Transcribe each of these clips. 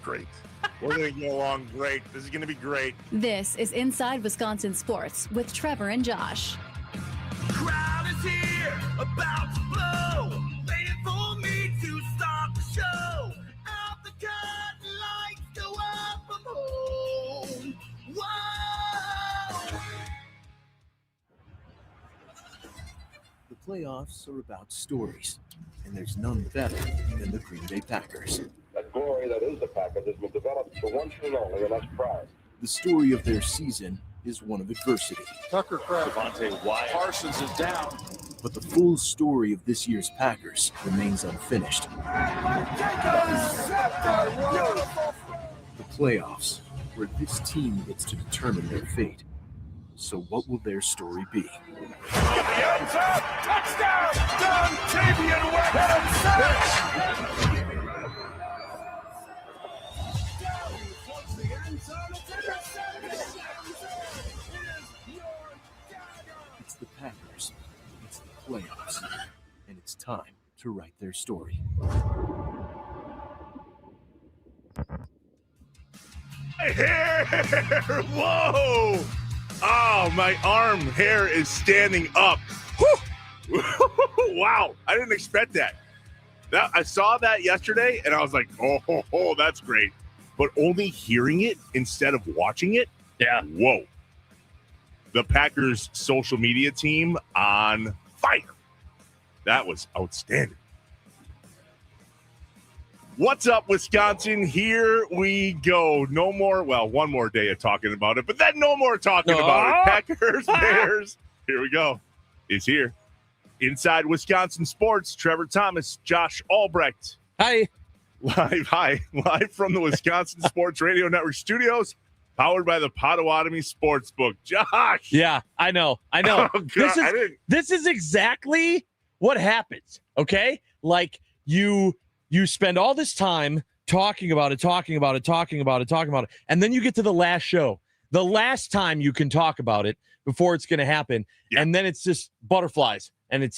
great. We're going to get along great. This is going to be great. This is Inside Wisconsin Sports with Trevor and Josh. Crowd is here, about to blow, waiting for me to start the show. Out the curtain, lights go up, I'm home. Whoa! The playoffs are about stories, and there's none better than the Green Bay Packers. That glory that is the Packers has been developed for once and only, and that's pride. The story of their season is one of adversity. Tucker Kraft, Devontae Wyatt, Parsons is down. But the full story of this year's Packers remains unfinished. The playoffs, where this team gets to determine their fate. So what will their story be? Touchdown! Dontavian West! It's the Packers, it's the playoffs, and it's time to write their story. My hair! Whoa! Oh, my arm hair is standing up. Whew. Wow, I didn't expect that. I saw that yesterday, and I was like, oh, that's great. But only hearing it instead of watching it? Yeah. Whoa. The Packers social media team on fire. That was outstanding. What's up, Wisconsin? Here we go. No more, well, one more day of talking about it, but then no more talking about it. Packers, Bears. Here we go. It's here. Inside Wisconsin Sports, Trevor Thomas, Josh Albrecht. Hi. Live from the Wisconsin Sports Radio Network studios, powered by the Potawatomi Sportsbook. Josh. Yeah, I know. Oh, God, this is exactly what happens, okay? Like, you spend all this time talking about it, and then you get to the last show, the last time you can talk about it before it's going to happen, and then it's just butterflies, and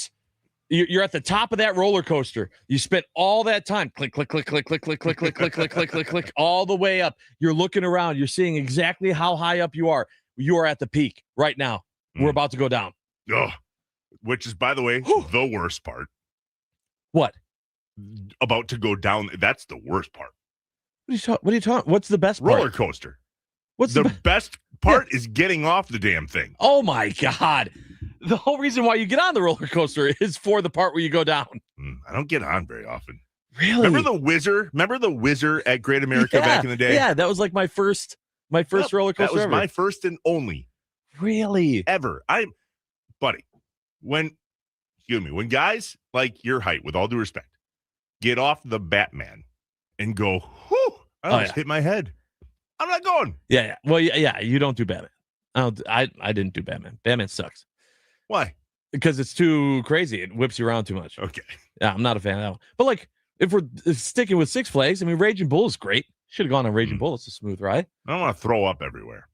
you're at the top of that roller coaster. You spent all that time, click, click, click, click, click, click, click, click, click, click, click, click, click, all the way up. You're looking around. You're seeing exactly how high up you are. You are at the peak right now. We're about to go down. Oh, which is, by the way, the worst part. What? About to go down. That's the worst part. What are you talking? What's the best part? Roller coaster. What's the best part is getting off the damn thing. Oh my God. The whole reason why you get on the roller coaster is for the part where you go down. I don't get on very often. Really? Remember the Whizzer at Great America back in the day? Yeah, that was like my first roller coaster. That was ever. my first and only. Really? Ever. Buddy, when guys like your height, with all due respect, get off the Batman and go, whew, I almost hit my head. I'm not going. Yeah. Well, yeah, you don't do Batman. I didn't do Batman. Batman sucks. Why? Because it's too crazy. It whips you around too much. Okay. Yeah, I'm not a fan of that one. But like, if we're sticking with Six Flags, I mean, Raging Bull is great. Should have gone on Raging Bull. It's a smooth ride. I don't want to throw up everywhere.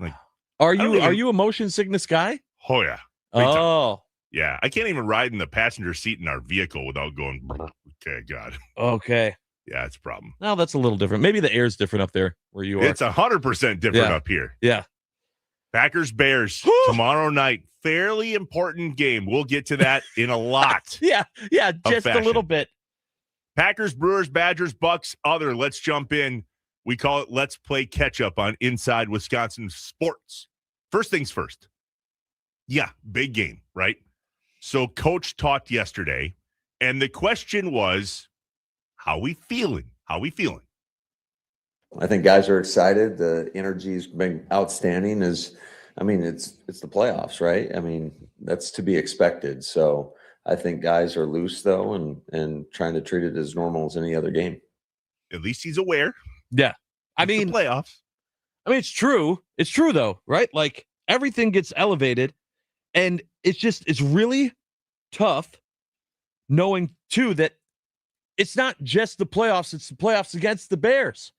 Like, are you a motion sickness guy? Oh yeah. Oh. Yeah, I can't even ride in the passenger seat in our vehicle without going, okay, God. Okay. Yeah, it's a problem. Now that's a little different. Maybe the air's different up there where you are. It's 100% different up here. Yeah. Packers Bears tomorrow night. Fairly important game. We'll get to that in a lot. yeah, just a little bit. Packers, Brewers, Badgers, Bucks, other. Let's jump in. We call it Let's Play Catch Up on Inside Wisconsin Sports. First things first. Yeah, big game, right? So Coach talked yesterday, and the question was, how we feeling? I think guys are excited. The energy's been outstanding. It's the playoffs, right? I mean, that's to be expected. So I think guys are loose though, and trying to treat it as normal as any other game. At least he's aware. Yeah. I mean, playoffs. I mean, it's true. It's true though, right? Like everything gets elevated, and it's really tough knowing too that it's not just the playoffs, it's the playoffs against the Bears.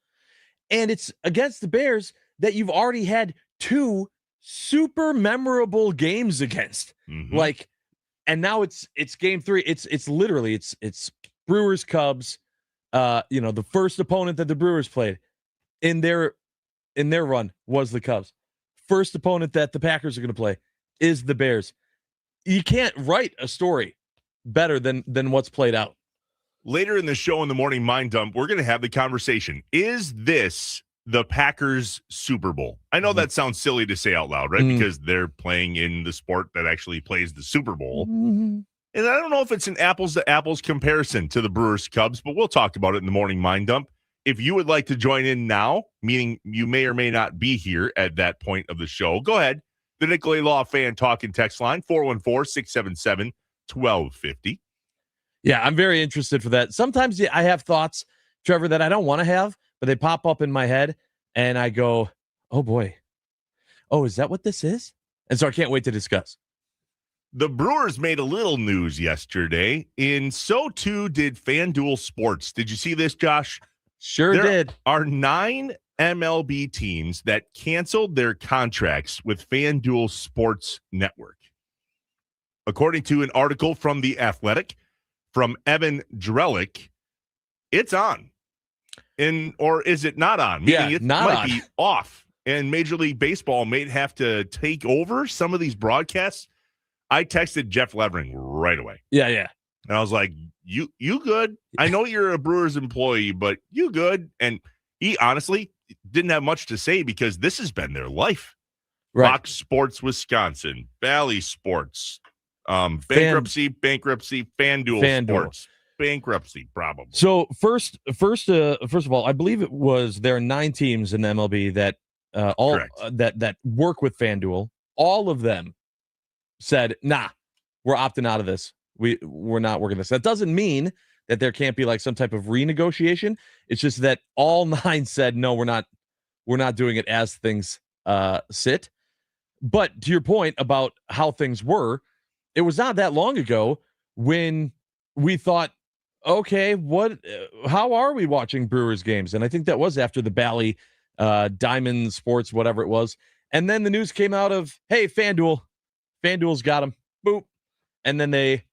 And it's against the Bears that you've already had two super memorable games against. Mm-hmm. Like, and now it's game three. It's literally Brewers, Cubs, the first opponent that the Brewers played in their run was the Cubs. First opponent that the Packers are going to play is the Bears. You can't write a story better than what's played out. Later in the show in the morning mind dump, we're going to have the conversation. Is this the Packers Super Bowl? I know that sounds silly to say out loud, right? Because they're playing in the sport that actually plays the Super Bowl. And I don't know if it's an apples to apples comparison to the Brewers Cubs, but we'll talk about it in the morning mind dump. If you would like to join in now, meaning you may or may not be here at that point of the show, go ahead. The Nicolay Law Fan Talk and Text line, 414-677-1250. Yeah, I'm very interested for that. Sometimes I have thoughts, Trevor, that I don't want to have, but they pop up in my head, and I go, oh, boy. Oh, is that what this is? And so I can't wait to discuss. The Brewers made a little news yesterday, and so too did FanDuel Sports. Did you see this, Josh? Sure there did. Are 9 MLB teams that canceled their contracts with FanDuel Sports Network. According to an article from The Athletic, from Evan Drellick, it's on. Or is it not on? Meaning it might be off. And Major League Baseball may have to take over some of these broadcasts. I texted Jeff Levering right away. Yeah. And I was like, you good? I know you're a Brewers employee, but you good? And he honestly didn't have much to say because this has been their life. Right. Fox Sports Wisconsin, Valley Sports, bankruptcy, FanDuel Sports, bankruptcy, probably. So first of all, I believe it was there are 9 teams in the MLB that that work with FanDuel. All of them said, nah, we're opting out of this. We're not working this. That doesn't mean that there can't be like some type of renegotiation. It's just that all 9 said, no, we're not doing it as things sit. But to your point about how things were, it was not that long ago when we thought, okay, how are we watching Brewers games? And I think that was after the Bally Diamond Sports, whatever it was. And then the news came out of, hey, FanDuel's got them. Boop. And then they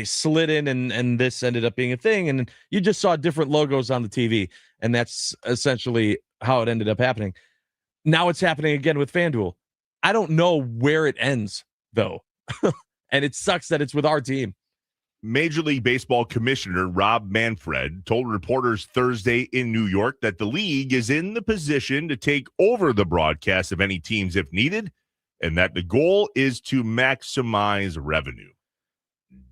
slid in and this ended up being a thing. And you just saw different logos on the TV. And that's essentially how it ended up happening. Now it's happening again with FanDuel. I don't know where it ends, though. And it sucks that it's with our team. Major League Baseball Commissioner Rob Manfred told reporters Thursday in New York that the league is in the position to take over the broadcast of any teams if needed, and that the goal is to maximize revenue.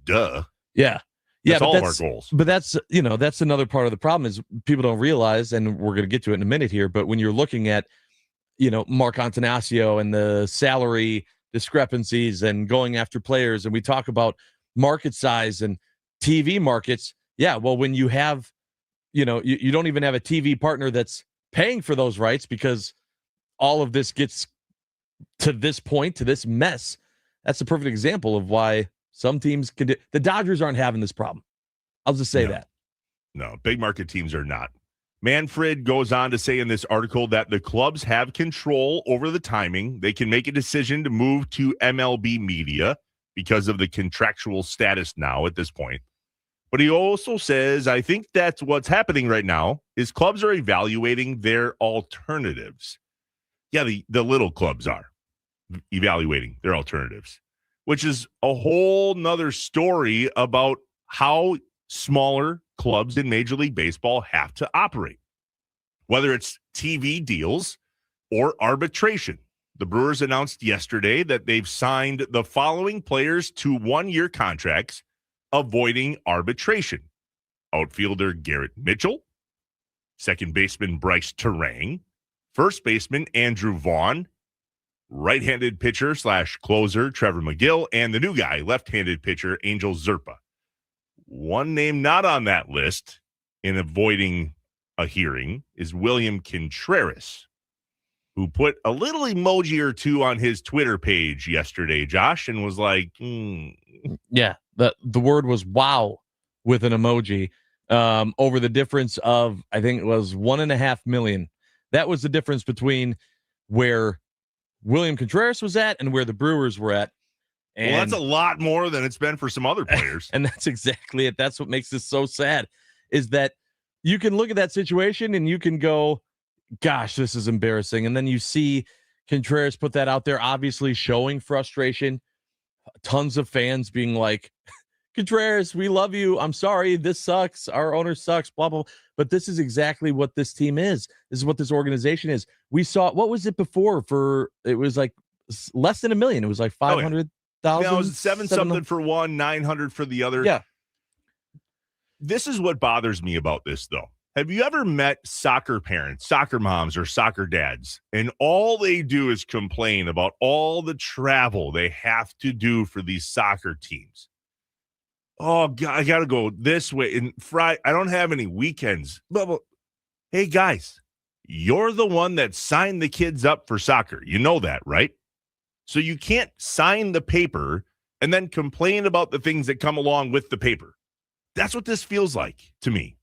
Duh. Yeah. That's all of our goals. But that's another part of the problem is people don't realize, and we're going to get to it in a minute here, but when you're looking at, Mark Antanasio and the salary discrepancies and going after players, and we talk about market size and TV markets. Yeah, well, when you have, you don't even have a TV partner that's paying for those rights because all of this gets to this point, to this mess. That's a perfect example of why some teams can do. The Dodgers aren't having this problem. I'll just say that. No, big market teams are not. Manfred goes on to say in this article that the clubs have control over the timing. They can make a decision to move to MLB media because of the contractual status now at this point. But he also says, I think that's what's happening right now is clubs are evaluating their alternatives. Yeah, the little clubs are evaluating their alternatives, which is a whole nother story about how smaller clubs in Major League Baseball have to operate, whether it's TV deals or arbitration. The Brewers announced yesterday that they've signed the following players to 1-year contracts, avoiding arbitration. Outfielder Garrett Mitchell, second baseman Bryce Terang, first baseman Andrew Vaughn, right-handed pitcher / closer Trevor McGill, and the new guy, left-handed pitcher Angel Zerpa. One name not on that list in avoiding a hearing is William Contreras, who put a little emoji or two on his Twitter page yesterday, Josh, and was like, Yeah, the word was wow with an emoji over the difference of, I think it was $1.5 million. That was the difference between where William Contreras was at and where the Brewers were at. And, well, that's a lot more than it's been for some other players. And that's exactly it. That's what makes this so sad, is that you can look at that situation and you can go, gosh, this is embarrassing. And then you see Contreras put that out there, obviously showing frustration. Tons of fans being like, Contreras, we love you. I'm sorry. This sucks. Our owner sucks, blah, blah, blah. But this is exactly what this team is. This is what this organization is. We saw, what was it before? It was like less than $1 million. It was like 500,000. It was 7 something for one, 900 for the other. Yeah. This is what bothers me about this, though. Have you ever met soccer parents, soccer moms, or soccer dads, and all they do is complain about all the travel they have to do for these soccer teams? Oh, God, I got to go this way. And Friday, I don't have any weekends. Blah, blah. Hey, guys, you're the one that signed the kids up for soccer. You know that, right? So you can't sign the paper and then complain about the things that come along with the paper. That's what this feels like to me.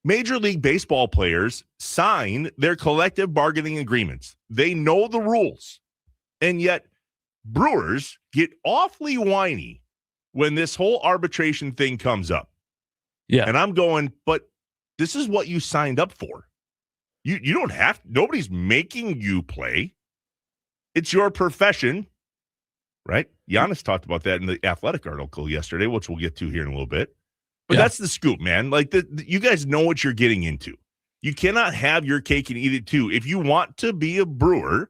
Major League Baseball players sign their collective bargaining agreements. They know the rules. And yet Brewers get awfully whiny when this whole arbitration thing comes up. Yeah. And I'm going, but this is what you signed up for. You don't have, nobody's making you play. It's your profession, right? Giannis talked about that in the Athletic article yesterday, which we'll get to here in a little bit. But that's the scoop, man. Like, you guys know what you're getting into. You cannot have your cake and eat it too. If you want to be a Brewer,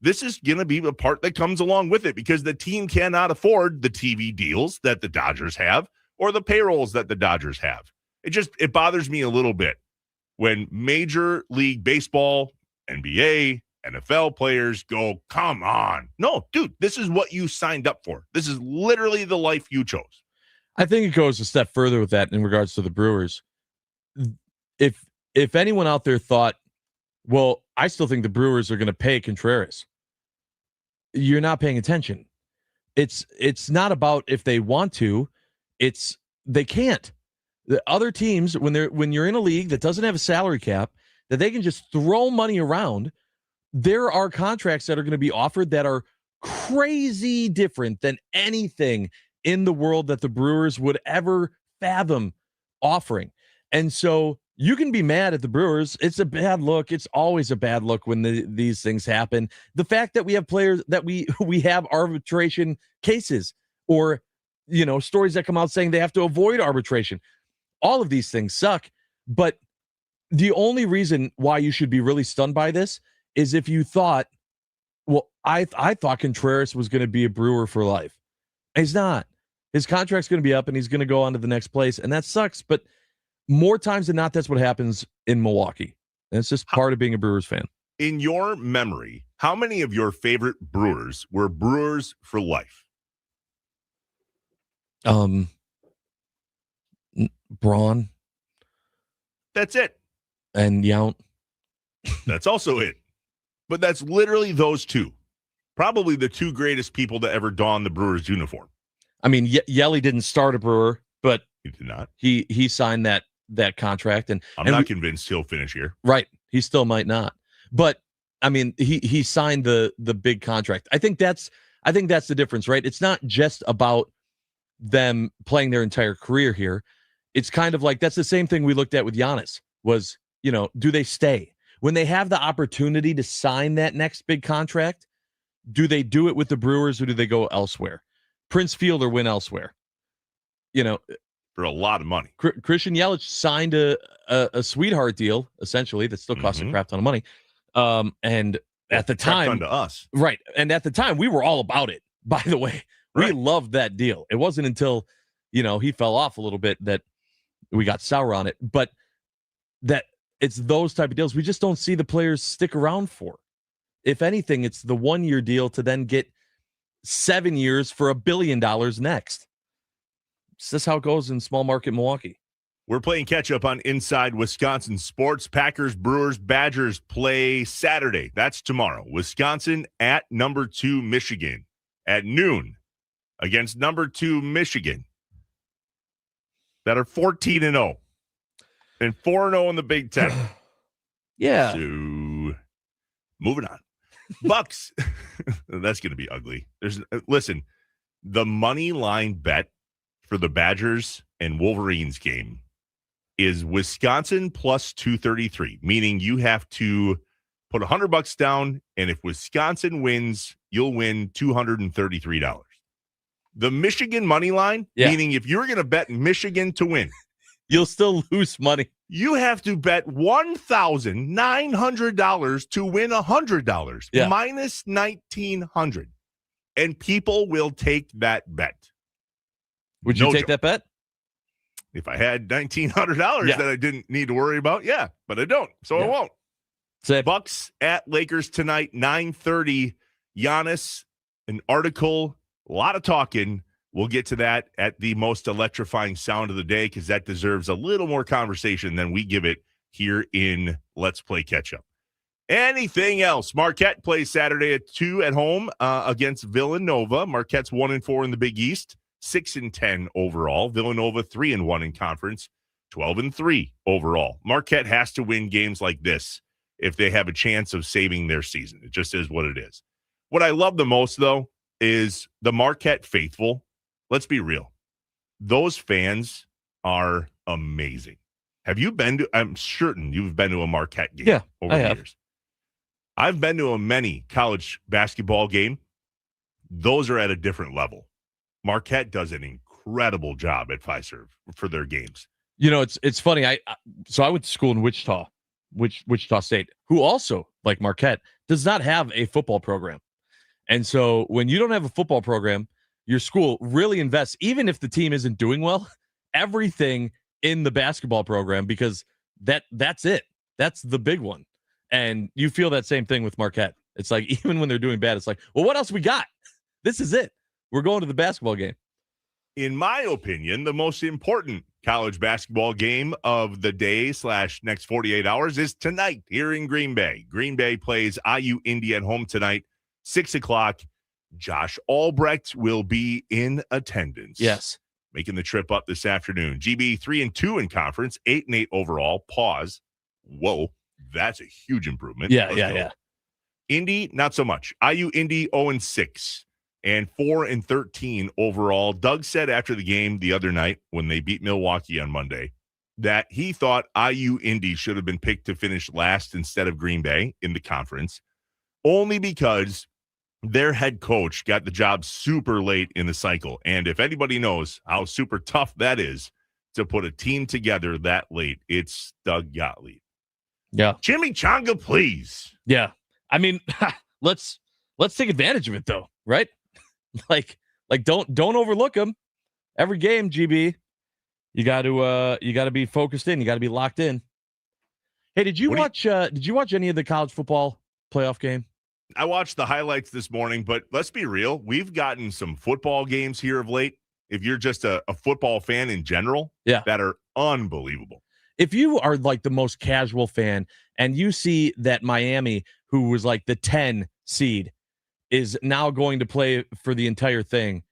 this is going to be the part that comes along with it, because the team cannot afford the TV deals that the Dodgers have or the payrolls that the Dodgers have. It bothers me a little bit when Major League Baseball, NBA, NFL players go, come on. No, dude, this is what you signed up for. This is literally the life you chose. I think it goes a step further with that in regards to the Brewers. If anyone out there thought, well, I still think the Brewers are going to pay Contreras, you're not paying attention. It's not about if they want to, it's they can't. The other teams, when you're in a league that doesn't have a salary cap, that they can just throw money around, there are contracts that are going to be offered that are crazy different than anything in the world that the Brewers would ever fathom offering. And so you can be mad at the Brewers. It's a bad look. It's always a bad look when these things happen. The fact that we have players that we have arbitration cases, or, stories that come out saying they have to avoid arbitration. All of these things suck. But the only reason why you should be really stunned by this is if you thought, well, I thought Contreras was going to be a Brewer for life. He's not. His contract's going to be up and he's going to go on to the next place. And that sucks. But more times than not, that's what happens in Milwaukee. And it's just part of being a Brewers fan. In your memory, how many of your favorite Brewers were Brewers for life? Braun. That's it. And Yount. That's also it. But that's literally those two. Probably the two greatest people to ever don the Brewers uniform. I mean, Yelly didn't start a Brewer, but he did not. He signed that contract, and I'm not convinced he'll finish here. Right, he still might not. But I mean, he signed the big contract. I think that's the difference, right? It's not just about them playing their entire career here. It's kind of like that's the same thing we looked at with Giannis. Was do they stay when they have the opportunity to sign that next big contract? Do they do it with the Brewers or do they go elsewhere? Prince Fielder went elsewhere. For a lot of money. Christian Yelich signed a sweetheart deal, essentially, that still costs a crap ton of money. And at the time, to us, right? And at the time, we were all about it. By the way, we loved that deal. It wasn't until he fell off a little bit that we got sour on it. But that it's those type of deals we just don't see the players stick around for. If anything, it's the 1-year deal to then get 7 years for $1 billion next. Is this how it goes in small market Milwaukee? We're playing catch up on Inside Wisconsin Sports. Packers, Brewers, Badgers play Saturday. That's tomorrow. Wisconsin at number 2 Michigan at noon against number 2 Michigan that are 14-0 and 4-0 in the Big Ten. Yeah. So moving on. Bucks. That's going to be ugly. Listen, the money line bet for the Badgers and Wolverines game is Wisconsin plus 233, meaning you have to put $100 down, and if Wisconsin wins, you'll win $233. The Michigan money line, meaning if you're going to bet Michigan to win, you'll still lose money. You have to bet $1,900 to win $100, minus $1,900. And people will take that bet. Would you take that bet? If I had $1,900 that I didn't need to worry about, but I don't, so I won't. Bucks at Lakers tonight, 9:30. Giannis, an article, a lot of talking. We'll get to that at the most electrifying sound of the day because that deserves a little more conversation than we give it here in Let's Play Catch Up. Anything else? Marquette plays Saturday at 2 at home against Villanova. Marquette's 1-4 in the Big East, 6-10 overall. Villanova 3-1 in conference, 12-3 overall. Marquette has to win games like this if they have a chance of saving their season. It just is what it is. What I love the most, though, is the Marquette faithful. Let's be real. Those fans are amazing. Have you been to, I'm certain you've been to a Marquette game over the years. I've been to a many college basketball game. Those are at a different level. Marquette does an incredible job at Fiserv for their games. You know, it's funny. I went to school in Wichita State, who also, like Marquette, does not have a football program. And so when you don't have a football program, your school really invests, even if the team isn't doing well, everything in the basketball program, because that's it. That's the big one. And you feel that same thing with Marquette. It's like, even when they're doing bad, it's like, well, what else we got? This is it. We're going to the basketball game. In my opinion, the most important college basketball game of the day / next 48 hours is tonight here in Green Bay. Green Bay plays IU Indy at home tonight, 6 o'clock. Josh Albrecht will be in attendance. Yes. Making the trip up this afternoon. GB 3-2 in conference, 8-8 overall. Pause. Whoa, that's a huge improvement. Yeah. Indy, not so much. IU Indy 0-6 and 4-13 overall. Doug said after the game the other night when they beat Milwaukee on Monday that he thought IU Indy should have been picked to finish last instead of Green Bay in the conference, only because their head coach got the job super late in the cycle. And if anybody knows how super tough that is to put a team together that late, it's Doug Gottlieb. Yeah. Chimichanga, please. Yeah. I mean, let's take advantage of it though, right? like don't overlook them. Every game, GB, you got to be focused in. You got to be locked in. Hey, did you watch any of the college football playoff game? I watched the highlights this morning, but let's be real. We've gotten some football games here of late. If you're just a football fan in general, that are unbelievable. If you are like the most casual fan and you see that Miami, who was like the 10 seed, is now going to play for the entire thing,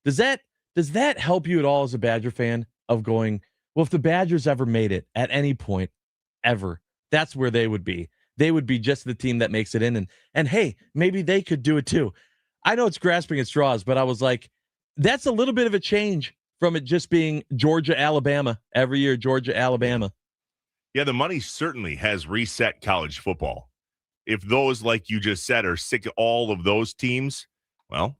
does that help you at all as a Badger fan of going, well, if the Badgers ever made it at any point ever, that's where they would be. They would be just the team that makes it in. And hey, maybe they could do it too. I know it's grasping at straws, but I was like, that's a little bit of a change from it just being Georgia, Alabama every year, Georgia, Alabama. Yeah, the money certainly has reset college football. If those, like you just said, are sick of all of those teams, well,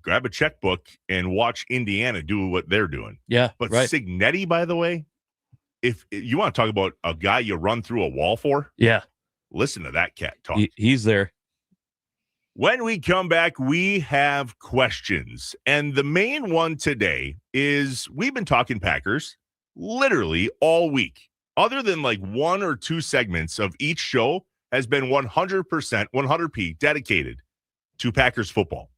grab a checkbook and watch Indiana do what they're doing. Yeah, but right. Cignetti, by the way, if you want to talk about a guy you run through a wall for, listen to that cat talk. He's there. When we come back, we have questions. And the main one today is we've been talking Packers literally all week. Other than like one or two segments of each show has been 100%, 100p dedicated to Packers football.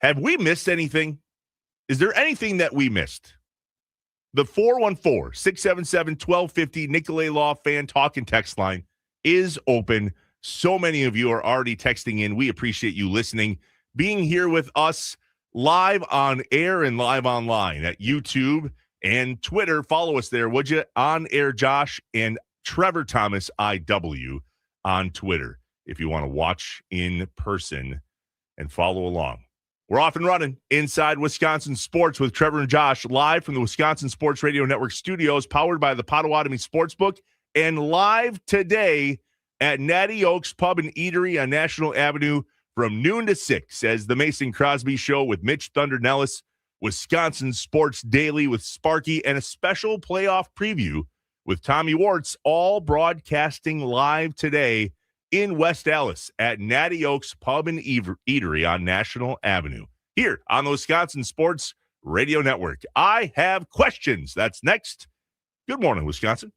Have we missed anything? Is there anything that we missed? The 414-677-1250 Nicolay Law Fan Talk and Text line is open. So many of you are already texting in. We appreciate you listening, being here with us live on air and live online at YouTube and Twitter. Follow us there, would you? On Air Josh and Trevor Thomas IW on Twitter if you want to watch in person and follow along. We're off and running inside Wisconsin Sports with Trevor and Josh, live from the Wisconsin Sports Radio Network studios, powered by the Potawatomi Sportsbook, and live today at Natty Oaks Pub and Eatery on National Avenue from noon to 6 as the Mason Crosby Show with Mitch Thunder Nellis, Wisconsin Sports Daily with Sparky, and a special playoff preview with Tommy Wartz, all broadcasting live today in West Allis at Natty Oaks Pub and Eatery on National Avenue, here on the Wisconsin Sports Radio Network. I have questions. That's next. Good morning, Wisconsin.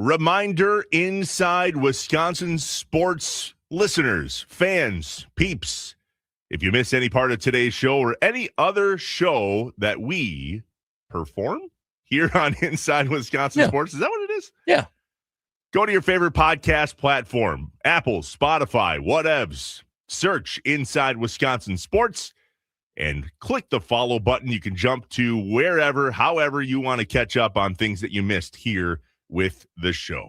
Reminder, Inside Wisconsin Sports listeners, fans, peeps, if you miss any part of today's show or any other show that we perform here on Inside Wisconsin Sports, is that what it is? Yeah. Go to your favorite podcast platform, Apple, Spotify, whatevs. Search Inside Wisconsin Sports and click the follow button. You can jump to wherever, however you want to catch up on things that you missed here with the show.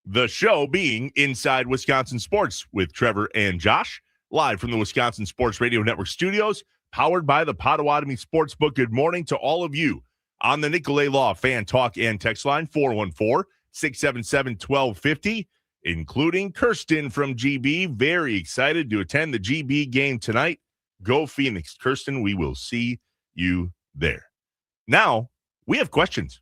The show being Inside Wisconsin Sports with Trevor and Josh, live from the Wisconsin Sports Radio Network studios, powered by the Potawatomi Sportsbook. Good morning to all of you on the Nicolay Law Fan Talk and Text Line, 414-677-1250, including Kirsten from GB. Very excited to attend the GB game tonight. Go Phoenix. Kirsten, we will see you there. Now, we have questions.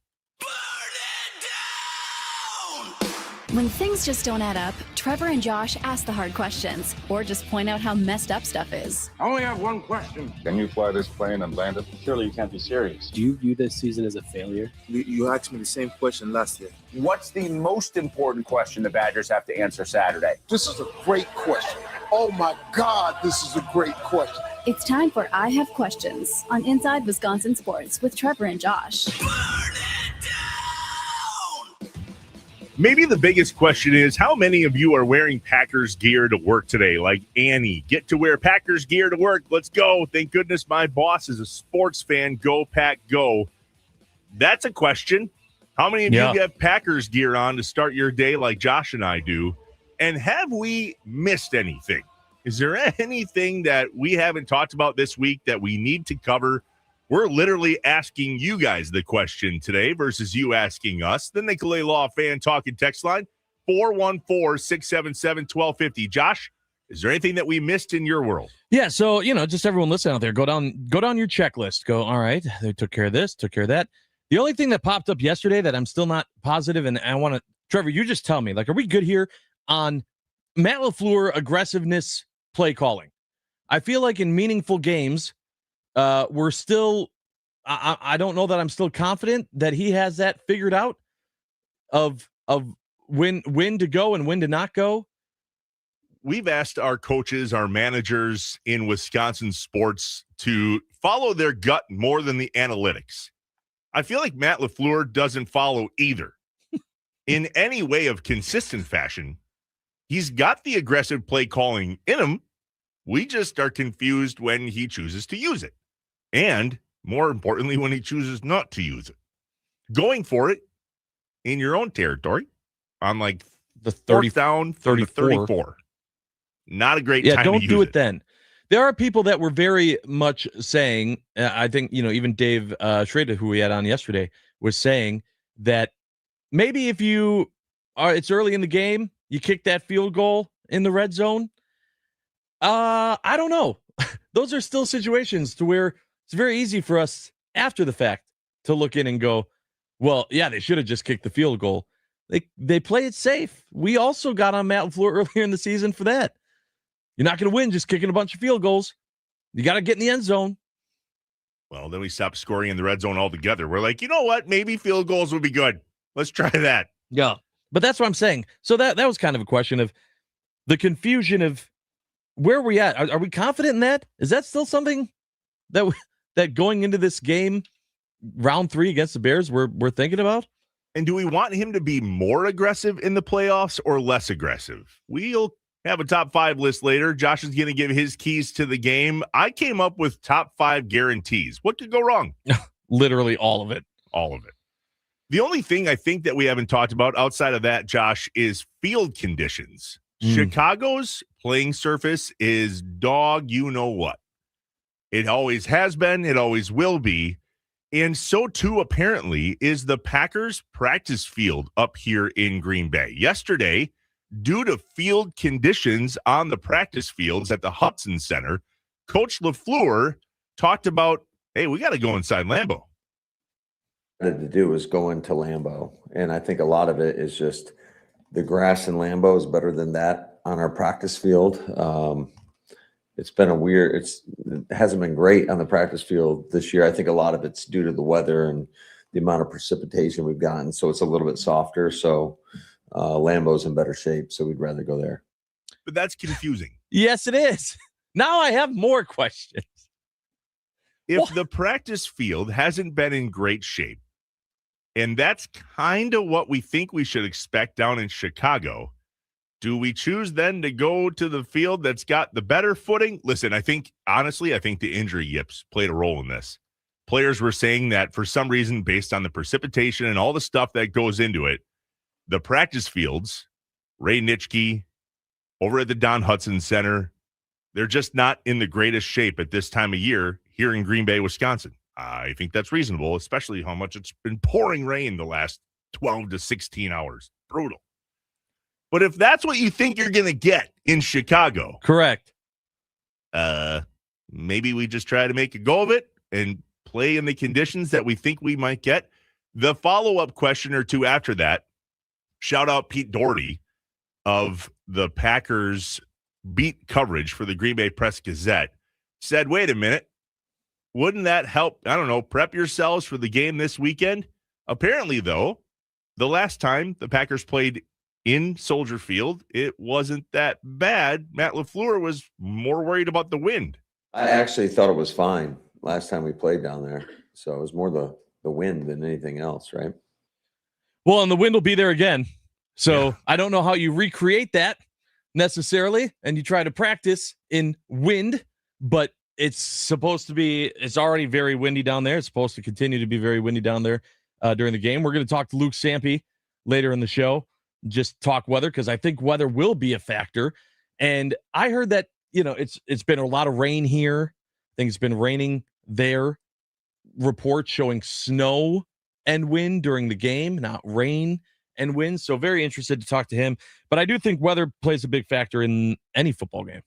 When things just don't add up, Trevor and Josh ask the hard questions or just point out how messed up stuff is. I only have one question. Can you fly this plane and land it? Surely you can't be serious. Do you view this season as a failure? You asked me the same question last year. What's the most important question the Badgers have to answer Saturday? This is a great question. Oh my God, this is a great question. It's time for I Have Questions on Inside Wisconsin Sports with Trevor and Josh. Maybe the biggest question is, how many of you are wearing Packers gear to work today? Like Annie, get to wear Packers gear to work. Let's go. Thank goodness my boss is a sports fan. Go, Pack, go. That's a question. How many of you have Packers gear on to start your day like Josh and I do? And have we missed anything? Is there anything that we haven't talked about this week that we need to cover? We're literally asking you guys the question today versus you asking us. The Nicolay Law Fan Talk and Text Line, 414-677-1250. Josh, is there anything that we missed in your world? Yeah, so, just everyone listening out there, go down your checklist. Go, all right, they took care of this, took care of that. The only thing that popped up yesterday that I'm still not positive, and I want to, Trevor, you just tell me, are we good here on Matt LaFleur aggressiveness play calling? I feel like in meaningful games, we're still, I don't know that I'm still confident that he has that figured out of when to go and when to not go. We've asked our coaches, our managers in Wisconsin sports to follow their gut more than the analytics. I feel like Matt LaFleur doesn't follow either in any way of consistent fashion. He's got the aggressive play calling in him. We just are confused when he chooses to use it. And more importantly, when he chooses not to use it. Going for it in your own territory on like the 30th down, 34. Not a great time to use it. Yeah, don't do it then. There are people that were very much saying, I think, even Dave Schrader, who we had on yesterday, was saying that maybe if it's early in the game, you kick that field goal in the red zone. I don't know. Those are still situations to where it's very easy for us after the fact to look in and go, well, yeah, they should have just kicked the field goal. They play it safe. We also got on Matt LaFleur earlier in the season for that. You're not going to win just kicking a bunch of field goals. You got to get in the end zone. Well, then we stopped scoring in the red zone altogether. We're like, you know what? Maybe field goals would be good. Let's try that. Yeah. But that's what I'm saying. So that was kind of a question of the confusion of where we at. Are we confident in that? Is that still something that going into this game, round 3 against the Bears, we're thinking about? And do we want him to be more aggressive in the playoffs or less aggressive? We'll have a top 5 list later. Josh is going to give his keys to the game. I came up with top 5 guarantees. What could go wrong? Literally all of it. All of it. The only thing I think that we haven't talked about outside of that, Josh, is field conditions. Chicago's playing surface is dog you know what. It always has been. It always will be. And so, too, apparently, is the Packers practice field up here in Green Bay. Yesterday, due to field conditions on the practice fields at the Hudson Center, Coach LaFleur talked about, hey, we got to go inside Lambeau. To do is go into Lambeau. And I think a lot of it is just the grass in Lambeau is better than that on our practice field. It's been it hasn't been great on the practice field this year. I think a lot of it's due to the weather and the amount of precipitation we've gotten. So it's a little bit softer. So Lambeau's in better shape, so we'd rather go there. But that's confusing. Yes, it is. Now I have more questions. If the practice field hasn't been in great shape, and that's kind of what we think we should expect down in Chicago, do we choose then to go to the field that's got the better footing? Listen, honestly, I think the injury yips played a role in this. Players were saying that for some reason, based on the precipitation and all the stuff that goes into it, the practice fields, Ray Nitschke, over at the Don Hudson Center, they're just not in the greatest shape at this time of year here in Green Bay, Wisconsin. I think that's reasonable, especially how much it's been pouring rain the last 12 to 16 hours. Brutal. But if that's what you think you're going to get in Chicago. Correct. Maybe we just try to make a go of it and play in the conditions that we think we might get. The follow-up question or two after that, shout out Pete Doherty of the Packers beat coverage for the Green Bay Press-Gazette, said, wait a minute, wouldn't that help, prep yourselves for the game this weekend? Apparently, though, the last time the Packers played in Soldier Field, it wasn't that bad. Matt LaFleur was more worried about the wind. I actually thought it was fine last time we played down there. So it was more the wind than anything else, right? Well, and the wind will be there again. So yeah. I don't know how you recreate that necessarily, and you try to practice in wind, but it's already very windy down there. It's supposed to continue to be very windy down there during the game. We're going to talk to Luke Sampe later in the show, just talk weather, because I think weather will be a factor. And I heard that, it's been a lot of rain here. I think it's been raining there. Reports showing snow and wind during the game, not rain and wind. So very interested to talk to him. But I do think weather plays a big factor in any football game.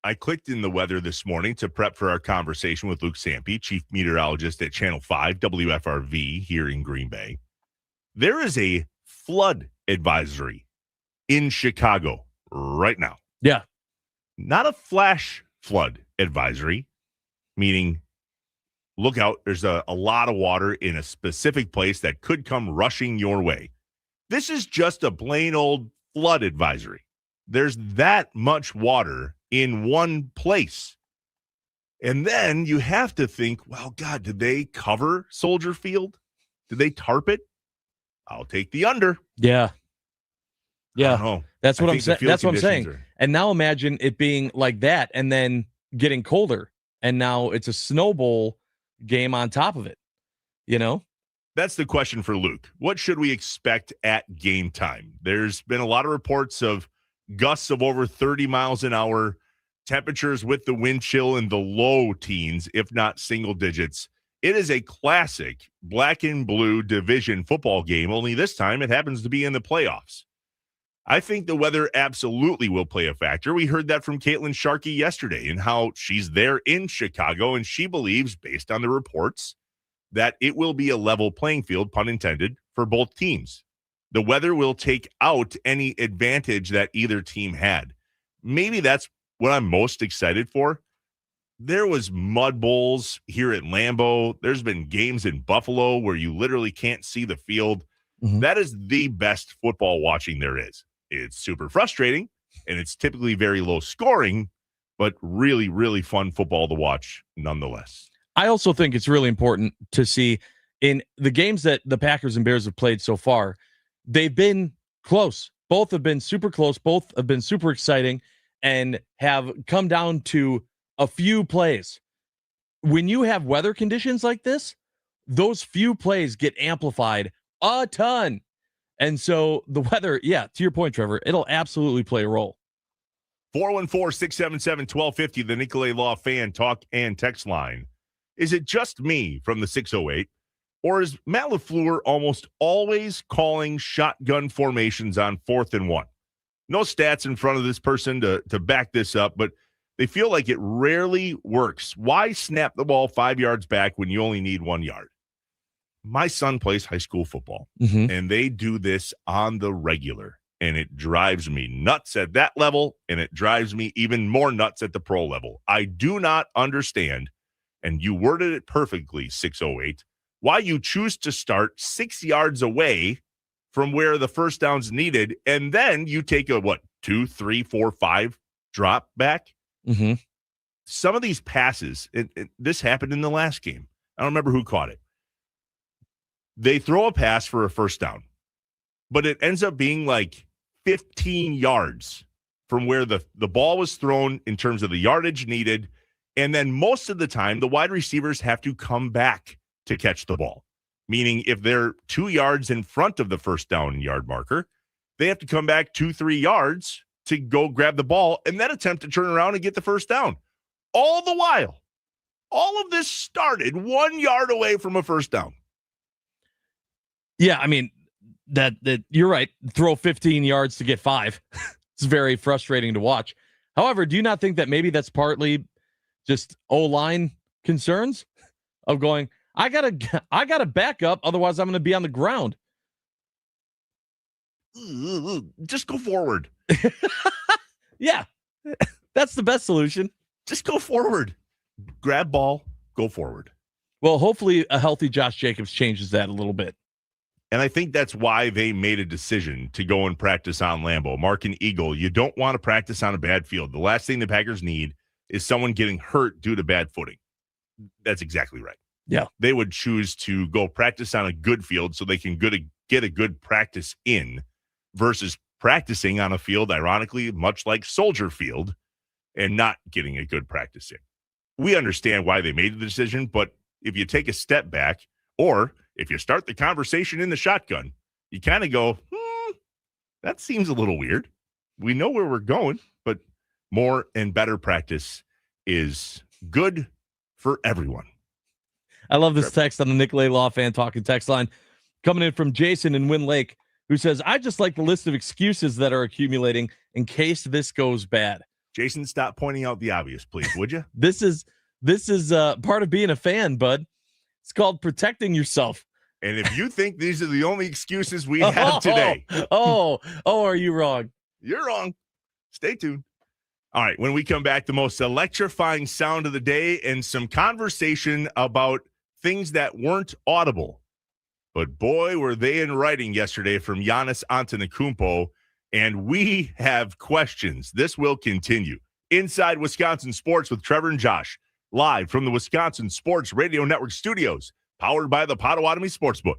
I clicked in the weather this morning to prep for our conversation with Luke Sampe, chief meteorologist at Channel 5 WFRV here in Green Bay. There is a flood advisory in Chicago right now. Yeah. Not a flash flood advisory, meaning look out, there's a lot of water in a specific place that could come rushing your way. This is just a plain old flood advisory. There's that much water in one place. And then you have to think, well, God, did they cover Soldier Field? Did they tarp it? I'll take the under. Yeah. Yeah. That's what I'm saying. That's what I'm saying. And now imagine it being like that and then getting colder. And now it's a snow bowl game on top of it. That's the question for Luke. What should we expect at game time? There's been a lot of reports of gusts of over 30 miles an hour, temperatures with the wind chill in the low teens, if not single digits. It is a classic black and blue division football game, only this time it happens to be in the playoffs. I think the weather absolutely will play a factor. We heard that from Caitlin Sharkey yesterday and how she's there in Chicago, and she believes, based on the reports, that it will be a level playing field, pun intended, for both teams. The weather will take out any advantage that either team had. Maybe that's what I'm most excited for. There was mud bowls here at Lambeau. There's been games in Buffalo where you literally can't see the field. Mm-hmm. That is the best football watching there is. It's super frustrating, and it's typically very low scoring, but really, really fun football to watch nonetheless. I also think it's really important to see in the games that the Packers and Bears have played so far, they've been close. Both have been super close. Both have been super exciting and have come down to a few plays. When you have weather conditions like this, those few plays get amplified a ton. And so the weather, to your point, Trevor, it'll absolutely play a role. 414-677-1250, the Nicolay Law Fan Talk and Text line. Is it just me from the 608, or is Matt LaFleur almost always calling shotgun formations on 4th and 1? No stats in front of this person to back this up, but they feel like it rarely works. Why snap the ball 5 yards back when you only need 1 yard? My son plays high school football, and they do this on the regular, and it drives me nuts at that level, and it drives me even more nuts at the pro level. I do not understand, and you worded it perfectly, 608, why you choose to start 6 yards away from where the first down's needed, and then you take a 2, 3, 4, 5 drop back. Mm-hmm. Some of these passes, this happened in the last game. I don't remember who caught it. They throw a pass for a first down, but it ends up being like 15 yards from where the ball was thrown in terms of the yardage needed. And then most of the time, the wide receivers have to come back to catch the ball. Meaning if they're 2 yards in front of the first down yard marker, they have to come back 2-3 yards to go grab the ball and then attempt to turn around and get the first down. All the while, all of this started 1 yard away from a first down. Yeah, I mean, that you're right. Throw 15 yards to get 5. It's very frustrating to watch. However, do you not think that maybe that's partly just O-line concerns of going, I gotta back up, otherwise I'm going to be on the ground. Just go forward. Yeah, that's the best solution. Just go forward. Grab ball, go forward. Well, hopefully a healthy Josh Jacobs changes that a little bit. And I think that's why they made a decision to go and practice on Lambeau. Mark and Eagle, you don't want to practice on a bad field. The last thing the Packers need is someone getting hurt due to bad footing. That's exactly right. Yeah. They would choose to go practice on a good field so they can get a good practice in versus practicing on a field, ironically, much like Soldier Field, and not getting a good practice in. We understand why they made the decision, but if you take a step back, or if you start the conversation in the shotgun, you kind of go, that seems a little weird. We know where we're going, but more and better practice is good for everyone. I love this text on the Nick Law Fan Talking text line coming in from Jason in Wind Lake, who says, I just like the list of excuses that are accumulating in case this goes bad. Jason, stop pointing out the obvious, please, would you? This is part of being a fan, bud. It's called protecting yourself. And if you think these are the only excuses we have today. Are you wrong? You're wrong. Stay tuned. All right, when we come back, the most electrifying sound of the day and some conversation about things that weren't audible. But boy, were they in writing yesterday from Giannis Antetokounmpo, and we have questions. This will continue. Inside Wisconsin Sports with Trevor and Josh, live from the Wisconsin Sports Radio Network studios, powered by the Potawatomi Sportsbook.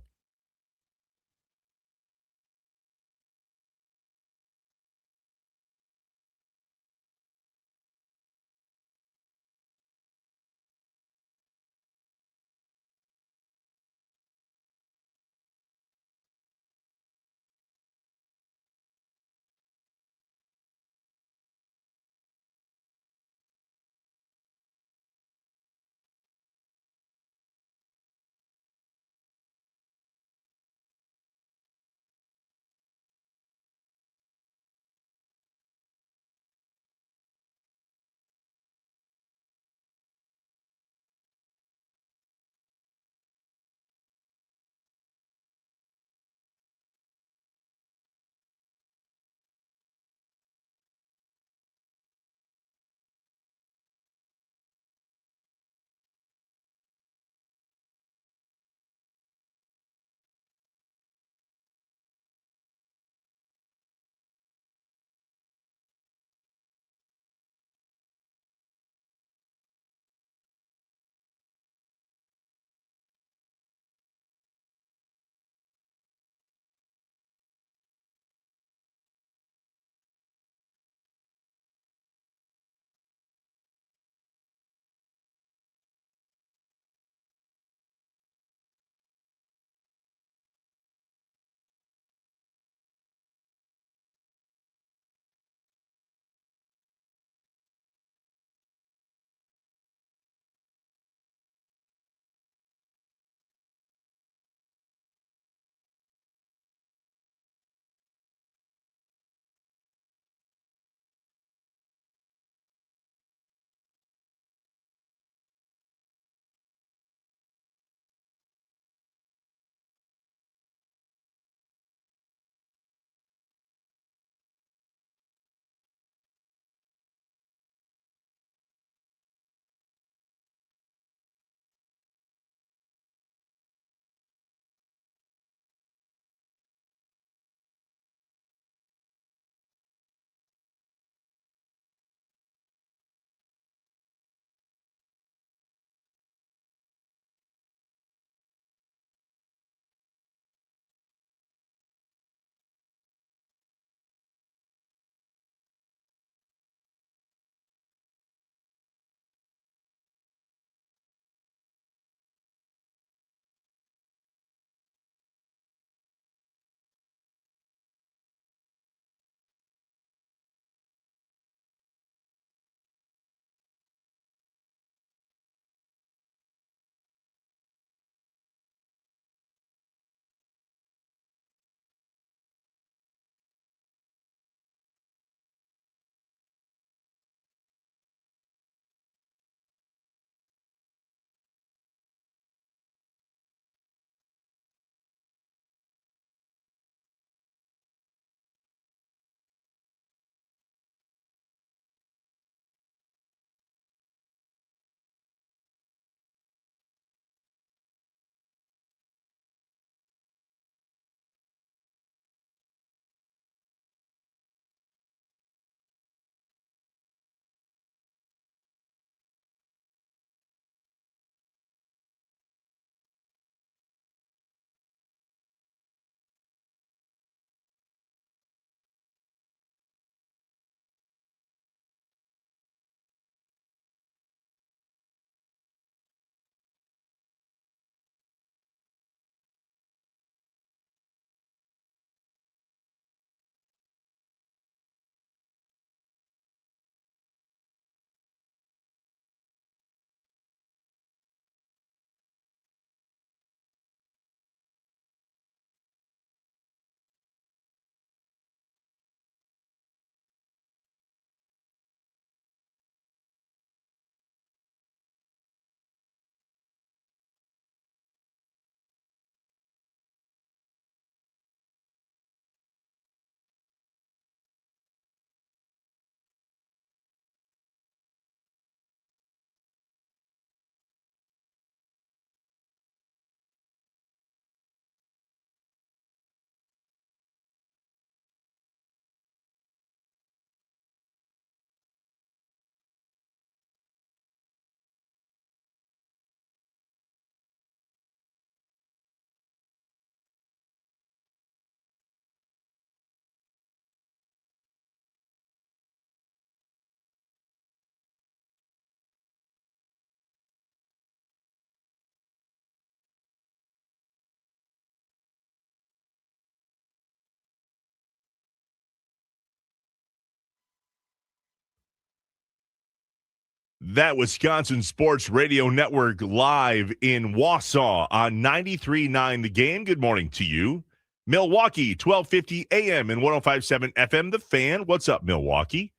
That Wisconsin Sports Radio Network live in Wausau on 93.9 The Game. Good morning to you. Milwaukee, 1250 AM and 105.7 FM. The Fan. What's up, Milwaukee?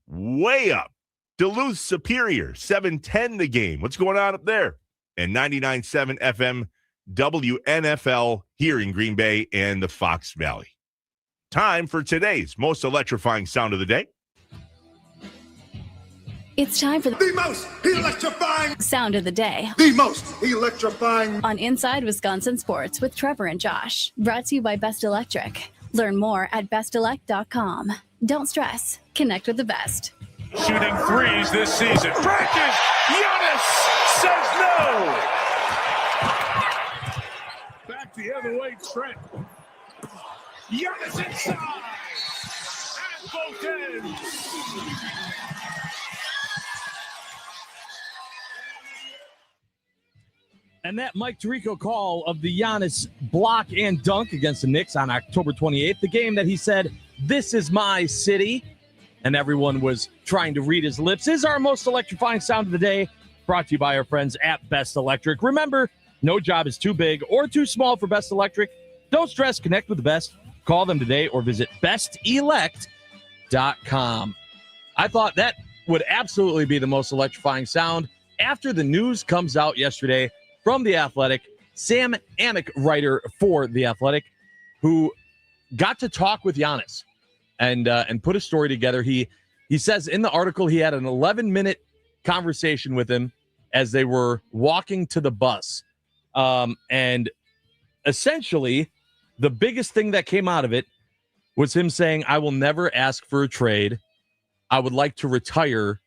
Way up. Duluth Superior, 710 The Game. What's going on up there? And 99.7 FM WNFL here in Green Bay and the Fox Valley. Time for today's most electrifying sound of the day. It's time for The most electrifying. sound of the day The most electrifying. on Inside Wisconsin Sports with Trevor and Josh. Brought to you by Best Electric. Learn more at bestelect.com. Don't stress. Connect with the best. Shooting threes this season. Practice. Giannis says no. Back the other way, Trent. Giannis inside. At both ends. And that Mike Tirico call of the Giannis block and dunk against the Knicks on October 28th, the game that he said, "This is my city," and everyone was trying to read his lips, is our most electrifying sound of the day, brought to you by our friends at Best Electric. Remember, no job is too big or too small for Best Electric. Don't stress, connect with the best. Call them today or visit bestelect.com. I thought that would absolutely be the most electrifying sound after the news comes out yesterday from The Athletic. Sam Amick, writer for The Athletic, who got to talk with Giannis and put a story together. He says in the article he had an 11-minute conversation with him as they were walking to the bus. And essentially, the biggest thing that came out of it was him saying, "I will never ask for a trade. I would like to retire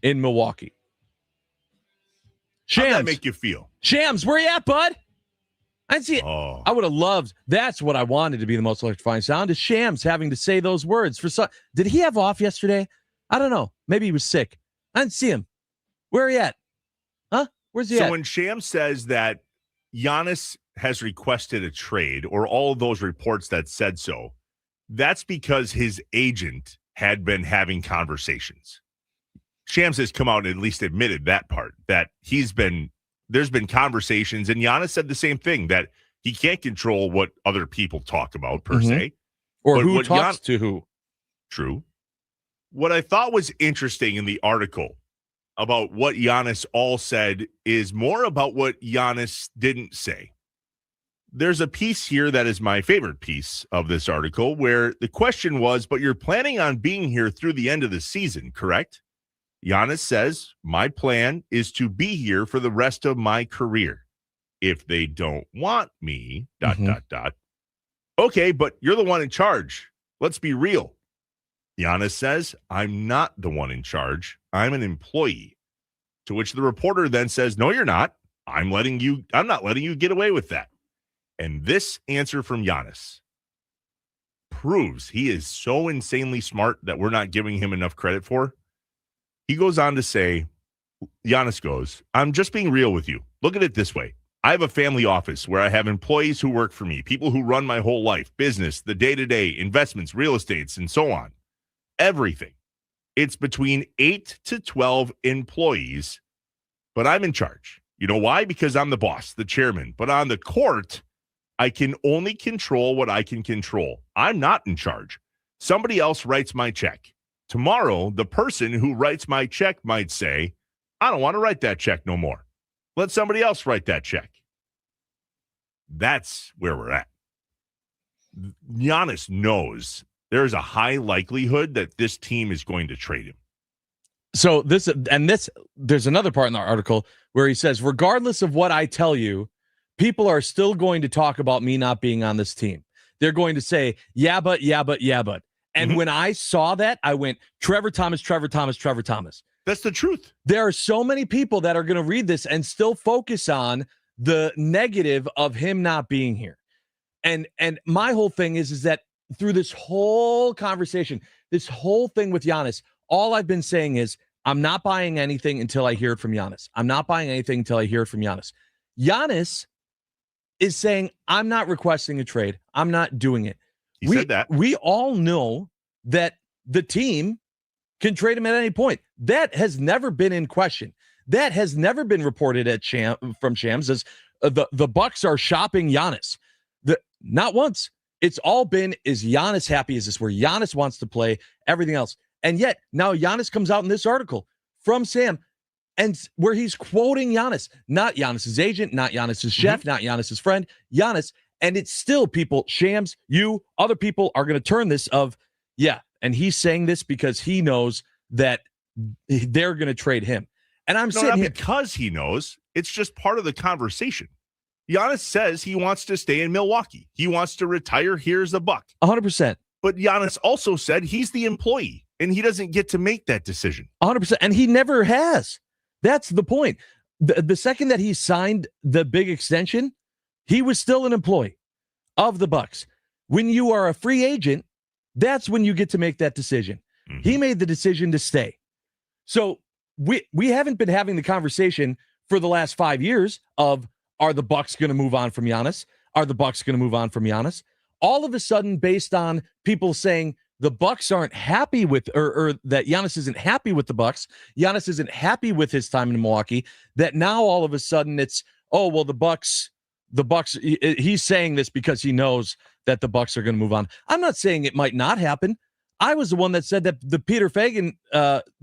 in Milwaukee." How'd that Shams, make you feel? Shams, where you at, bud? I see it. Oh. I would have loved. That's what I wanted to be the most electrifying sound, is Shams having to say those words. Did he have off yesterday? I don't know. Maybe he was sick. I didn't see him. Where are you at? Huh? Where's he at? So when Shams says that Giannis has requested a trade, or all of those reports that said so, that's because his agent had been having conversations. Shams has come out and at least admitted that part, that there's been conversations, and Giannis said the same thing, that he can't control what other people talk about per se. Or But who what talks to who. True. What I thought was interesting in the article about what Giannis all said is more about what Giannis didn't say. There's a piece here that is my favorite piece of this article, where the question was, "But you're planning on being here through the end of the season, correct?" Giannis says, "My plan is to be here for the rest of my career. If they don't want me, ... Okay, but you're the one in charge. Let's be real." Giannis says, "I'm not the one in charge. I'm an employee." To which the reporter then says, "No, you're not. I'm not letting you get away with that." And this answer from Giannis proves he is so insanely smart that we're not giving him enough credit for. He goes on to say, Giannis goes, "I'm just being real with you. Look at it this way. I have a family office where I have employees who work for me, people who run my whole life, business, the day-to-day, investments, real estates, and so on. Everything. It's between 8 to 12 employees, but I'm in charge. You know why? Because I'm the boss, the chairman. But on the court, I can only control what I can control. I'm not in charge. Somebody else writes my check. Tomorrow, the person who writes my check might say, I don't want to write that check no more. Let somebody else write that check." That's where we're at. Giannis knows there's a high likelihood that this team is going to trade him. So there's another part in the article where he says, "Regardless of what I tell you, people are still going to talk about me not being on this team. They're going to say, yeah, but. And when I saw that, I went, Trevor Thomas. That's the truth. There are so many people that are going to read this and still focus on the negative of him not being here. And my whole thing is that through this whole conversation, this whole thing with Giannis, all I've been saying is, I'm not buying anything until I hear it from Giannis. I'm not buying anything until I hear it from Giannis. Giannis is saying, I'm not requesting a trade. I'm not doing it. He said that. We all know that the team can trade him at any point. That has never been in question. That has never been reported from Shams as the Bucks are shopping Giannis. Not once. It's all been, is Giannis happy? Is this where Giannis wants to play? Everything else. And yet now Giannis comes out in this article from Sam, and where he's quoting Giannis, not Giannis's agent, not Giannis's chef, not Giannis's friend, Giannis. And it's still people, Shams, you, other people are going to turn this of, yeah. And he's saying this because he knows that they're going to trade him. And I'm sitting here because he knows. It's just part of the conversation. Giannis says he wants to stay in Milwaukee. He wants to retire here as a Buck. 100%. But Giannis also said he's the employee, and he doesn't get to make that decision. 100%. And he never has. That's the point. The second that he signed the big extension, he was still an employee of the Bucks. When you are a free agent, that's when you get to make that decision. He made the decision to stay. So we haven't been having the conversation for the last 5 years of, are the Bucks going to move on from Giannis? Are the Bucks going to move on from Giannis? All of a sudden, based on people saying the Bucks aren't happy with, or that Giannis isn't happy with the Bucks, Giannis isn't happy with his time in Milwaukee, that now all of a sudden it's, oh, well, the Bucks, he's saying this because he knows that the Bucks are going to move on. I'm not saying it might not happen. I was the one that said that the Peter Fagan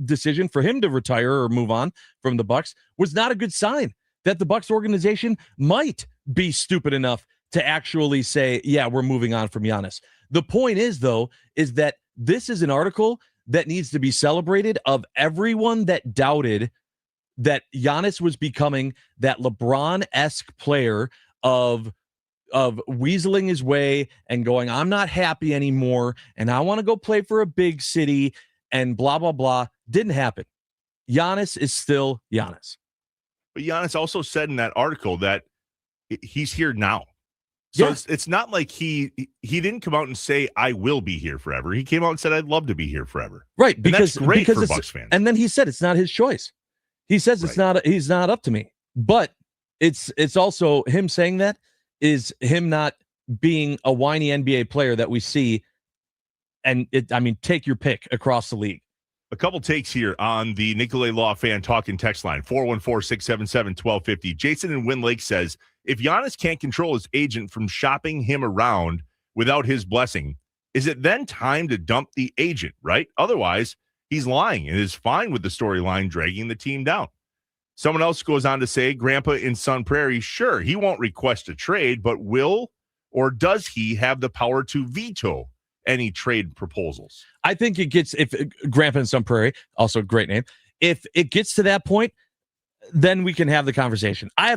decision for him to retire or move on from the Bucks was not a good sign, that the Bucks organization might be stupid enough to actually say, yeah, we're moving on from Giannis. The point is, though, is that this is an article that needs to be celebrated of everyone that doubted that Giannis was becoming that LeBron-esque player of weaseling his way and going, I'm not happy anymore, and I want to go play for a big city, and blah, blah, blah. Didn't happen. Giannis is still Giannis. But Giannis also said in that article that he's here now. So it's not like he didn't come out and say, I will be here forever. He came out and said, I'd love to be here forever. Right. Because that's great for it's, Bucks fans. And then he said it's not his choice. He says he's not up to me. But it's also him saying that is him not being a whiny NBA player that we see. And take your pick across the league. A couple takes here on the Nicolay Law Fan Talking text line, 414-677-1250. Jason in Wind Lake says, if Giannis can't control his agent from shopping him around without his blessing, is it then time to dump the agent, right? Otherwise, he's lying and is fine with the storyline dragging the team down. Someone else goes on to say, Grandpa in Sun Prairie, sure, he won't request a trade, but will or does he have the power to veto any trade proposals? I think it gets, if Grandpa in Sun Prairie, also a great name, if it gets to that point, then we can have the conversation. I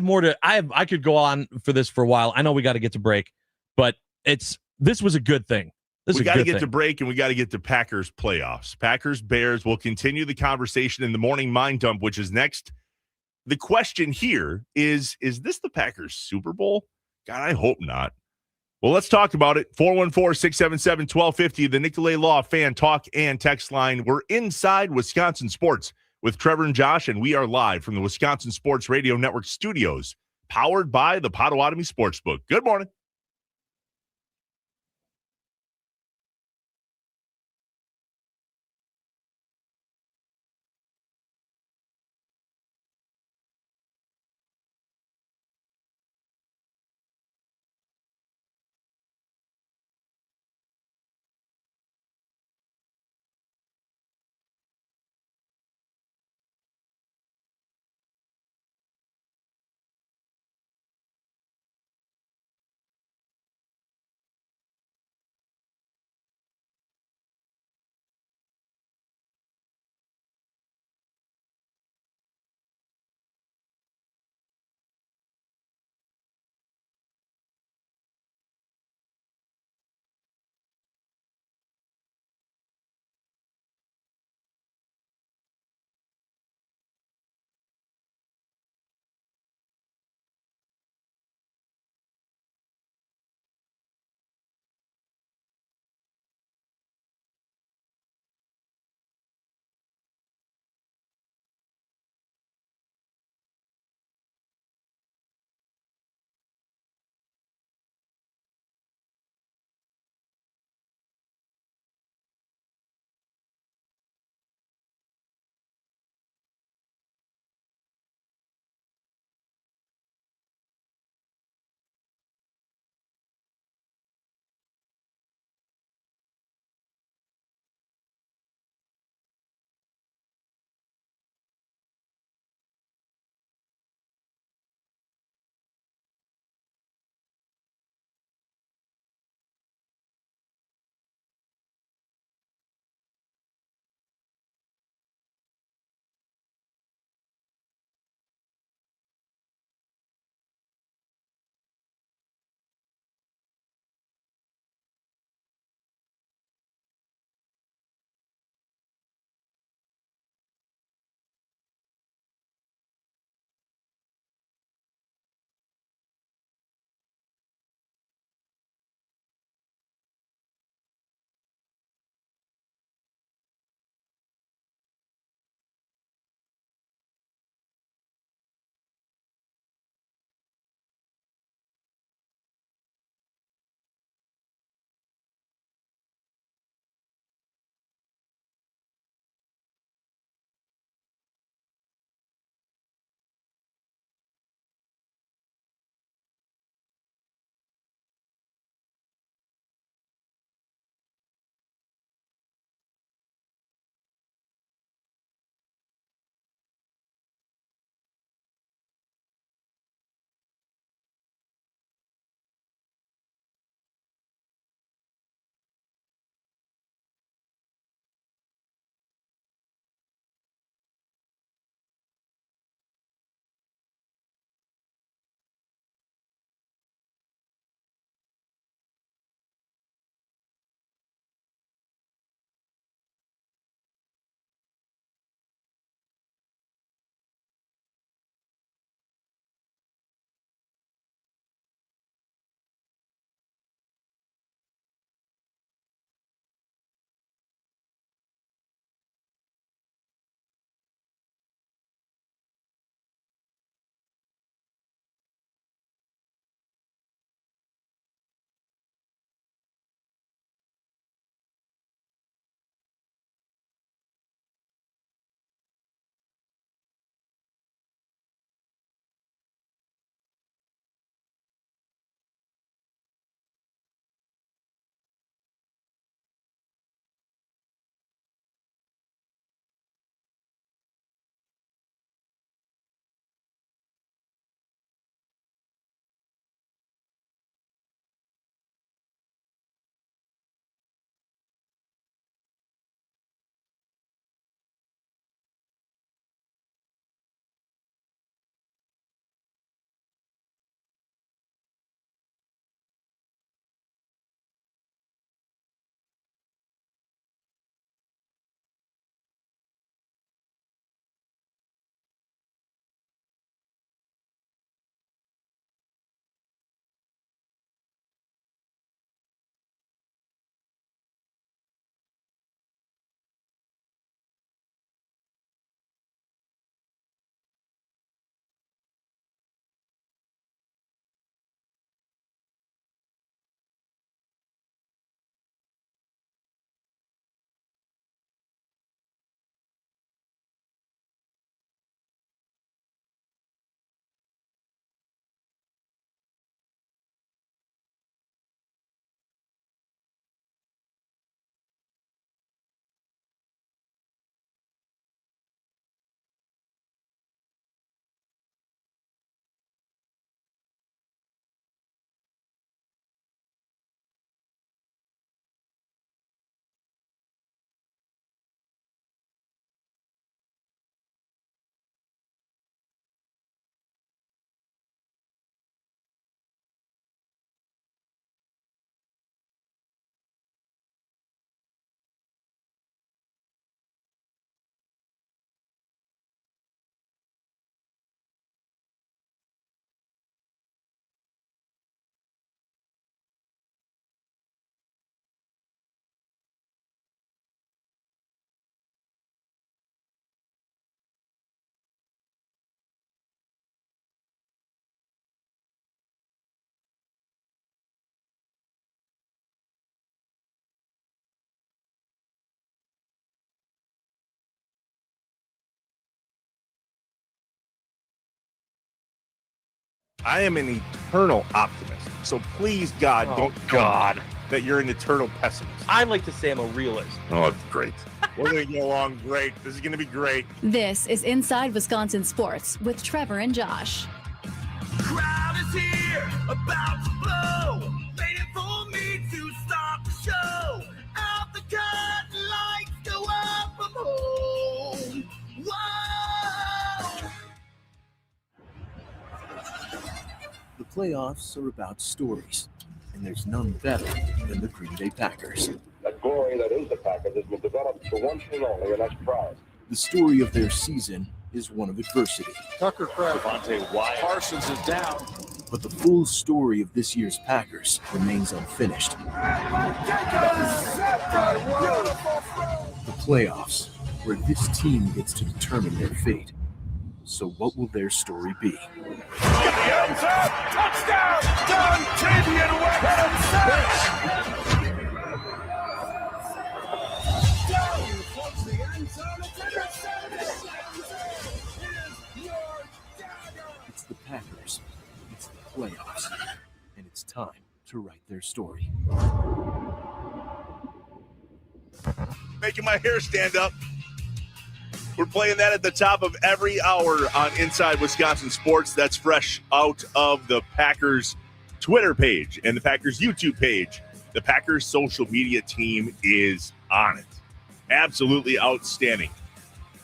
could go on for this for a while. I know we got to get to break, but this was a good thing. We got to get to break, and we got to get to Packers playoffs. Packers Bears. Will continue the conversation in the morning mind dump, which is next. The question here is this the Packers Super Bowl? God, I hope not. Well, let's talk about it. 414-677-1250, the Nicolay Law Fan Talk and Text line. We're inside Wisconsin Sports with Trevor and Josh, and we are live from the Wisconsin Sports Radio Network studios, powered by the Potawatomi Sportsbook. Good morning. I am an eternal optimist. So please, God, don't tell me that you're an eternal pessimist. I like to say I'm a realist. Oh, it's great. We're going to get along great. This is going to be great. This is Inside Wisconsin Sports with Trevor and Josh. Crowd is here, about to blow, waiting for me to start the show. Out the curtain, lights go up, I'm home. Whoa! The playoffs are about stories, and there's none better than the Green Bay Packers. That glory that is the Packers has been developed for once and only, and that's proud. The story of their season is one of adversity. Tucker Craig. Parsons is down. But the full story of this year's Packers remains unfinished. The playoffs, where this team gets to determine their fate. So what will their story be? Touchdown! Dontavian It's the Packers, it's the playoffs, and it's time to write their story. Making my hair stand up. We're playing that at the top of every hour on Inside Wisconsin Sports. That's fresh out of the Packers Twitter page and the Packers YouTube page. The Packers social media team is on it. Absolutely outstanding.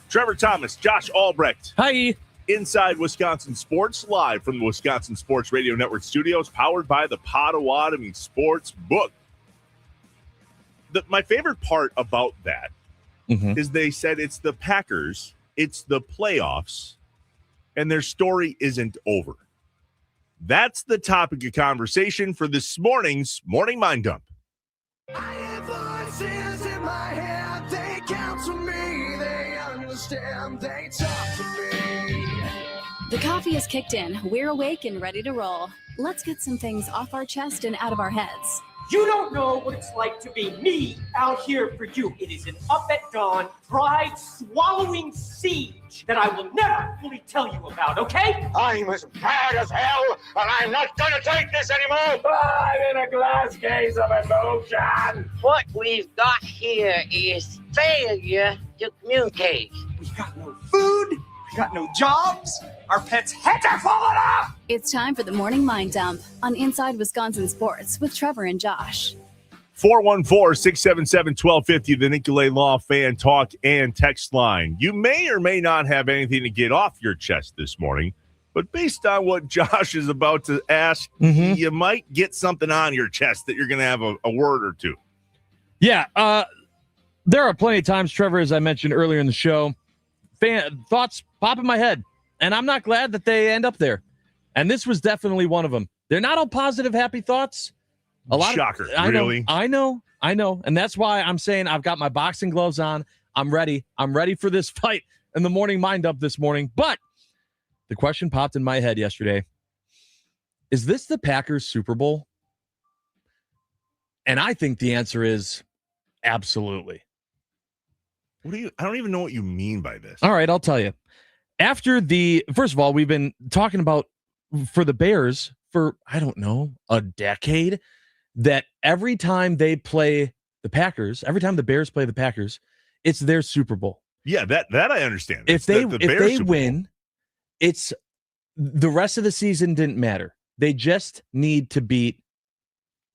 Trevor Thomas, Josh Albrecht. Hi. Inside Wisconsin Sports, live from the Wisconsin Sports Radio Network studios, powered by the Potawatomi Sports Book. My favorite part about that is they said it's the Packers, it's the playoffs, and their story isn't over. That's the topic of conversation for this morning's Morning Mind Dump. I hear voices in my head, they counsel me, they understand, they talk to me. The coffee is kicked in. We're awake and ready to roll. Let's get some things off our chest and out of our heads. You don't know what it's like to be me out here for you. It is an up at dawn, pride-swallowing siege that I will never fully tell you about, okay? I'm as bad as hell, and I'm not going to take this anymore. I'm in a glass case of emotion. What we've got here is failure to communicate. We got no food, we got no jobs, our pets' heads are falling off! It's time for the Morning Mind Dump on Inside Wisconsin Sports with Trevor and Josh. 414-677-1250, the Nicolay Law Fan Talk and Text Line. You may or may not have anything to get off your chest this morning, but based on what Josh is about to ask, you might get something on your chest that you're going to have a word or two. Yeah, there are plenty of times, Trevor, as I mentioned earlier in the show, thoughts pop in my head, and I'm not glad that they end up there. And this was definitely one of them. They're not all positive, happy thoughts. A lot Shocker, really? I know. And that's why I'm saying I've got my boxing gloves on. I'm ready. I'm ready for this fight in the Morning Mind Up this morning. But the question popped in my head yesterday. Is this the Packers Super Bowl? And I think the answer is absolutely. I don't even know what you mean by this. All right, I'll tell you. First of all, we've been talking about for the Bears for, I don't know, a decade, that every time they play the Packers, every time the Bears play the Packers, it's their Super Bowl. Yeah, that I understand. If they win, it's the rest of the season didn't matter. They just need to beat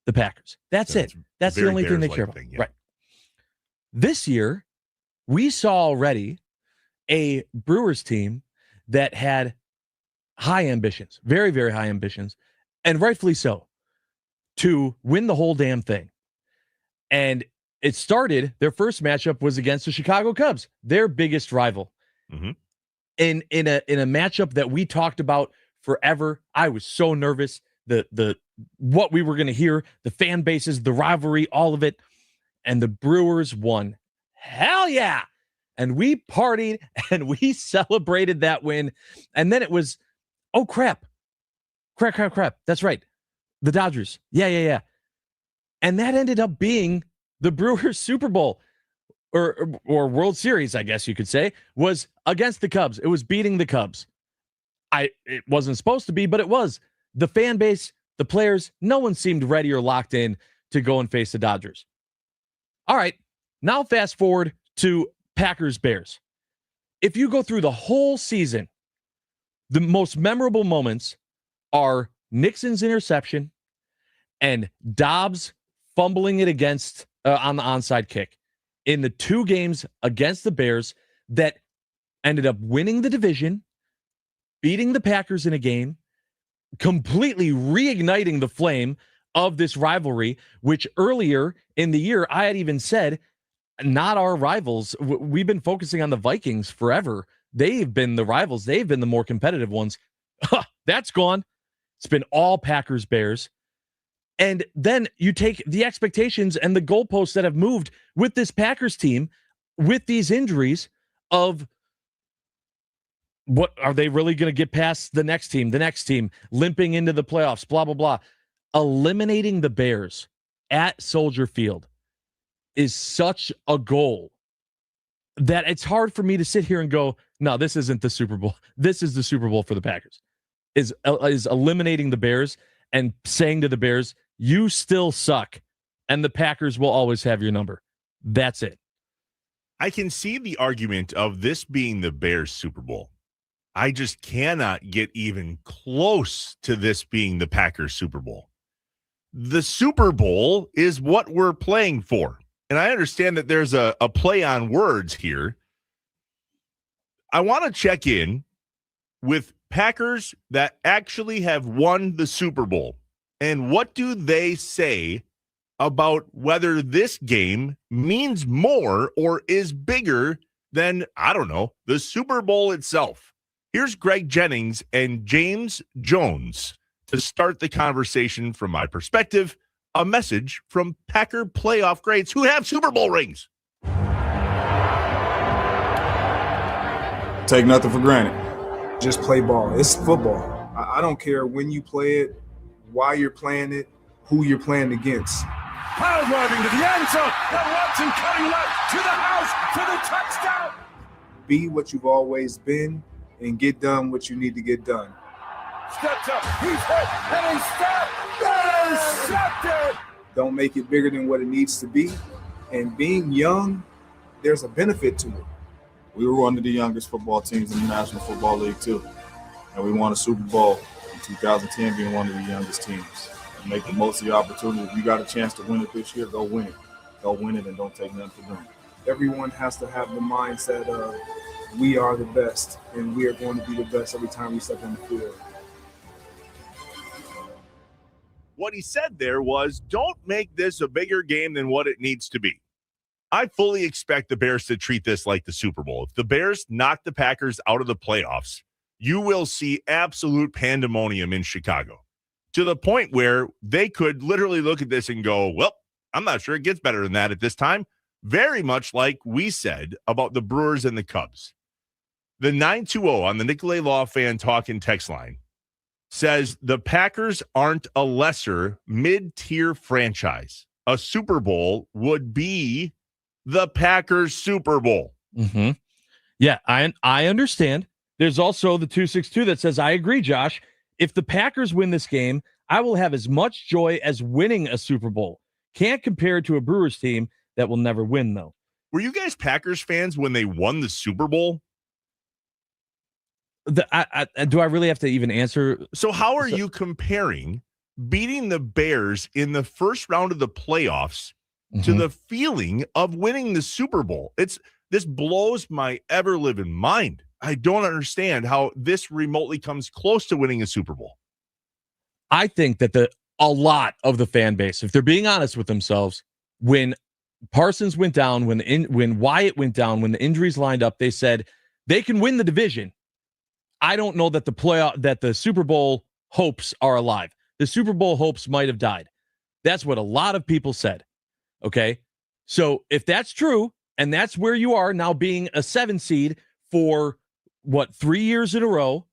the Packers. That's it. That's the only thing they care about. Yeah. Right. This year, we saw already a Brewers team that had high ambitions, very, very high ambitions, and rightfully so, to win the whole damn thing. And it started, their first matchup was against the Chicago Cubs, their biggest rival. In a matchup that we talked about forever. I was so nervous, the what we were going to hear, the fan bases, the rivalry, all of it. And the Brewers won. Hell yeah. And we partied and we celebrated that win. And then it was, oh, crap. Crap. That's right. The Dodgers. Yeah. And that ended up being the Brewers Super Bowl or World Series, I guess you could say, was against the Cubs. It was beating the Cubs. It wasn't supposed to be, but it was. the fan base, the players, no one seemed ready or locked in to go and face the Dodgers. All right, now fast forward to Packers-Bears. If you go through the whole season, the most memorable moments are Nixon's interception and Dobbs fumbling it against on the onside kick in the 2 games against the Bears that ended up winning the division, beating the Packers in a game, completely reigniting the flame of this rivalry, which earlier in the year I had even said, not our rivals. We've been focusing on the Vikings forever. They've been the rivals. They've been the more competitive ones. That's gone. It's been all Packers, Bears. And then you take the expectations and the goalposts that have moved with this Packers team, with these injuries of what are they really going to get past the next team, limping into the playoffs, blah, blah, blah. Eliminating the Bears at Soldier Field is such a goal that it's hard for me to sit here and go, no, this isn't the Super Bowl. This is the Super Bowl for the Packers. Is eliminating the Bears and saying to the Bears, you still suck, and the Packers will always have your number. That's it. I can see the argument of this being the Bears Super Bowl. I just cannot get even close to this being the Packers Super Bowl. The Super Bowl is what we're playing for. And I understand that there's a play on words here. I want to check in with Packers that actually have won the Super Bowl. And what do they say about whether this game means more or is bigger than, I don't know, the Super Bowl itself? Here's Greg Jennings and James Jones to start the conversation from my perspective. A message from Packer playoff greats who have Super Bowl rings. Take nothing for granted. Just play ball. It's football. I don't care when you play it, why you're playing it, who you're playing against. Pile driving to the end zone. Now Watson cutting left to the house for the touchdown. Be what you've always been and get done what you need to get done. Steps up. He's hit and he's stopped. Intercepted. Don't make it bigger than what it needs to be. And being young, there's a benefit to it. We were one of the youngest football teams in the National Football League too. And we won a Super Bowl in 2010 being one of the youngest teams. And make the most of the opportunity. If you got a chance to win it this year, go win it. Go win it and don't take nothing for granted. Everyone has to have the mindset of we are the best and we are going to be the best every time we step on the field. What he said there was, don't make this a bigger game than what it needs to be. I fully expect the Bears to treat this like the Super Bowl. If the Bears knock the Packers out of the playoffs, you will see absolute pandemonium in Chicago to the point where they could literally look at this and go, well, I'm not sure it gets better than that at this time. Very much like we said about the Brewers and the Cubs. The 920 on the Nicolay Law Fan Talking text line says the Packers aren't a lesser mid-tier franchise. A Super Bowl would be the Packers Super Bowl. Mm-hmm. Yeah, I understand. There's also the 262 that says, I agree, Josh. If the Packers win this game, I will have as much joy as winning a Super Bowl. Can't compare it to a Brewers team that will never win, though. Were you guys Packers fans when they won the Super Bowl? Do I really have to even answer? So how are you comparing beating the Bears in the first round of the playoffs to the feeling of winning the Super Bowl? This blows my ever-living mind. I don't understand how this remotely comes close to winning a Super Bowl. I think that a lot of the fan base, if they're being honest with themselves, when Parsons went down, when Wyatt went down, when the injuries lined up, they said they can win the division. I don't know that the Super Bowl hopes are alive. The Super Bowl hopes might have died. That's what a lot of people said. Okay. So if that's true, and that's where you are now, being a 7 seed for 3 years in a row,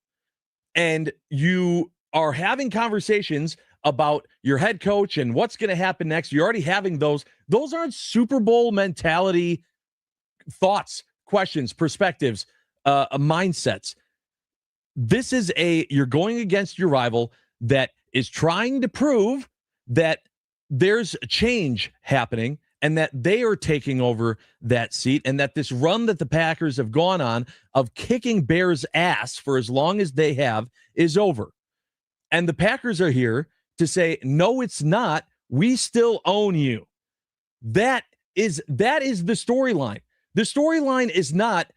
and you are having conversations about your head coach and what's going to happen next. You're already having those aren't Super Bowl mentality thoughts, questions, perspectives, mindsets. This is you're going against your rival. that is trying to prove that there's a change happening and that they are taking over that seat, and that this run that the Packers have gone on of kicking Bears' ass for as long as they have is over. And the Packers are here to say, no, it's not. We still own you. That is the storyline. The storyline is not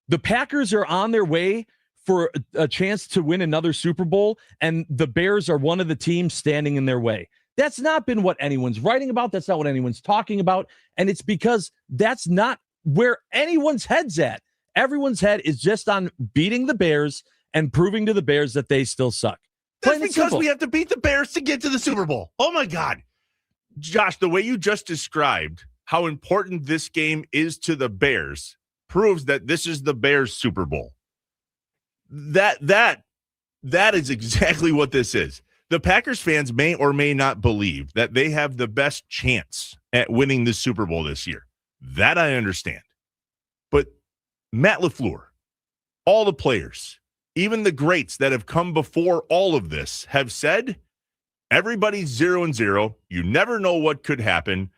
the Packers are on their way for a chance to win another Super Bowl, and the Bears are one of the teams standing in their way. That's not been what anyone's writing about. That's not what anyone's talking about. And it's because that's not where anyone's head's at. Everyone's head is just on beating the Bears and proving to the Bears that they still suck. That's because we have to beat the Bears to get to the Super Bowl. Oh, my God. Josh, the way you just described how important this game is to the Bears proves that this is the Bears Super Bowl. That is exactly what this is. The Packers fans may or may not believe that they have the best chance at winning the Super Bowl this year. That I understand. But Matt LaFleur, all the players, even the greats that have come before all of this have said, everybody's 0-0. You never know what could happen.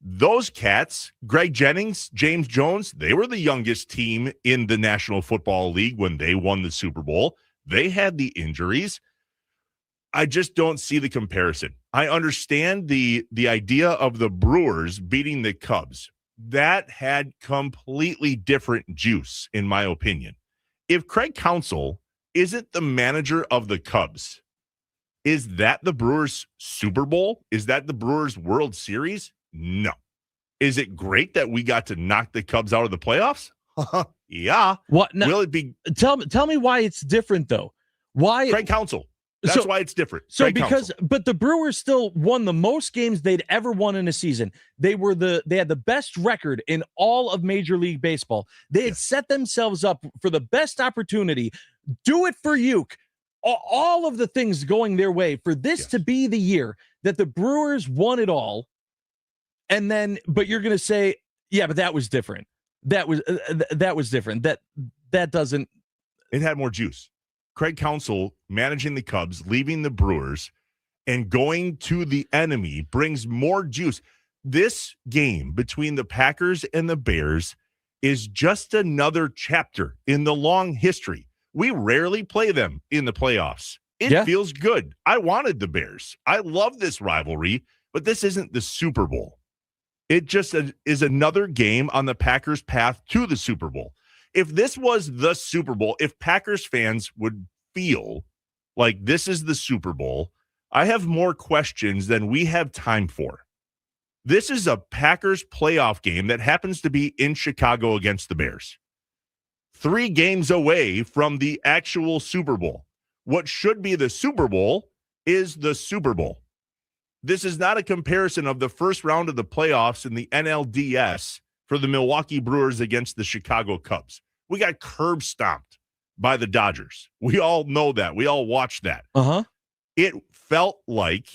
Those cats, Greg Jennings, James Jones, they were the youngest team in the National Football League when they won the Super Bowl. They had the injuries. I just don't see the comparison. I understand the idea of the Brewers beating the Cubs. That had completely different juice, in my opinion. If Craig Counsell isn't the manager of the Cubs, is that the Brewers Super Bowl? Is that the Brewers World Series? No. Is it great that we got to knock the Cubs out of the playoffs? Yeah. What? Now, will it be? Tell me why it's different, though. Why? Craig Counsell. That's why it's different. So but the Brewers still won the most games they'd ever won in a season. They had the best record in all of Major League Baseball. They had set themselves up for the best opportunity. Do it for Uke. All of the things going their way for this to be the year that the Brewers won it all. And then, but you're going to say, yeah, but that was different. That was different. That doesn't. It had more juice. Craig Counsell managing the Cubs, leaving the Brewers, and going to the enemy brings more juice. This game between the Packers and the Bears is just another chapter in the long history. We rarely play them in the playoffs. It feels good. I wanted the Bears. I love this rivalry, but this isn't the Super Bowl. It just is another game on the Packers' path to the Super Bowl. If this was the Super Bowl, if Packers fans would feel like this is the Super Bowl, I have more questions than we have time for. This is a Packers playoff game that happens to be in Chicago against the Bears. 3 games away from the actual Super Bowl. What should be the Super Bowl is the Super Bowl. This is not a comparison of the first round of the playoffs in the NLDS for the Milwaukee Brewers against the Chicago Cubs. We got curb stomped by the Dodgers. We all know that. We all watched that. It felt like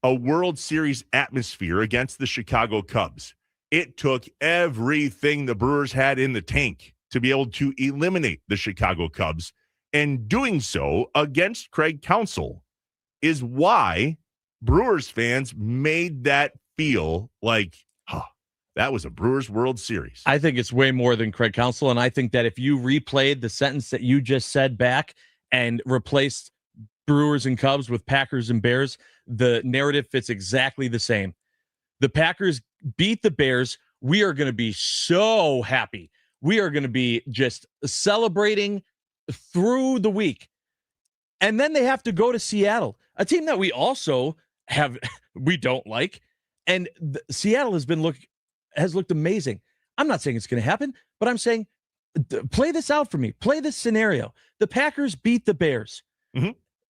a World Series atmosphere against the Chicago Cubs. It took everything the Brewers had in the tank to be able to eliminate the Chicago Cubs. And doing so against Craig Counsell is why Brewers fans made that feel like, that was a Brewers World Series. I think it's way more than Craig Counsell, and I think that if you replayed the sentence that you just said back and replaced Brewers and Cubs with Packers and Bears, the narrative fits exactly the same. The Packers beat the Bears. We are going to be so happy. We are going to be just celebrating through the week. And then they have to go to Seattle, a team that we also we don't like. And Seattle has looked amazing. I'm not saying it's going to happen, but I'm saying play this out for me. Play this scenario. The Packers beat the Bears.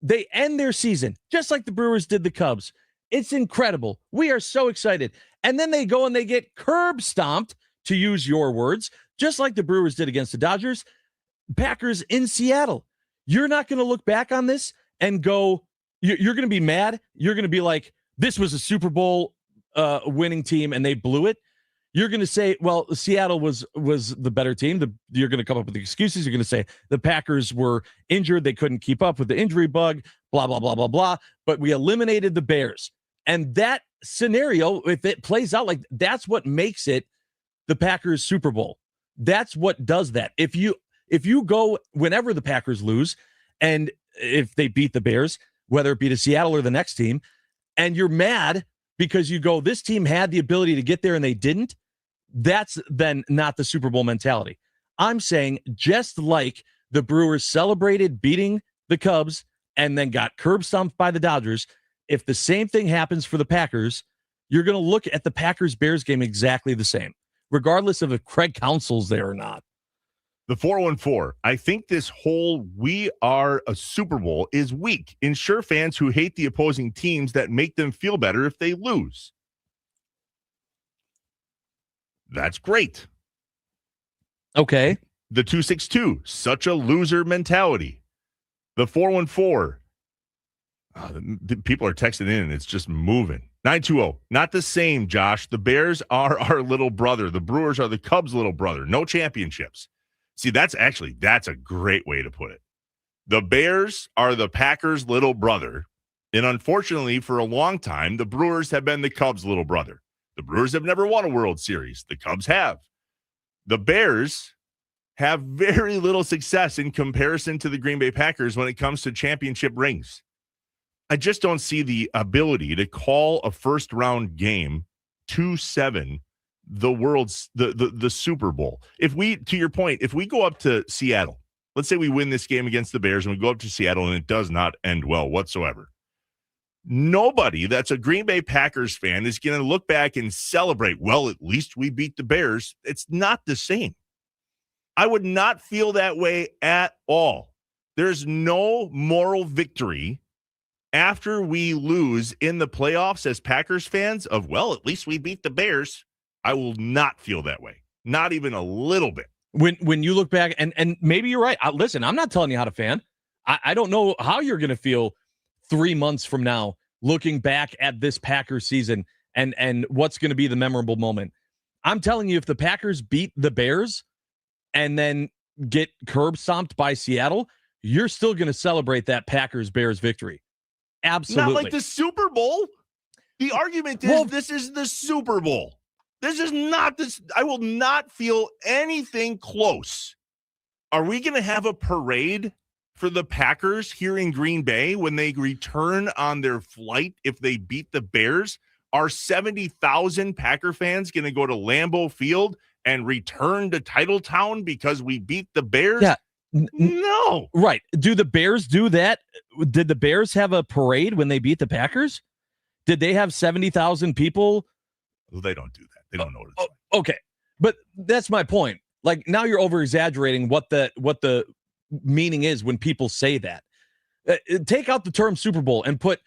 They end their season just like the Brewers did the Cubs. It's incredible. We are so excited. And then they go and they get curb stomped, to use your words, just like the Brewers did against the Dodgers. Packers in Seattle. You're not going to look back on this and go, you're going to be mad. You're going to be like, this was a Super Bowl winning team and they blew it. you're going to say, well, Seattle was the better team. You're going to come up with the excuses. You're going to say the Packers were injured. They couldn't keep up with the injury bug, blah, blah, blah, blah, blah. But we eliminated the Bears. And that scenario, if it plays out like that's what makes it the Packers Super Bowl. That's what does that. If you go whenever the Packers lose, and if they beat the Bears, whether it be to Seattle or the next team, and you're mad because you go, this team had the ability to get there and they didn't, that's then not the Super Bowl mentality. I'm saying just like the Brewers celebrated beating the Cubs and then got curb stomped by the Dodgers, if the same thing happens for the Packers, you're going to look at the Packers-Bears game exactly the same, regardless of if Craig Counsell's there or not. The 414, I think this whole we are a Super Bowl is weak. Ensure fans who hate the opposing teams that make them feel better if they lose. That's great. Okay. The 262, such a loser mentality. The 414, the people are texting in and it's just moving. 920, not the same, Josh. The Bears are our little brother. The Brewers are the Cubs' little brother. No championships. See, that's a great way to put it. The Bears are the Packers' little brother. And unfortunately, for a long time, the Brewers have been the Cubs' little brother. The Brewers have never won a World Series. The Cubs have. The Bears have very little success in comparison to the Green Bay Packers when it comes to championship rings. I just don't see the ability to call a first-round game 2-7 the Super Bowl. If we, to your point, if we go up to Seattle, let's say we win this game against the Bears and we go up to Seattle and it does not end well whatsoever. Nobody that's a Green Bay Packers fan is going to look back and celebrate, well, at least we beat the Bears. It's not the same. I would not feel that way at all. There's no moral victory after we lose in the playoffs as Packers fans of, well, at least we beat the Bears. I will not feel that way. Not even a little bit. When you look back, and maybe you're right. Listen, I'm not telling you how to fan. I don't know how you're going to feel 3 months from now looking back at this Packers season and what's going to be the memorable moment. I'm telling you, if the Packers beat the Bears and then get curb stomped by Seattle, you're still going to celebrate that Packers-Bears victory. Absolutely. Not like the Super Bowl. The argument is this is the Super Bowl. This is not this. I will not feel anything close. Are we going to have a parade for the Packers here in Green Bay when they return on their flight if they beat the Bears? Are 70,000 Packer fans going to go to Lambeau Field and return to Titletown because we beat the Bears? Yeah. No. Right. Do the Bears do that? Did the Bears have a parade when they beat the Packers? Did they have 70,000 people? Well, they don't do that. They don't know what it's like. Okay. But that's my point. Like, now you're over exaggerating what the meaning is when people say that. Take out the term Super Bowl and put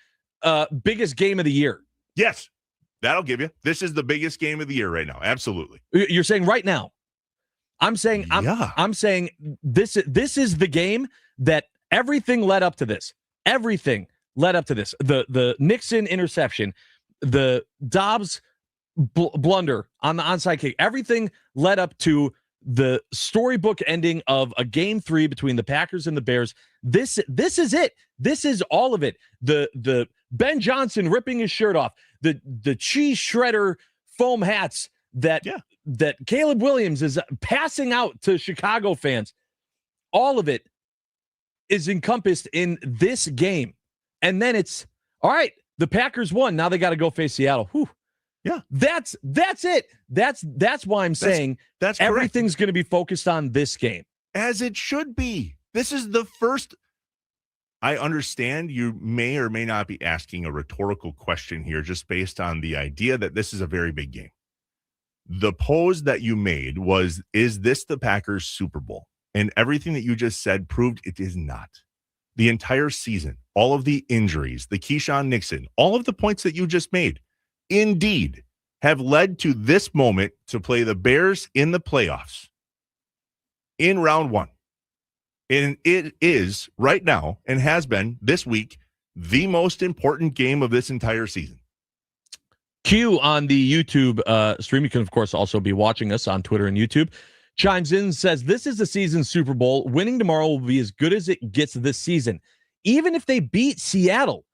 biggest game of the year. Yes. That'll give you. This is the biggest game of the year right now. Absolutely. You're saying right now. I'm saying I'm saying this is the game that everything led up to this. Everything led up to this. The Nixon interception, the Dobbs blunder on the onside kick. Everything led up to the storybook ending of a game 3 between the Packers and the Bears. This is it. This is all of it. The Ben Johnson ripping his shirt off. The cheese shredder foam hats that Caleb Williams is passing out to Chicago fans. All of it is encompassed in this game. And then it's all right. The Packers won. Now they got to go face Seattle. Whew. Yeah, that's it. That's why I'm saying that's everything's going to be focused on this game, as it should be. This is the first. I understand you may or may not be asking a rhetorical question here, just based on the idea that this is a very big game. The pose that you made was, is this the Packers Super Bowl? And everything that you just said proved it is not. The entire season, all of the injuries, the Keyshawn Nixon, all of the points that you just made, indeed, have led to this moment to play the Bears in the playoffs in round 1. And it is right now, and has been this week, the most important game of this entire season. Q on the YouTube stream, you can, of course, also be watching us on Twitter and YouTube, chimes in and says, this is the season Super Bowl. Winning tomorrow will be as good as it gets this season. Even if they beat Seattle,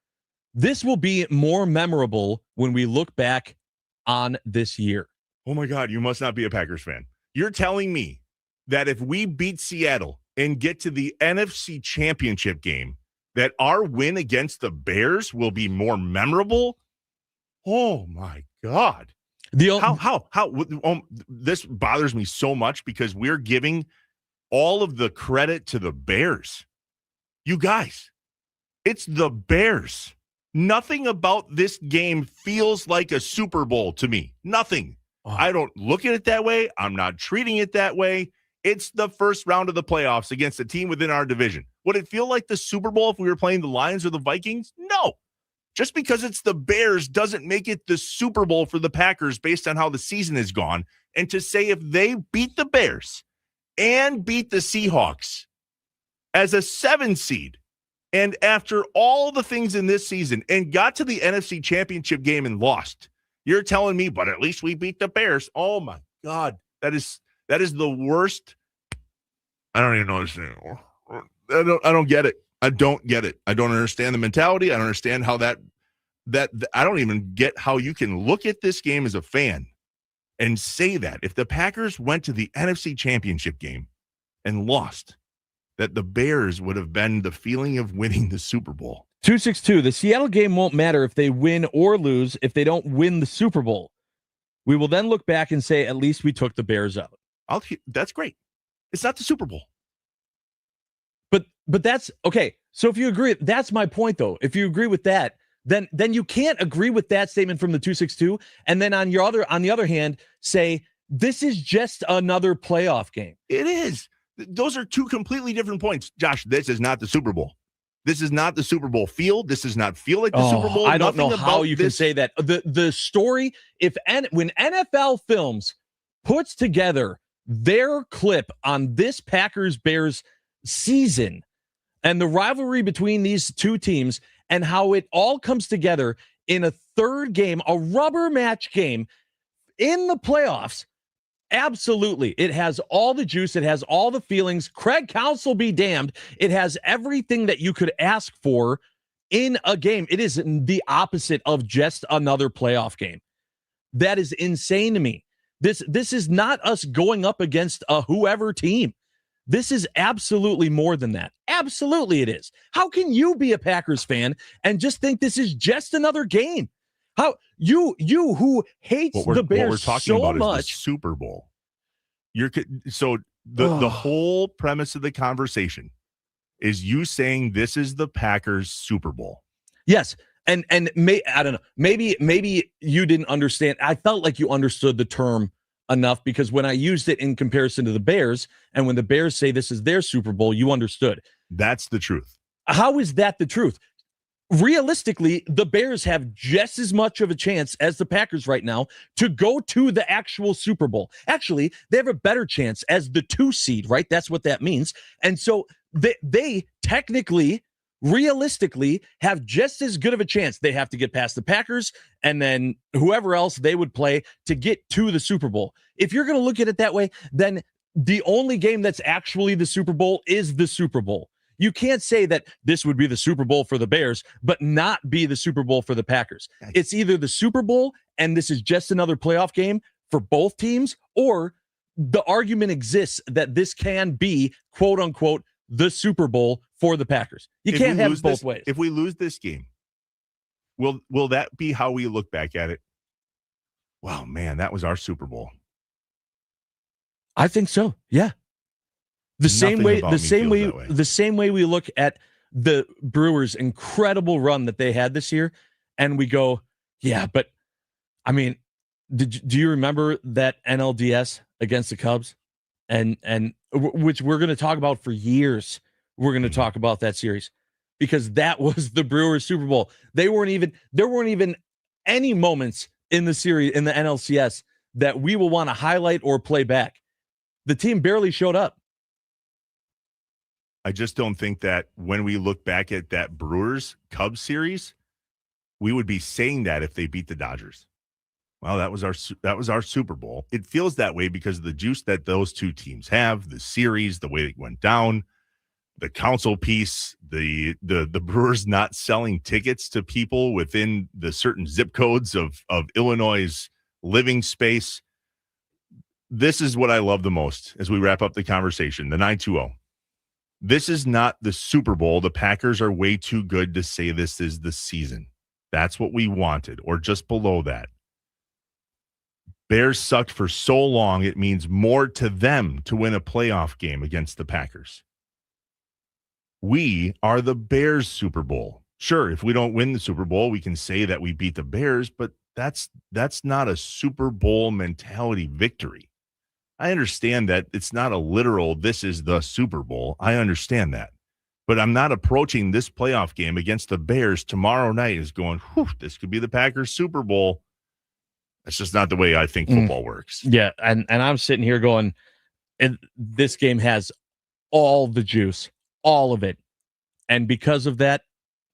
this will be more memorable when we look back on this year. Oh, my God, you must not be a Packers fan. You're telling me that if we beat Seattle and get to the NFC Championship game, that our win against the Bears will be more memorable? Oh, my God. This bothers me so much because we're giving all of the credit to the Bears. You guys, it's the Bears. Nothing about this game feels like a Super Bowl to me. Nothing. Oh. I don't look at it that way. I'm not treating it that way. It's the first round of the playoffs against a team within our division. Would it feel like the Super Bowl if we were playing the Lions or the Vikings? No. Just because it's the Bears doesn't make it the Super Bowl for the Packers based on how the season has gone. And to say if they beat the Bears and beat the Seahawks as a 7 seed, and after all the things in this season and got to the NFC Championship game and lost, you're telling me, but at least we beat the Bears. Oh, my God. That is the worst. I don't even know what to say anymore. I don't get it. I don't get it. I don't understand the mentality. I don't understand how that I don't even get how you can look at this game as a fan and say that if the Packers went to the NFC Championship game and lost, that the Bears would have been the feeling of winning the Super Bowl. 262, the Seattle game won't matter if they win or lose if they don't win the Super Bowl. We will then look back and say, at least we took the Bears out. That's great. It's not the Super Bowl. But that's okay. So if you agree, that's my point, though. If you agree with that, then you can't agree with that statement from the 262, and then on the other hand, say this is just another playoff game. It is. Those are two completely different points. Josh, this is not the Super Bowl. This is not the Super Bowl field. This does not feel like the Super Bowl. I don't know how you can say that. The story, when NFL Films puts together their clip on this Packers-Bears season and the rivalry between these two teams and how it all comes together in a third game, a rubber match game in the playoffs, absolutely. It has all the juice. It has all the feelings. Craig Counsell be damned. It has everything that you could ask for in a game. It is the opposite of just another playoff game. That is insane to me. This is not us going up against a whoever team. This is absolutely more than that. Absolutely it is. How can you be a Packers fan and just think this is just another game? How you who hates the Bears what we're talking so about much. Is the Super Bowl. The whole premise of the conversation is you saying this is the Packers Super Bowl. Yes. And I don't know. Maybe you didn't understand. I felt like you understood the term enough because when I used it in comparison to the Bears, and when the Bears say this is their Super Bowl, you understood. That's the truth. How is that the truth? Realistically, the Bears have just as much of a chance as the Packers right now to go to the actual Super Bowl. Actually, they have a better chance as the 2 seed, right? That's what that means. And so they technically, realistically, have just as good of a chance. They have to get past the Packers and then whoever else they would play to get to the Super Bowl. If you're going to look at it that way, then the only game that's actually the Super Bowl is the Super Bowl. You can't say that this would be the Super Bowl for the Bears, but not be the Super Bowl for the Packers. It's either the Super Bowl and this is just another playoff game for both teams, or the argument exists that this can be, quote unquote, the Super Bowl for the Packers. You can't have it both ways. If we lose this game, will that be how we look back at it? Wow, man, that was our Super Bowl. I think so. Yeah. The same way we look at the Brewers' incredible run that they had this year, and we go, yeah, but I mean, do you remember that NLDS against the Cubs? And which we're going to talk about for years. We're going to talk about that series because that was the Brewers Super Bowl. There weren't even any moments in the series in the NLCS that we will want to highlight or play back. The team barely showed up. I just don't think that when we look back at that Brewers Cubs series, we would be saying that if they beat the Dodgers. Well, that was our Super Bowl. It feels that way because of the juice that those two teams have, the series, the way it went down, the council piece, the Brewers not selling tickets to people within the certain zip codes of Illinois' living space. This is what I love the most as we wrap up the conversation, the 920. This is not the Super Bowl. The Packers are way too good to say this is the season. That's what we wanted, or just below that. Bears sucked for so long, it means more to them to win a playoff game against the Packers. We are the Bears Super Bowl. Sure, if we don't win the Super Bowl, we can say that we beat the Bears, but that's not a Super Bowl mentality victory. I understand that it's not a literal, this is the Super Bowl. I understand that. But I'm not approaching this playoff game against the Bears tomorrow night as going, whew, this could be the Packers Super Bowl. That's just not the way I think football works. Yeah, and I'm sitting here going, this game has all the juice, all of it. And because of that,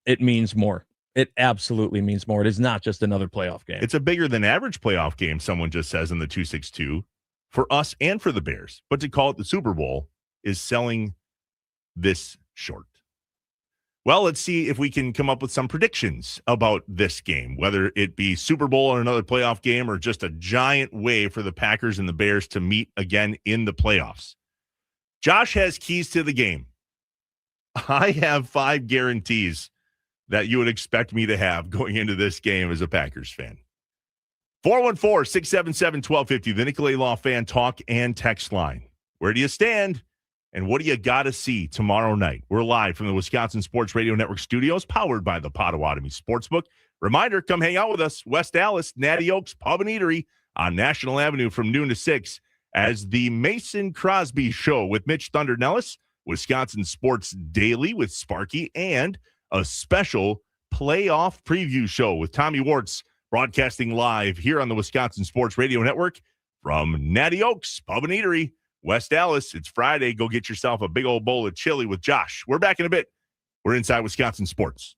it means more. It absolutely means more. It is not just another playoff game. It's a bigger than average playoff game, someone just says in the 262, for us and for the Bears. But to call it the Super Bowl is selling this short. Well, let's see if we can come up with some predictions about this game, whether it be Super Bowl or another playoff game or just a giant way for the Packers and the Bears to meet again in the playoffs. Josh has keys to the game. I have 5 guarantees that you would expect me to have going into this game as a Packers fan. 414-677-1250, the Nicolay Law Fan Talk and Text Line. Where do you stand? And what do you got to see tomorrow night? We're live from the Wisconsin Sports Radio Network studios, powered by the Potawatomi Sportsbook. Reminder, come hang out with us, West Allis, Natty Oaks Pub and Eatery on National Avenue from noon to 6 as the Mason Crosby Show with Mitch Thunder Nellis, Wisconsin Sports Daily with Sparky, and a special playoff preview show with Tommy Wartz, broadcasting live here on the Wisconsin Sports Radio Network from Natty Oaks Pub and Eatery, West Allis. It's Friday. Go get yourself a big old bowl of chili with Josh. We're back in a bit. We're inside Wisconsin Sports.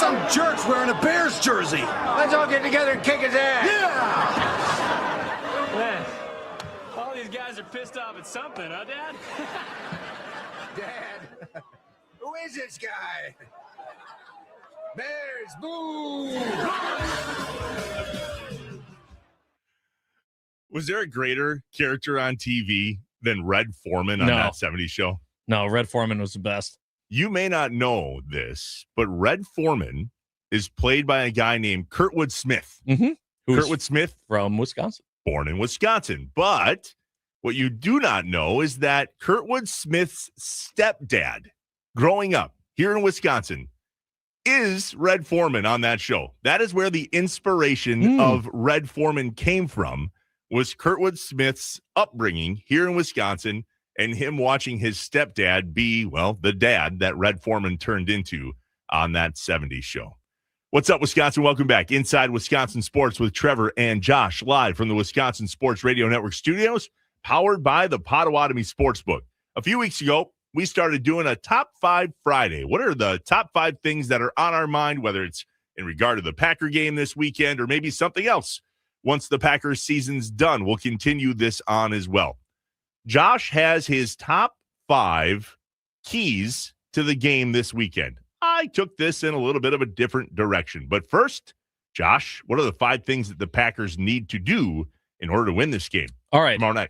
Some jerk's wearing a Bears jersey. Let's all get together and kick his ass. Yeah! Man, all these guys are pissed off at something, huh, Dad? Dad, who is this guy? Bears, boo! Was there a greater character on TV than Red Foreman on that 70s show? No, Red Foreman was the best. You may not know this, but Red Foreman is played by a guy named Kurtwood Smith. Mm-hmm. Kurtwood Smith from Wisconsin. Born in Wisconsin. But what you do not know is that Kurtwood Smith's stepdad, growing up here in Wisconsin, is Red Foreman on that show. That is where the inspiration of Red Foreman came from, was Kurtwood Smith's upbringing here in Wisconsin and him watching his stepdad be, well, the dad that Red Foreman turned into on that 70s show. What's up, Wisconsin? Welcome back. Inside Wisconsin Sports with Trevor and Josh, live from the Wisconsin Sports Radio Network studios, powered by the Potawatomi Sportsbook. A few weeks ago, we started doing a Top 5 Friday. What are the top 5 things that are on our mind, whether it's in regard to the Packer game this weekend or maybe something else? Once the Packers season's done, we'll continue this on as well. Josh has his top 5 keys to the game this weekend. I took this in a little bit of a different direction. But first, Josh, what are the 5 things that the Packers need to do in order to win this game? All right. Tomorrow night.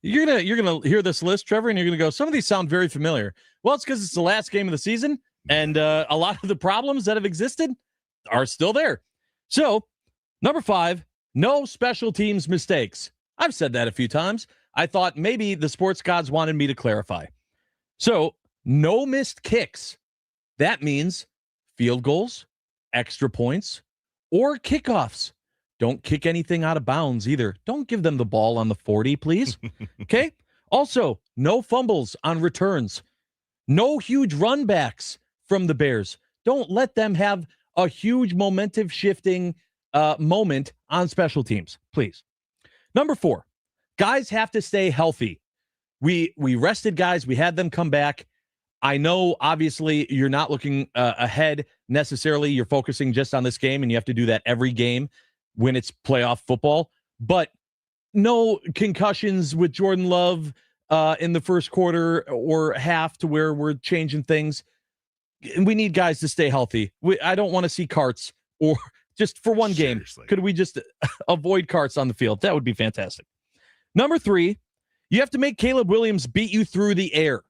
You're gonna hear this list, Trevor, and you're gonna go, some of these sound very familiar. Well, it's because it's the last game of the season, and a lot of the problems that have existed are still there. So, number 5, no special teams mistakes. I've said that a few times. I thought maybe the sports gods wanted me to clarify. So, no missed kicks. That means field goals, extra points, or kickoffs. Don't kick anything out of bounds either. Don't give them the ball on the 40, please. Okay? Also, no fumbles on returns. No huge run backs from the Bears. Don't let them have a huge momentum shifting moment on special teams, please. Number 4, guys have to stay healthy. We rested guys. We had them come back. I know, obviously, you're not looking ahead necessarily. You're focusing just on this game, and you have to do that every game when it's playoff football. But no concussions with Jordan Love in the first quarter or half to where we're changing things. And we need guys to stay healthy. I don't want to see carts or just for one game. Seriously. Could we just avoid carts on the field? That would be fantastic. Number 3, you have to make Caleb Williams beat you through the air.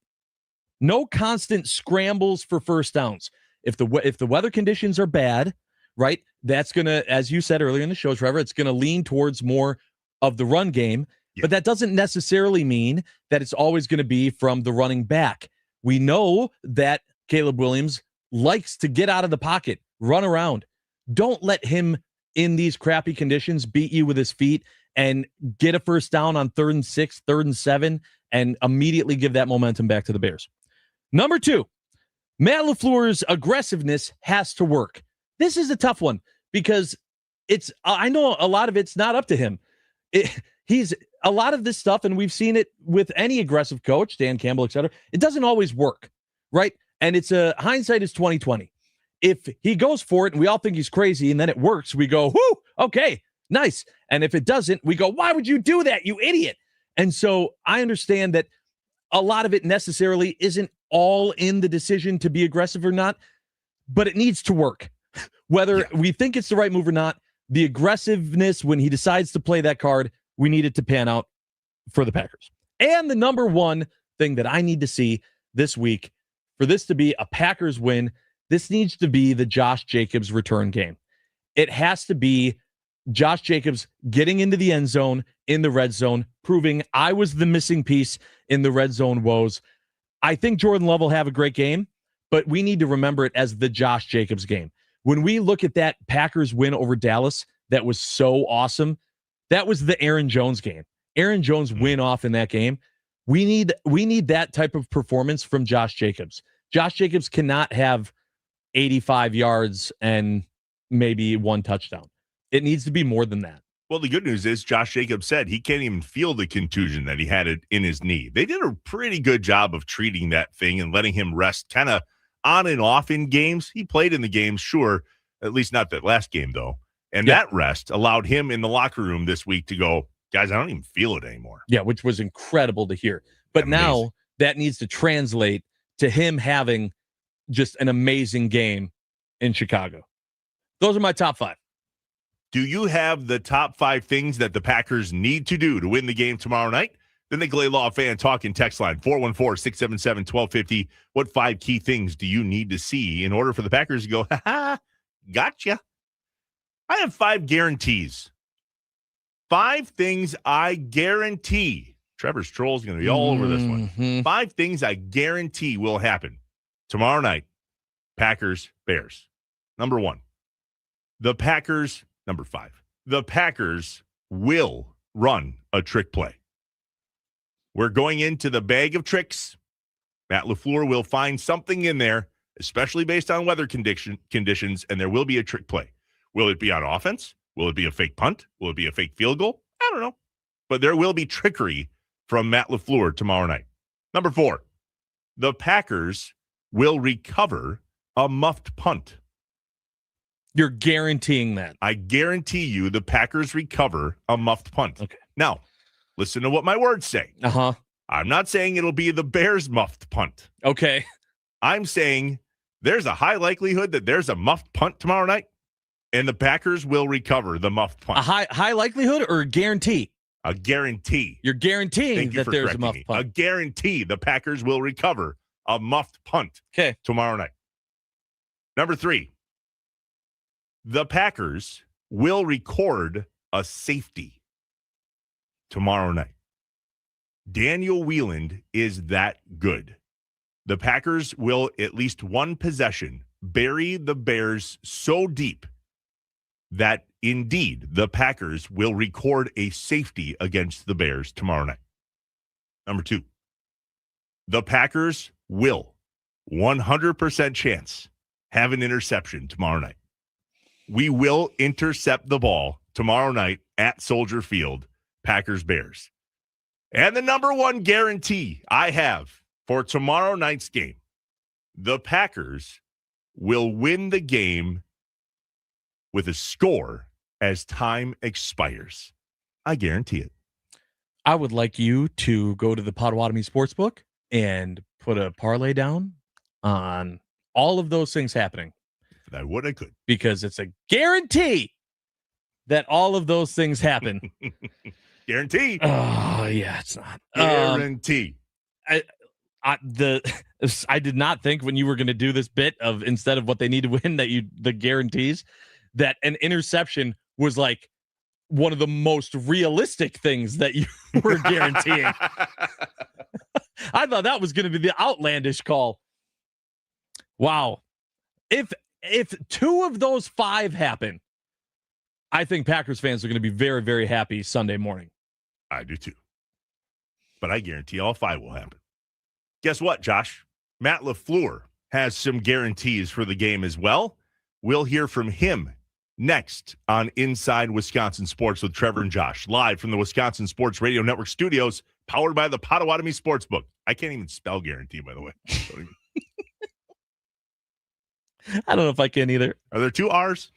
No constant scrambles for first downs. If the weather conditions are bad, right, that's going to, as you said earlier in the show, Trevor, it's going to lean towards more of the run game. Yeah. But that doesn't necessarily mean that it's always going to be from the running back. We know that Caleb Williams likes to get out of the pocket, run around. Don't let him, in these crappy conditions, beat you with his feet and get a first down on 3rd and 6, 3rd and 7, and immediately give that momentum back to the Bears. Number 2, Matt LaFleur's aggressiveness has to work. This is a tough one because I know a lot of it's not up to him. He's a lot of this stuff, and we've seen it with any aggressive coach, Dan Campbell, et cetera. It doesn't always work, right? And it's hindsight is 20/20. If he goes for it and we all think he's crazy and then it works, we go, whoo, okay, nice. And if it doesn't, we go, why would you do that, you idiot? And so I understand that a lot of it necessarily isn't all in the decision to be aggressive or not, but it needs to work. Whether we think it's the right move or not, the aggressiveness when he decides to play that card, we need it to pan out for the Packers. And the number 1 thing that I need to see this week for this to be a Packers win, this needs to be the Josh Jacobs return game. It has to be Josh Jacobs getting into the end zone, in the red zone, proving I was the missing piece in the red zone woes. I think Jordan Love will have a great game, but we need to remember it as the Josh Jacobs game. When we look at that Packers win over Dallas, that was so awesome. That was the Aaron Jones game. Aaron Jones win off in that game. We need that type of performance from Josh Jacobs. Josh Jacobs cannot have 85 yards and maybe 1 touchdown. It needs to be more than that. Well, the good news is Josh Jacobs said he can't even feel the contusion that he had in his knee. They did a pretty good job of treating that thing and letting him rest kind of on and off in games. He played in the games, sure, at least not that last game, though. And Yeah. that rest allowed him in the locker room this week to go, guys, I don't even feel it anymore. Yeah, which was incredible to hear. But Amazing. now that needs to translate to him having just an amazing game in Chicago. Those are my top 5. Do you have the top 5 things that the Packers need to do to win the game tomorrow night? The Nicolay Law Fan Talking text line, 414-677-1250. What 5 key things do you need to see in order for the Packers to go, ha-ha, gotcha? I have 5 guarantees. 5 things I guarantee. Trevor's troll is going to be all over this one. 5 things I guarantee will happen tomorrow night. Packers, Bears. Number 1, the Packers, number 5, the Packers will run a trick play. We're going into the bag of tricks. Matt LaFleur will find something in there, especially based on weather conditions, and there will be a trick play. Will it be on offense? Will it be a fake punt? Will it be a fake field goal? I don't know. But there will be trickery from Matt LaFleur tomorrow night. Number 4, the Packers will recover a muffed punt. You're guaranteeing that. I guarantee you the Packers recover a muffed punt. Okay. Now, listen to what my words say. Uh-huh. I'm not saying it'll be the Bears' muffed punt. Okay. I'm saying there's a high likelihood that there's a muffed punt tomorrow night, and the Packers will recover the muffed punt. A high likelihood or a guarantee? A guarantee. You're guaranteeing Thank you that for there's a correcting muffed me. punt. A guarantee the Packers will recover a muffed punt tomorrow night. Number 3, the Packers will record a safety tomorrow night. Daniel Wheeland is that good. The Packers will, at least one possession, bury the Bears so deep that indeed the Packers will record a safety against the Bears tomorrow night. Number 2, the Packers will 100% chance have an interception tomorrow night. We will intercept the ball tomorrow night at Soldier Field, Packers-Bears. And the number 1 guarantee I have for tomorrow night's game, the Packers will win the game with a score as time expires. I guarantee it. I would like you to go to the Potawatomi Sportsbook and put a parlay down on all of those things happening. If I would, I could. Because it's a guarantee that all of those things happen. Guarantee. Oh, yeah, it's not. Guarantee. I did not think when you were going to do this bit of instead of what they need to win, that the guarantees, that an interception was like one of the most realistic things that you were guaranteeing. I thought that was going to be the outlandish call. Wow. If 2 of those 5 happen, I think Packers fans are going to be very, very happy Sunday morning. I do too. But I guarantee all 5 will happen. Guess what, Josh? Matt LaFleur has some guarantees for the game as well. We'll hear from him next on Inside Wisconsin Sports with Trevor and Josh, live from the Wisconsin Sports Radio Network studios, powered by the Potawatomi Sportsbook. I can't even spell guarantee, by the way. I don't know if I can either. Are there 2 R's?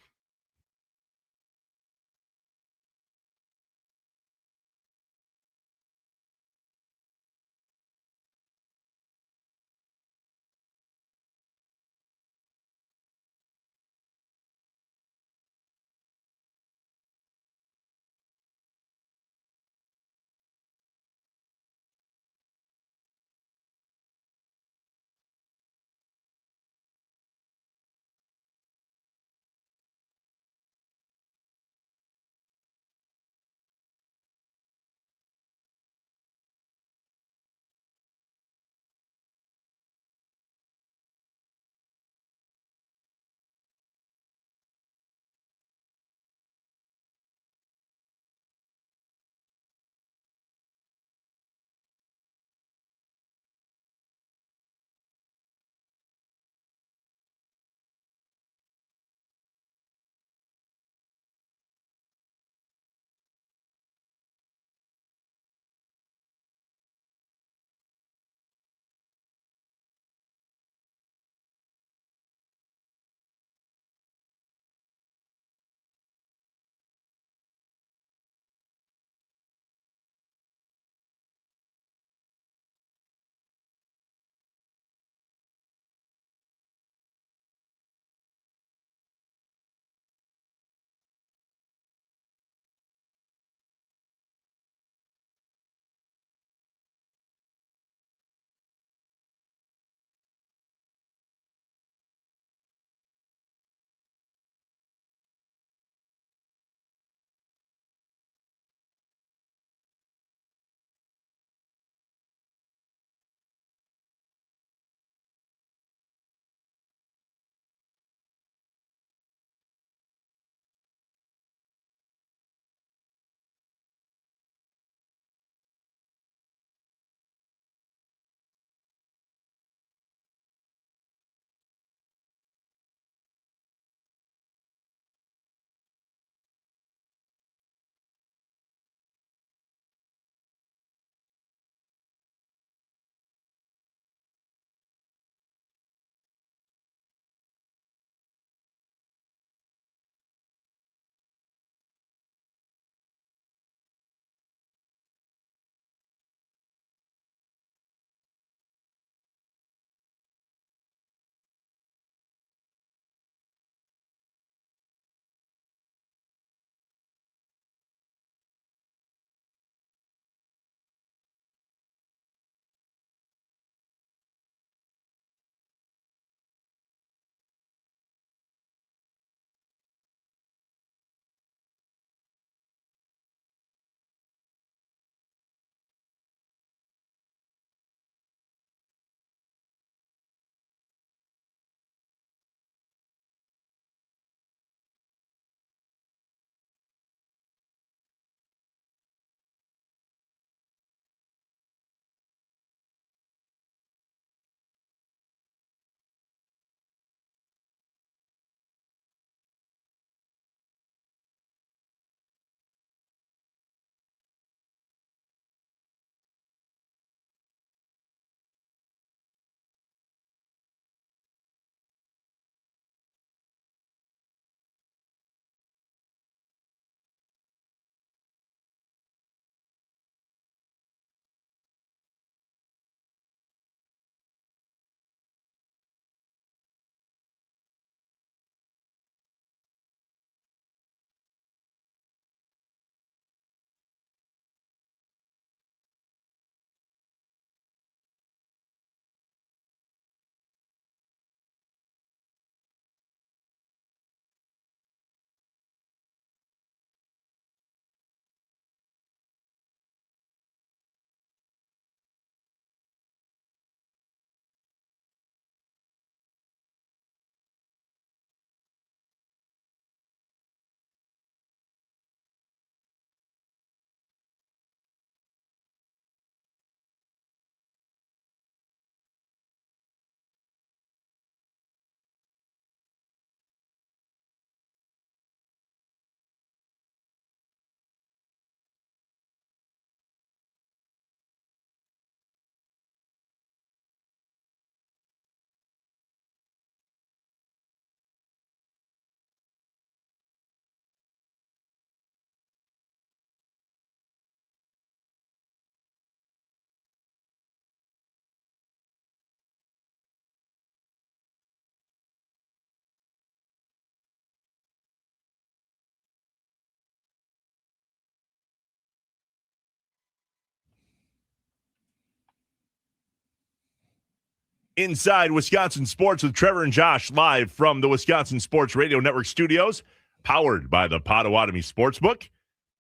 Inside Wisconsin Sports with Trevor and Josh, live from the Wisconsin Sports Radio Network studios, powered by the Potawatomi Sportsbook.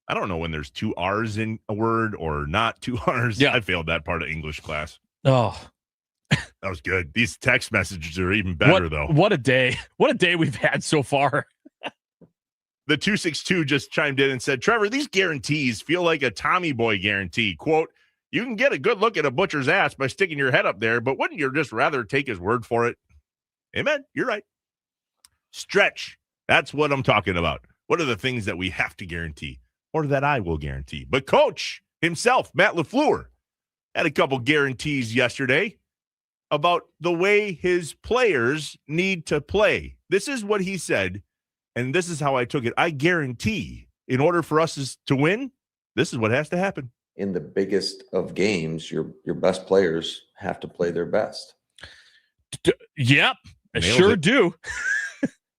I don't know when there's 2 R's in a word or not 2 R's. Yeah. I failed that part of English class. Oh, that was good. These text messages are even better, though. What a day. What a day we've had so far. The 262 just chimed in and said, Trevor, these guarantees feel like a Tommy Boy guarantee. Quote, you can get a good look at a butcher's ass by sticking your head up there, but wouldn't you just rather take his word for it? Amen. You're right. Stretch. That's what I'm talking about. What are the things that we have to guarantee, or that I will guarantee? But Coach himself, Matt LaFleur, had a couple guarantees yesterday about the way his players need to play. This is what he said, and this is how I took it. I guarantee, in order for us to win, this is what has to happen. In the biggest of games, your best players have to play their best. Yep, I sure do.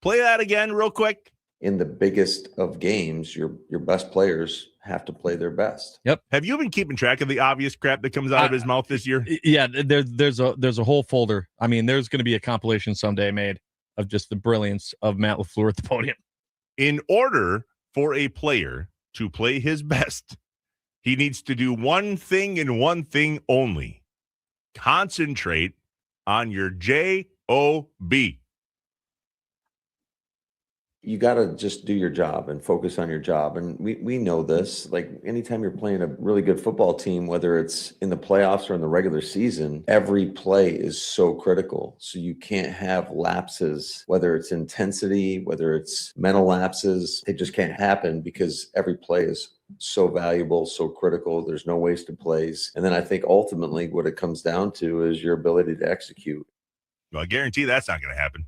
Play that again real quick. In the biggest of games, your best players have to play their best. Yep. Have you been keeping track of the obvious crap that comes out of his mouth this year? Yeah, there's a whole folder. I mean, there's going to be a compilation someday made of just the brilliance of Matt LaFleur at the podium. In order for a player to play his best, he needs to do one thing and one thing only. Concentrate on your J-O-B. You got to just do your job and focus on your job. And we know this, like anytime you're playing a really good football team, whether it's in the playoffs or in the regular season, every play is so critical. So you can't have lapses, whether it's intensity, whether it's mental lapses. They just can't happen because every play is so valuable, so critical. There's no wasted plays. And then I think ultimately what it comes down to is your ability to execute. Well, I guarantee that's not going to happen.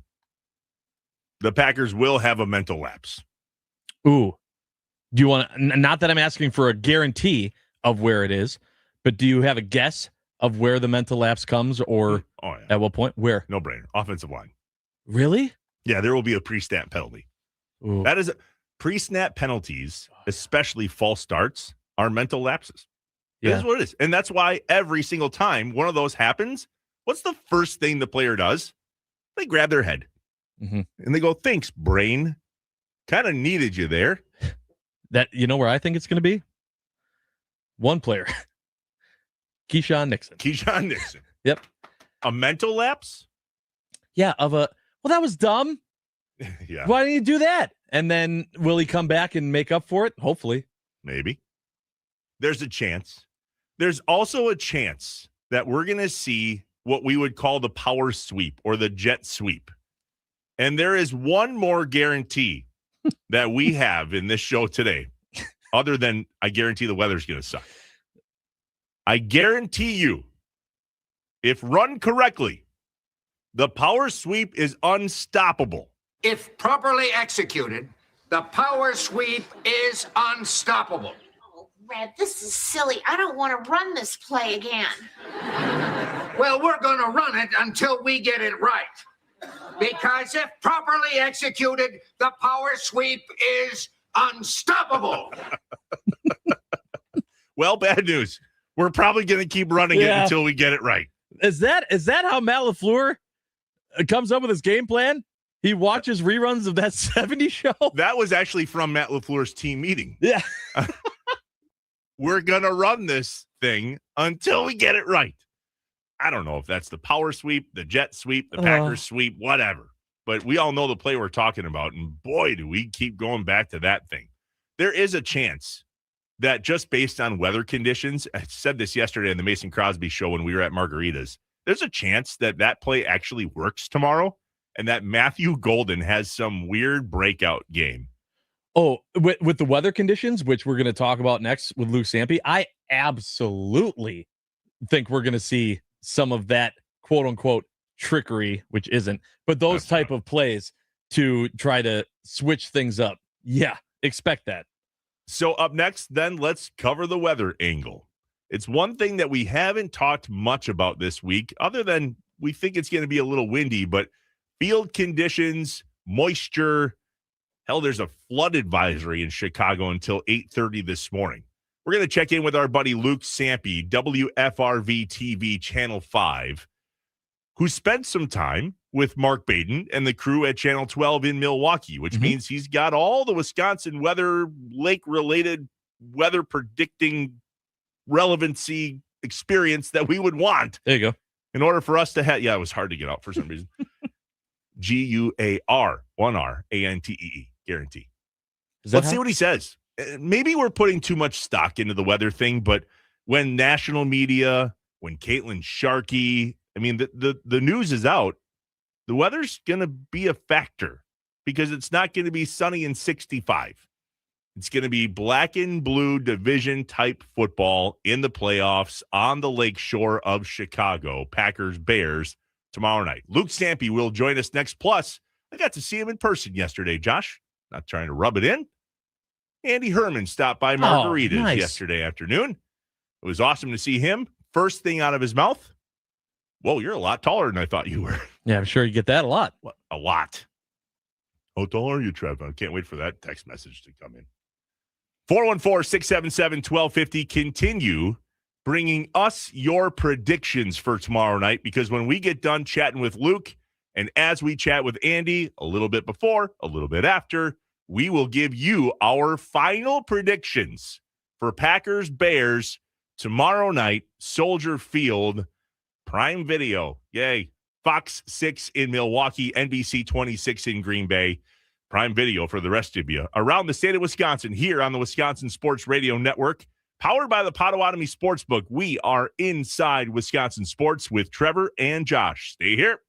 The Packers will have a mental lapse. Ooh. Do you want to, not that I'm asking for a guarantee of where it is, but do you have a guess of where the mental lapse comes or at what point? Where? No brainer. Offensive line. Really? Yeah, there will be a pre-snap penalty. Ooh. That is pre-snap penalties, especially false starts, are mental lapses. Yeah. That is what it is. And that's why every single time one of those happens, what's the first thing the player does? They grab their head. Mm-hmm. And they go, thanks, brain. Kind of needed you there. That, you know where I think it's going to be? One player. Keyshawn Nixon. Keyshawn Nixon. Yep. A mental lapse? Yeah, well, that was dumb. Yeah. Why didn't you do that? And then will he come back and make up for it? Hopefully. Maybe. There's a chance. There's also a chance that we're going to see what we would call the power sweep or the jet sweep. And there is one more guarantee that we have in this show today, other than I guarantee the weather's going to suck. I guarantee you, if run correctly, the power sweep is unstoppable. If properly executed, the power sweep is unstoppable. Oh, Red, this is silly. I don't want to run this play again. Well, we're going to run it until we get it right. Because if properly executed, the power sweep is unstoppable. Well, bad news. We're probably going to keep running it until we get it right. Is that how Matt LaFleur comes up with his game plan? He watches reruns of that 70s show? That was actually from Matt LaFleur's team meeting. Yeah. We're going to run this thing until we get it right. I don't know if that's the power sweep, the jet sweep, the Packers sweep, whatever. But we all know the play we're talking about, and boy, do we keep going back to that thing. There is a chance that just based on weather conditions, I said this yesterday in the Mason Crosby show when we were at Margaritas, there's a chance that that play actually works tomorrow and that Matthew Golden has some weird breakout game. Oh, with the weather conditions, which we're going to talk about next with Luke Sampe, I absolutely think we're going to see some of that quote unquote trickery, which isn't, but those type of plays to try to switch things up. Yeah, expect that. So up next, then let's cover the weather angle. It's one thing that we haven't talked much about this week, other than we think it's going to be a little windy, but field conditions, moisture, hell, there's a flood advisory in Chicago until 8:30 this morning. We're going to check in with our buddy Luke Sampe, WFRV TV Channel 5. who spent some time with Mark Baden and the crew at Channel 12 in Milwaukee, which means he's got all the Wisconsin weather, lake-related weather predicting relevancy experience that we would want. There you go. In order for us to have, it was hard to get out for some reason. GUAR, 1R, ANTEE, guarantee. Let's see what he says. Maybe we're putting too much stock into the weather thing, but when national media, when Caitlin Sharkey, I mean, the news is out, the weather's going to be a factor because it's not going to be sunny and 65. It's going to be black and blue division type football in the playoffs on the lake shore of Chicago. Packers, Bears tomorrow night. Luke Stampy will join us next. Plus, I got to see him in person yesterday, Josh. Not trying to rub it in. Andy Herman stopped by Margaritas yesterday afternoon. It was awesome to see him. First thing out of his mouth, whoa, you're a lot taller than I thought you were. Yeah, I'm sure you get that a lot. What? A lot. How tall are you, Trevor? I can't wait for that text message to come in. 414-677-1250. Continue bringing us your predictions for tomorrow night, because when we get done chatting with Luke and as we chat with Andy a little bit before, a little bit after, we will give you our final predictions for Packers Bears tomorrow night, Soldier Field, Prime Video. Yay. Fox 6 in Milwaukee, NBC 26 in Green Bay. Prime Video for the rest of you around the state of Wisconsin here on the Wisconsin Sports Radio Network, powered by the Potawatomi Sportsbook. We are inside Wisconsin Sports with Trevor and Josh. Stay here.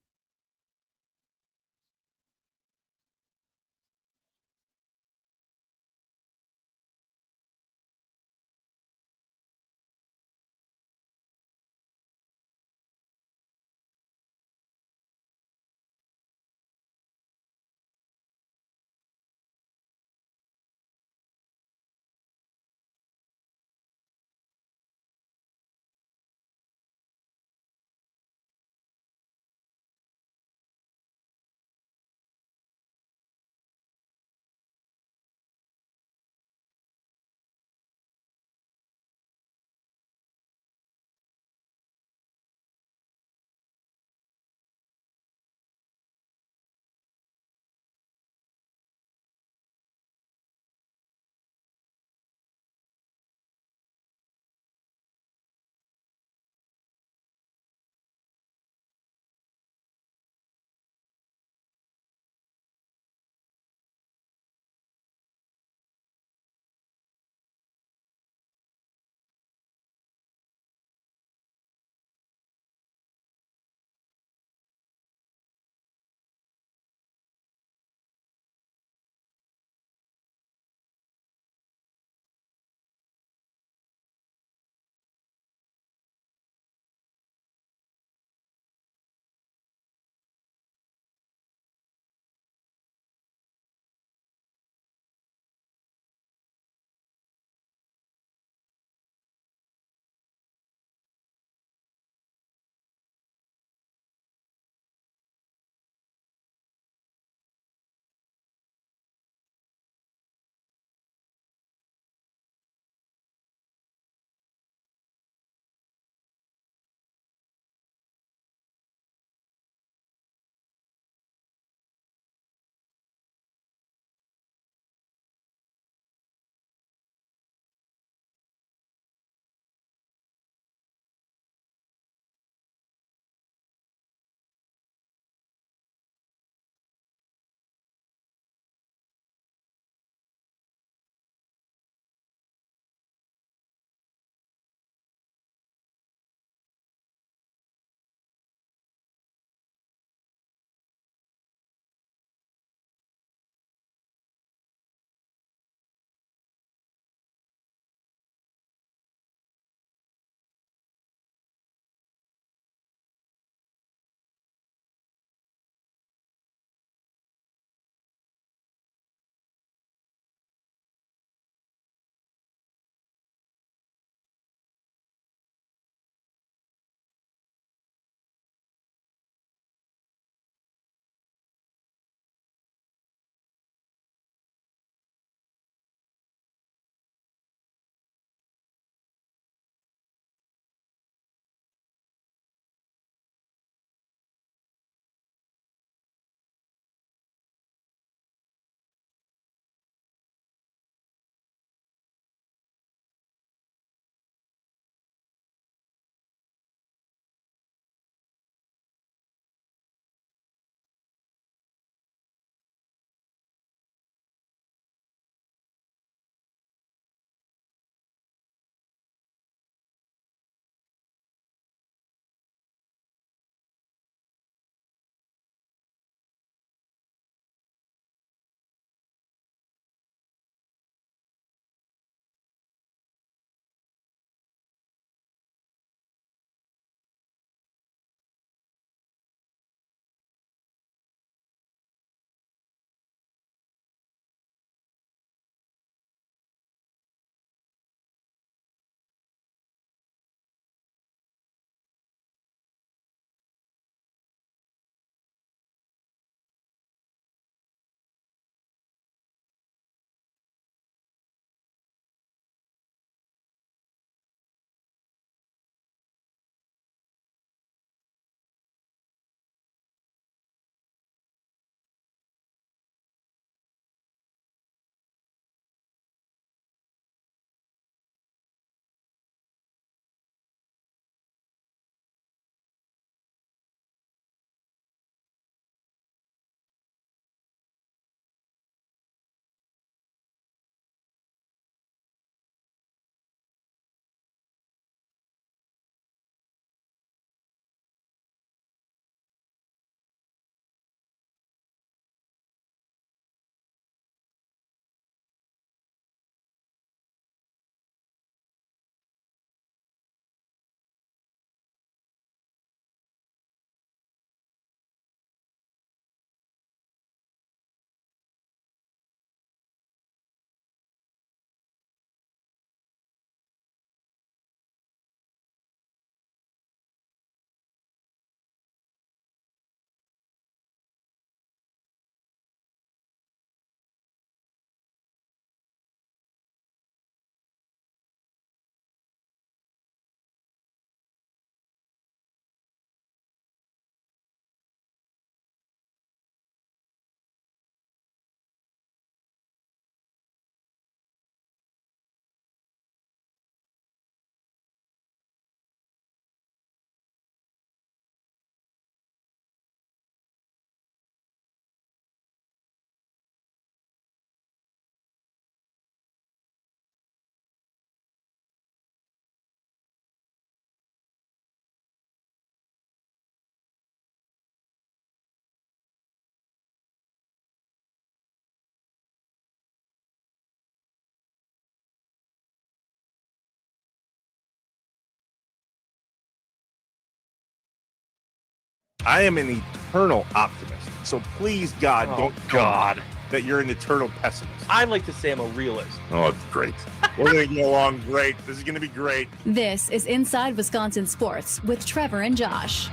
I am an eternal optimist. So please, God, don't tell me that you're an eternal pessimist. I like to say I'm a realist. Oh, it's great. We're going to get along great. This is going to be great. This is Inside Wisconsin Sports with Trevor and Josh.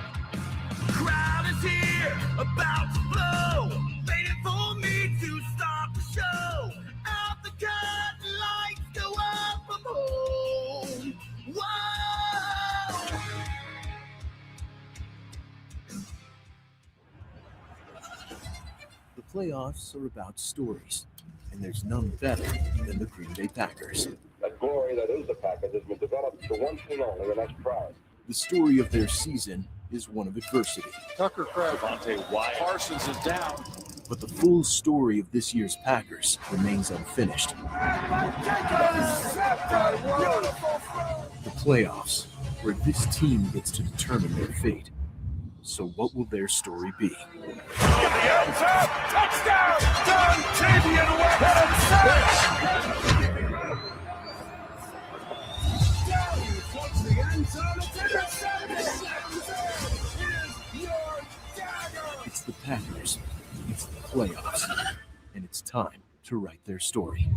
Crowd is here, about to blow, waiting for me to start the show. Out the curtain, lights go up, I'm home. Whoa! The playoffs are about stories, and there's none better than the Green Bay Packers. That glory that is the Packers has been developed for one thing only, and that's pride. The story of their season is one of adversity. Tucker Craig. Parsons is down. But the full story of this year's Packers remains unfinished. The playoffs, where this team gets to determine their fate. So what will their story be? Touchdown! Dontavian It's the Packers, it's the playoffs, and it's time to write their story.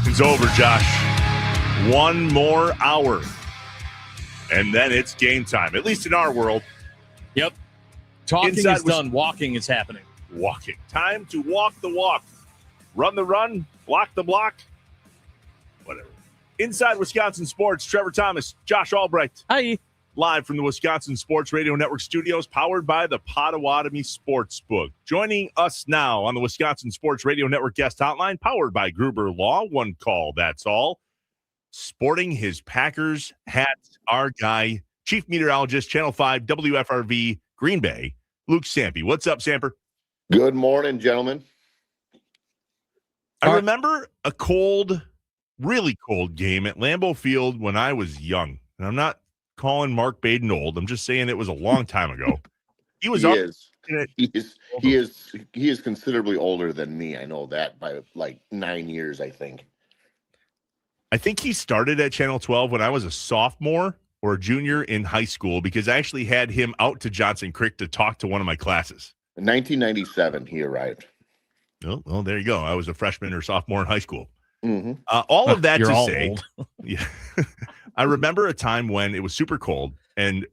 It's over, Josh. One more hour. And then it's game time, at least in our world. Yep. Talking Inside is done. Walking is happening. Walking. Time to walk the walk. Run the run. Block the block. Whatever. Inside Wisconsin Sports, Trevor Thomas, Josh Albright. Hi. Live from the Wisconsin Sports Radio Network studios, powered by the Potawatomi Sportsbook. Joining us now on the Wisconsin Sports Radio Network guest hotline, powered by Gruber Law. One call, that's all. Sporting his Packers hats, our guy, Chief Meteorologist, Channel 5, WFRV, Green Bay, Luke Sampe. What's up, Samper? Good morning, gentlemen. I remember a cold, really cold game at Lambeau Field when I was young. And I'm not calling Mark Baden old. I'm just saying it was a long time ago. He was up. He is considerably older than me. I know that by like 9 years, I think. I think he started at Channel 12 when I was a sophomore or a junior in high school, because I actually had him out to Johnson Creek to talk to one of my classes. In 1997, he arrived. Oh, well, there you go. I was a freshman or sophomore in high school. Mm-hmm. All of that You're to all say, old. Yeah, I remember a time when it was super cold and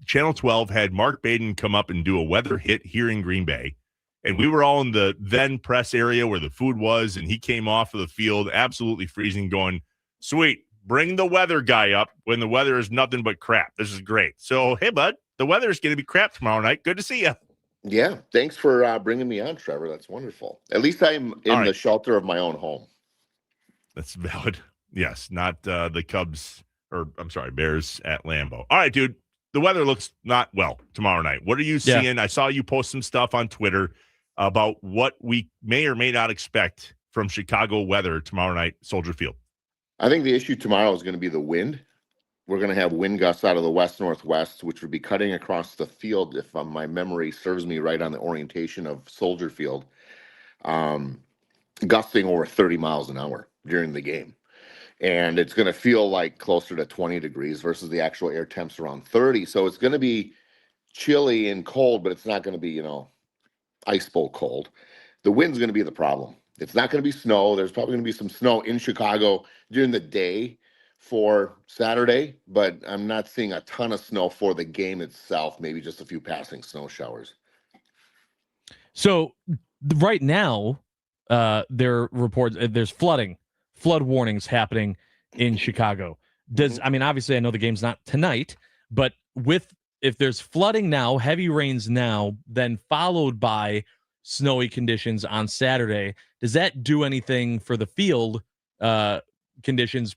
Channel 12 had Mark Baden come up and do a weather hit here in Green Bay. And we were all in the then press area where the food was. And he came off of the field absolutely freezing, going, sweet, bring the weather guy up when the weather is nothing but crap. This is great. So, hey, bud, the weather is going to be crap tomorrow night. Good to see you. Yeah, thanks for bringing me on, Trevor. That's wonderful. At least I'm in the shelter of my own home. That's valid. Yes, not the Cubs, or I'm sorry, Bears at Lambeau. All right, dude, the weather looks not well tomorrow night. What are you seeing? I saw you post some stuff on Twitter about what we may or may not expect from Chicago weather tomorrow night, Soldier Field. I think the issue tomorrow is going to be the wind. We're going to have wind gusts out of the west-northwest, which would be cutting across the field, if my memory serves me right, on the orientation of Soldier Field, gusting over 30 miles an hour during the game. And it's going to feel like closer to 20 degrees versus the actual air temps around 30. So it's going to be chilly and cold, but it's not going to be, ice bowl cold. The wind's going to be the problem. It's not going to be snow. There's probably going to be some snow in Chicago during the day for Saturday, but I'm not seeing a ton of snow for the game itself, maybe just a few passing snow showers. So right now, there reports there's flood warnings happening in Chicago. I mean, obviously I know the game's not tonight, but if there's flooding now, heavy rains now, then followed by snowy conditions on Saturday, does that do anything for the field conditions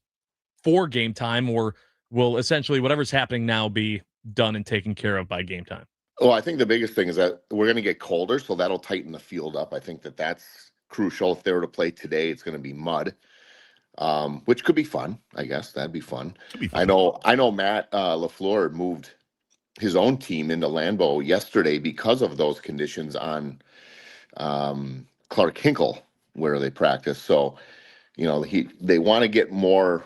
for game time, or will essentially whatever's happening now be done and taken care of by game time? Well, I think the biggest thing is that we're going to get colder, so that'll tighten the field up. I think that's crucial. If they were to play today, it's going to be mud, which could be fun. I guess that'd be fun. I know Matt LaFleur moved his own team into Lambeau yesterday because of those conditions on Clark Hinkle, where they practice. So, they want to get more,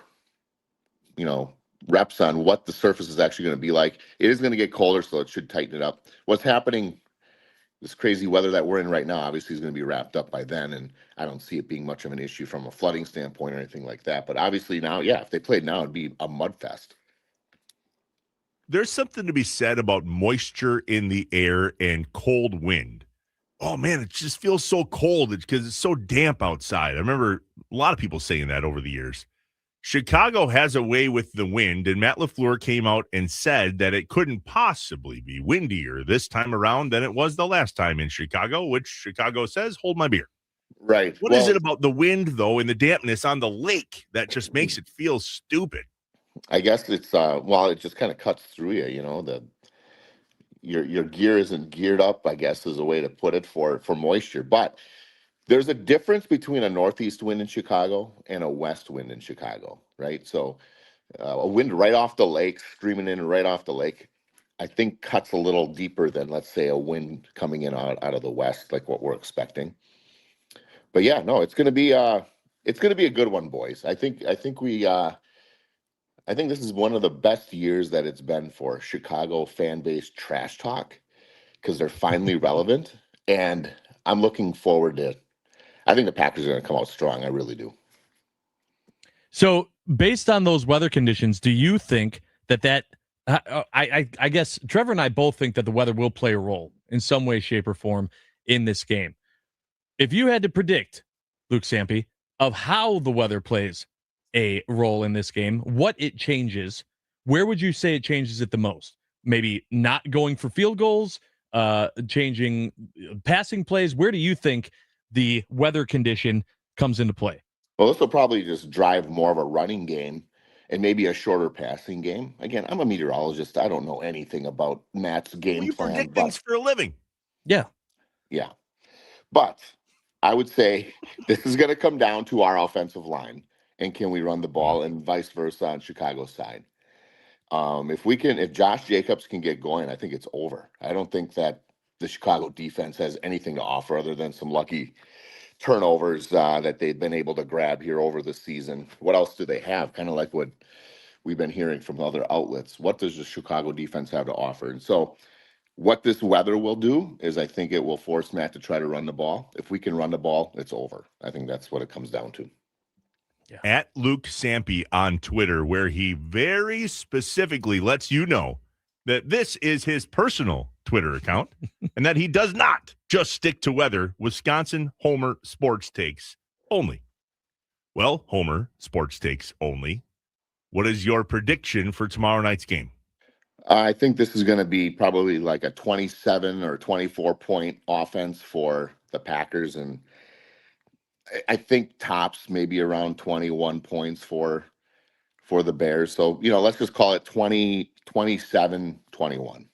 reps on what the surface is actually going to be like. It is going to get colder, so it should tighten it up. What's happening, this crazy weather that we're in right now, obviously is going to be wrapped up by then, and I don't see it being much of an issue from a flooding standpoint or anything like that. But obviously now, yeah, if they played now, it'd be a mud fest. There's something to be said about moisture in the air and cold wind. Oh, man, it just feels so cold because it's so damp outside. I remember a lot of people saying that over the years. Chicago has a way with the wind, and Matt LaFleur came out and said that it couldn't possibly be windier this time around than it was the last time in Chicago, which Chicago says, hold my beer. Right. What is it about the wind, though, and the dampness on the lake that just makes it feel stupid? I guess it's it just kind of cuts through you, your gear isn't geared up, I guess is a way to put it for moisture. But there's a difference between a northeast wind in Chicago and a west wind in Chicago, right? So a wind right off the lake, streaming in right off the lake, I think cuts a little deeper than, let's say, a wind coming in out of the west, like what we're expecting. But yeah, no, it's gonna be a good one, boys. I think this is one of the best years that it's been for Chicago fan base trash talk, because they're finally relevant, and I'm looking forward to. I think the Packers are going to come out strong. I really do. So, based on those weather conditions, do you think that I guess Trevor and I both think that the weather will play a role in some way, shape, or form in this game? If you had to predict, Luke Sampe, of how the weather plays a role in this game, what it changes, where would you say it changes it the most? Maybe not going for field goals, changing passing plays. Where do you think the weather condition comes into play? Well, this will probably just drive more of a running game and maybe a shorter passing game. Again, I'm a meteorologist. I don't know anything about Matt's game plan. You predict things for a living. Yeah. Yeah. But I would say this is going to come down to our offensive line, and can we run the ball, and vice versa on Chicago's side. If Josh Jacobs can get going, I think it's over. I don't think that the Chicago defense has anything to offer other than some lucky turnovers that they've been able to grab here over the season. What else do they have? Kind of like what we've been hearing from other outlets. What does the Chicago defense have to offer? And so what this weather will do is I think it will force Matt to try to run the ball. If we can run the ball, it's over. I think that's what it comes down to. Yeah. At Luke Sampe on Twitter, where he very specifically lets you know that this is his personal Twitter account and that he does not just stick to weather. Wisconsin Homer Sports Takes only. Well, Homer Sports Takes only. What is your prediction for tomorrow night's game? I think this is going to be probably like a 27 or 24 point offense for the Packers, and I think tops maybe around 21 points for the Bears. So, let's just call it 27-21.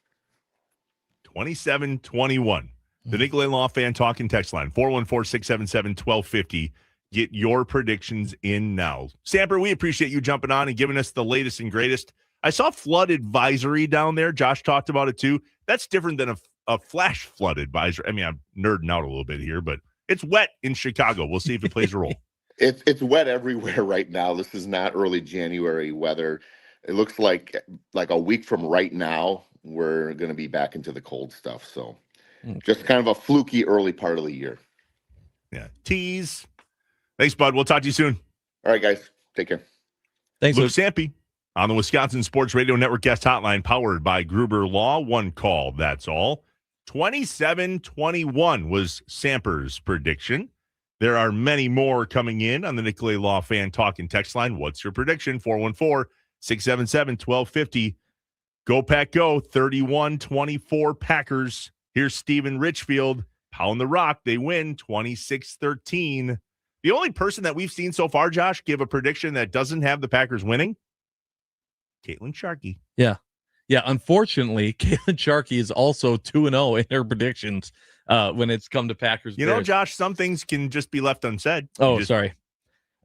27-21. The Nicolay Law Fan Talking text line, 414-677-1250. Get your predictions in now. Samper, we appreciate you jumping on and giving us the latest and greatest. I saw flood advisory down there. Josh talked about it too. That's different than a flash flood advisory. I mean, I'm nerding out a little bit here, but it's wet in Chicago. We'll see if it plays a role. It's wet everywhere right now. This is not early January weather. It looks like a week from right now, we're going to be back into the cold stuff. So just kind of a fluky early part of the year. Yeah. Tease. Thanks, bud. We'll talk to you soon. All right, guys. Take care. Thanks, Luke Sampe on the Wisconsin Sports Radio Network guest hotline, powered by Gruber Law. One call, that's all. 27-21 was Samper's prediction. There are many more coming in on the Nicolay Law Fan Talking text line. What's your prediction? 414-677-1250. Go Pack Go, 31-24 Packers. Here's Steven Richfield. Pound the rock. They win 26-13. The only person that we've seen so far, Josh, give a prediction that doesn't have the Packers winning, Caitlin Sharkey. Yeah. Yeah, unfortunately, Caitlin Sharkey is also 2-0 in her predictions when it's come to Packers. You know, Josh, some things can just be left unsaid. Sorry.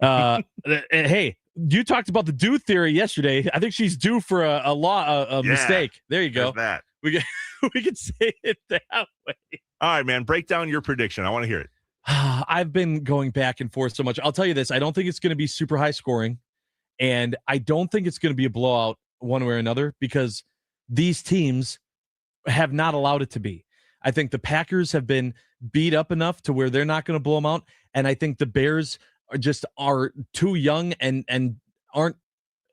Hey, you talked about the due theory yesterday. I think she's due for a mistake. There you go. That. We can say it that way. All right, man. Break down your prediction. I want to hear it. I've been going back and forth so much. I'll tell you this. I don't think it's going to be super high scoring. And I don't think it's going to be a blowout one way or another because these teams have not allowed it to be. I think the Packers have been beat up enough to where they're not going to blow them out. And I think the Bears are too young and aren't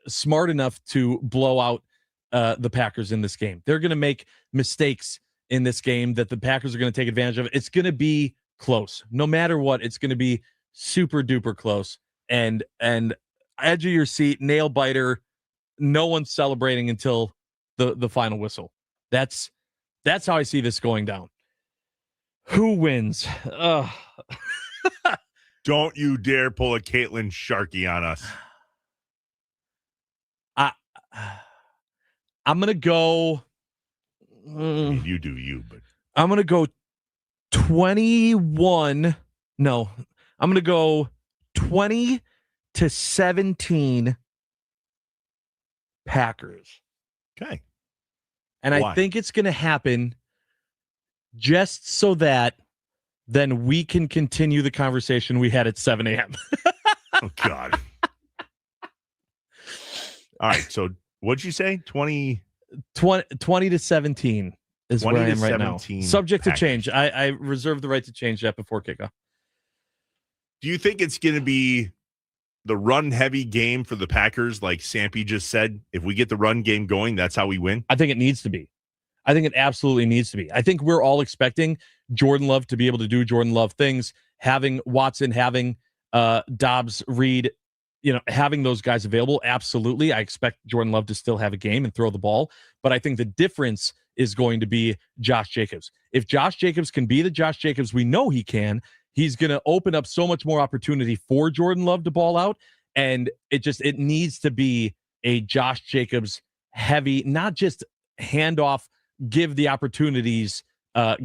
smart enough to blow out the Packers in this game. They're going to make mistakes in this game that the Packers are going to take advantage of. It's going to be close. No matter what, it's going to be super duper close. And edge of your seat, nail biter. No one's celebrating until the final whistle. That's how I see this going down. Who wins? Don't you dare pull a Caitlin Sharkey on us. I'm going to go. I mean, you do you, but I'm going to go 21. No, I'm going to go 20-17 Packers. Okay. And Why? I think it's going to happen just so that then we can continue the conversation we had at 7 a.m. Oh, God. All right. So what'd you say? 20 to 17 is where I am right now. Subject Packers. to change. I reserve the right to change that before kickoff. Do you think it's going to be the run-heavy game for the Packers, like Sampy just said? If we get the run game going, that's how we win? I think it needs to be. I think it absolutely needs to be. I think we're all expecting Jordan Love to be able to do Jordan Love things, having Watson, having Dobbs, Reed, having those guys available. Absolutely. I expect Jordan Love to still have a game and throw the ball. But I think the difference is going to be Josh Jacobs. If Josh Jacobs can be the Josh Jacobs we know he can, he's going to open up so much more opportunity for Jordan Love to ball out. And it needs to be a Josh Jacobs heavy, not just handoff, give the opportunities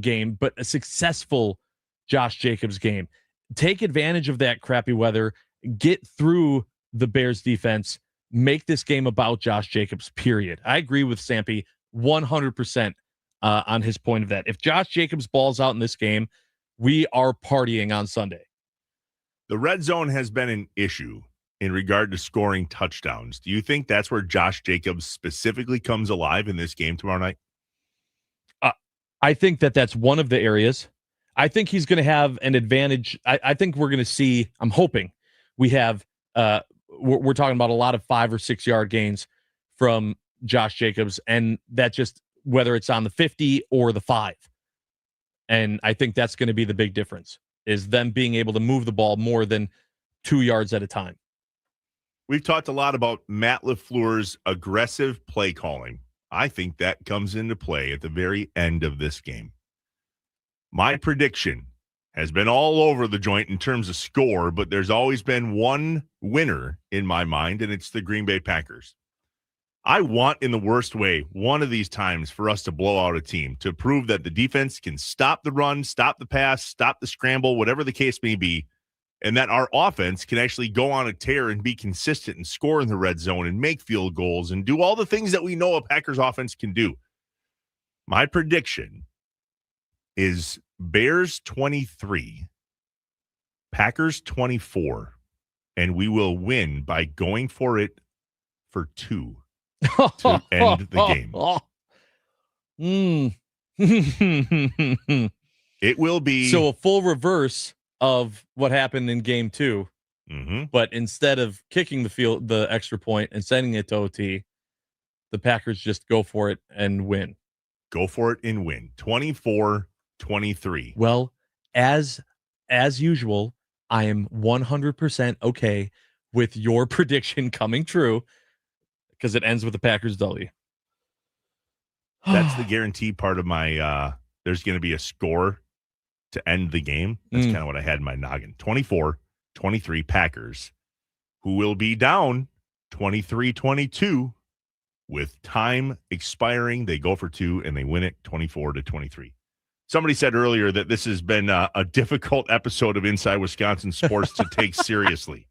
game, but a successful Josh Jacobs game. Take advantage of that crappy weather, get through the Bears defense, make this game about Josh Jacobs, period. I agree with Sampy 100% on his point of that. If Josh Jacobs balls out in this game, we are partying on Sunday. The red zone has been an issue in regard to scoring touchdowns. Do you think that's where Josh Jacobs specifically comes alive in this game tomorrow night? I think that's one of the areas. I think he's going to have an advantage. I think we're going to see, I'm hoping we have, we're talking about a lot of 5 or 6 yard gains from Josh Jacobs, and that just, whether it's on the 50 or the 5. And I think that's going to be the big difference, is them being able to move the ball more than 2 yards at a time. We've talked a lot about Matt LaFleur's aggressive play calling. I think that comes into play at the very end of this game. My prediction has been all over the joint in terms of score, but there's always been one winner in my mind, and it's the Green Bay Packers. I want, in the worst way, one of these times for us to blow out a team, to prove that the defense can stop the run, stop the pass, stop the scramble, whatever the case may be, and that our offense can actually go on a tear and be consistent and score in the red zone and make field goals and do all the things that we know a Packers offense can do. My prediction is Bears 23, Packers 24, and we will win by going for it for 2 to end the game. It will be so a full reverse of what happened in game 2. Mm-hmm. But instead of kicking the extra point and sending it to OT, the Packers just go for it and win. Go for it and win. 24-23. Well, as usual, I am 100% okay with your prediction coming true because it ends with the Packers W. That's the guarantee part of my there's going to be a score to end the game. That's kind of what I had in my noggin. 24-23 Packers, who will be down 23-22 with time expiring. They go for 2 and they win it 24-23. Somebody said earlier that this has been a difficult episode of Inside Wisconsin Sports to take seriously.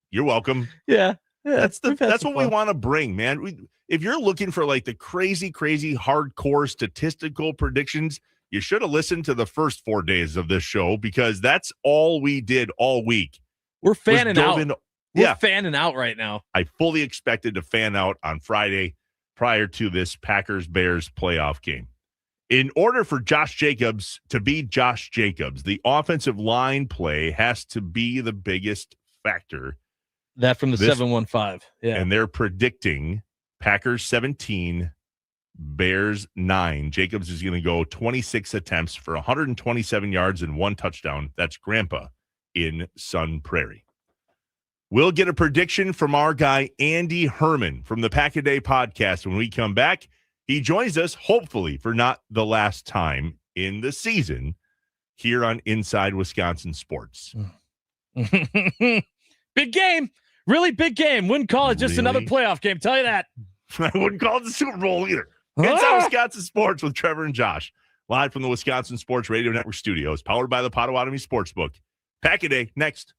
You're welcome. Yeah. That's what we want to bring, man. If you're looking for like the crazy hardcore statistical predictions, you should have listened to the first 4 days of this show, because that's all we did all week. We're fanning out. We're fanning out right now. I fully expected to fan out on Friday prior to this Packers-Bears playoff game. In order for Josh Jacobs to be Josh Jacobs, the offensive line play has to be the biggest factor. That from the 715. Yeah. And they're predicting Packers 17, Bears 9. Jacobs is going to go 26 attempts for 127 yards and 1 touchdown. That's Grandpa in Sun Prairie. We'll get a prediction from our guy, Andy Herman, from the Pack a Day podcast when we come back. He joins us, hopefully, for not the last time in the season here on Inside Wisconsin Sports. Big game. Really big game. Wouldn't call it just another playoff game. Tell you that. I wouldn't call it the Super Bowl either. Inside Wisconsin Sports with Trevor and Josh. Live from the Wisconsin Sports Radio Network studios. Powered by the Potawatomi Sportsbook. Pack a Day next.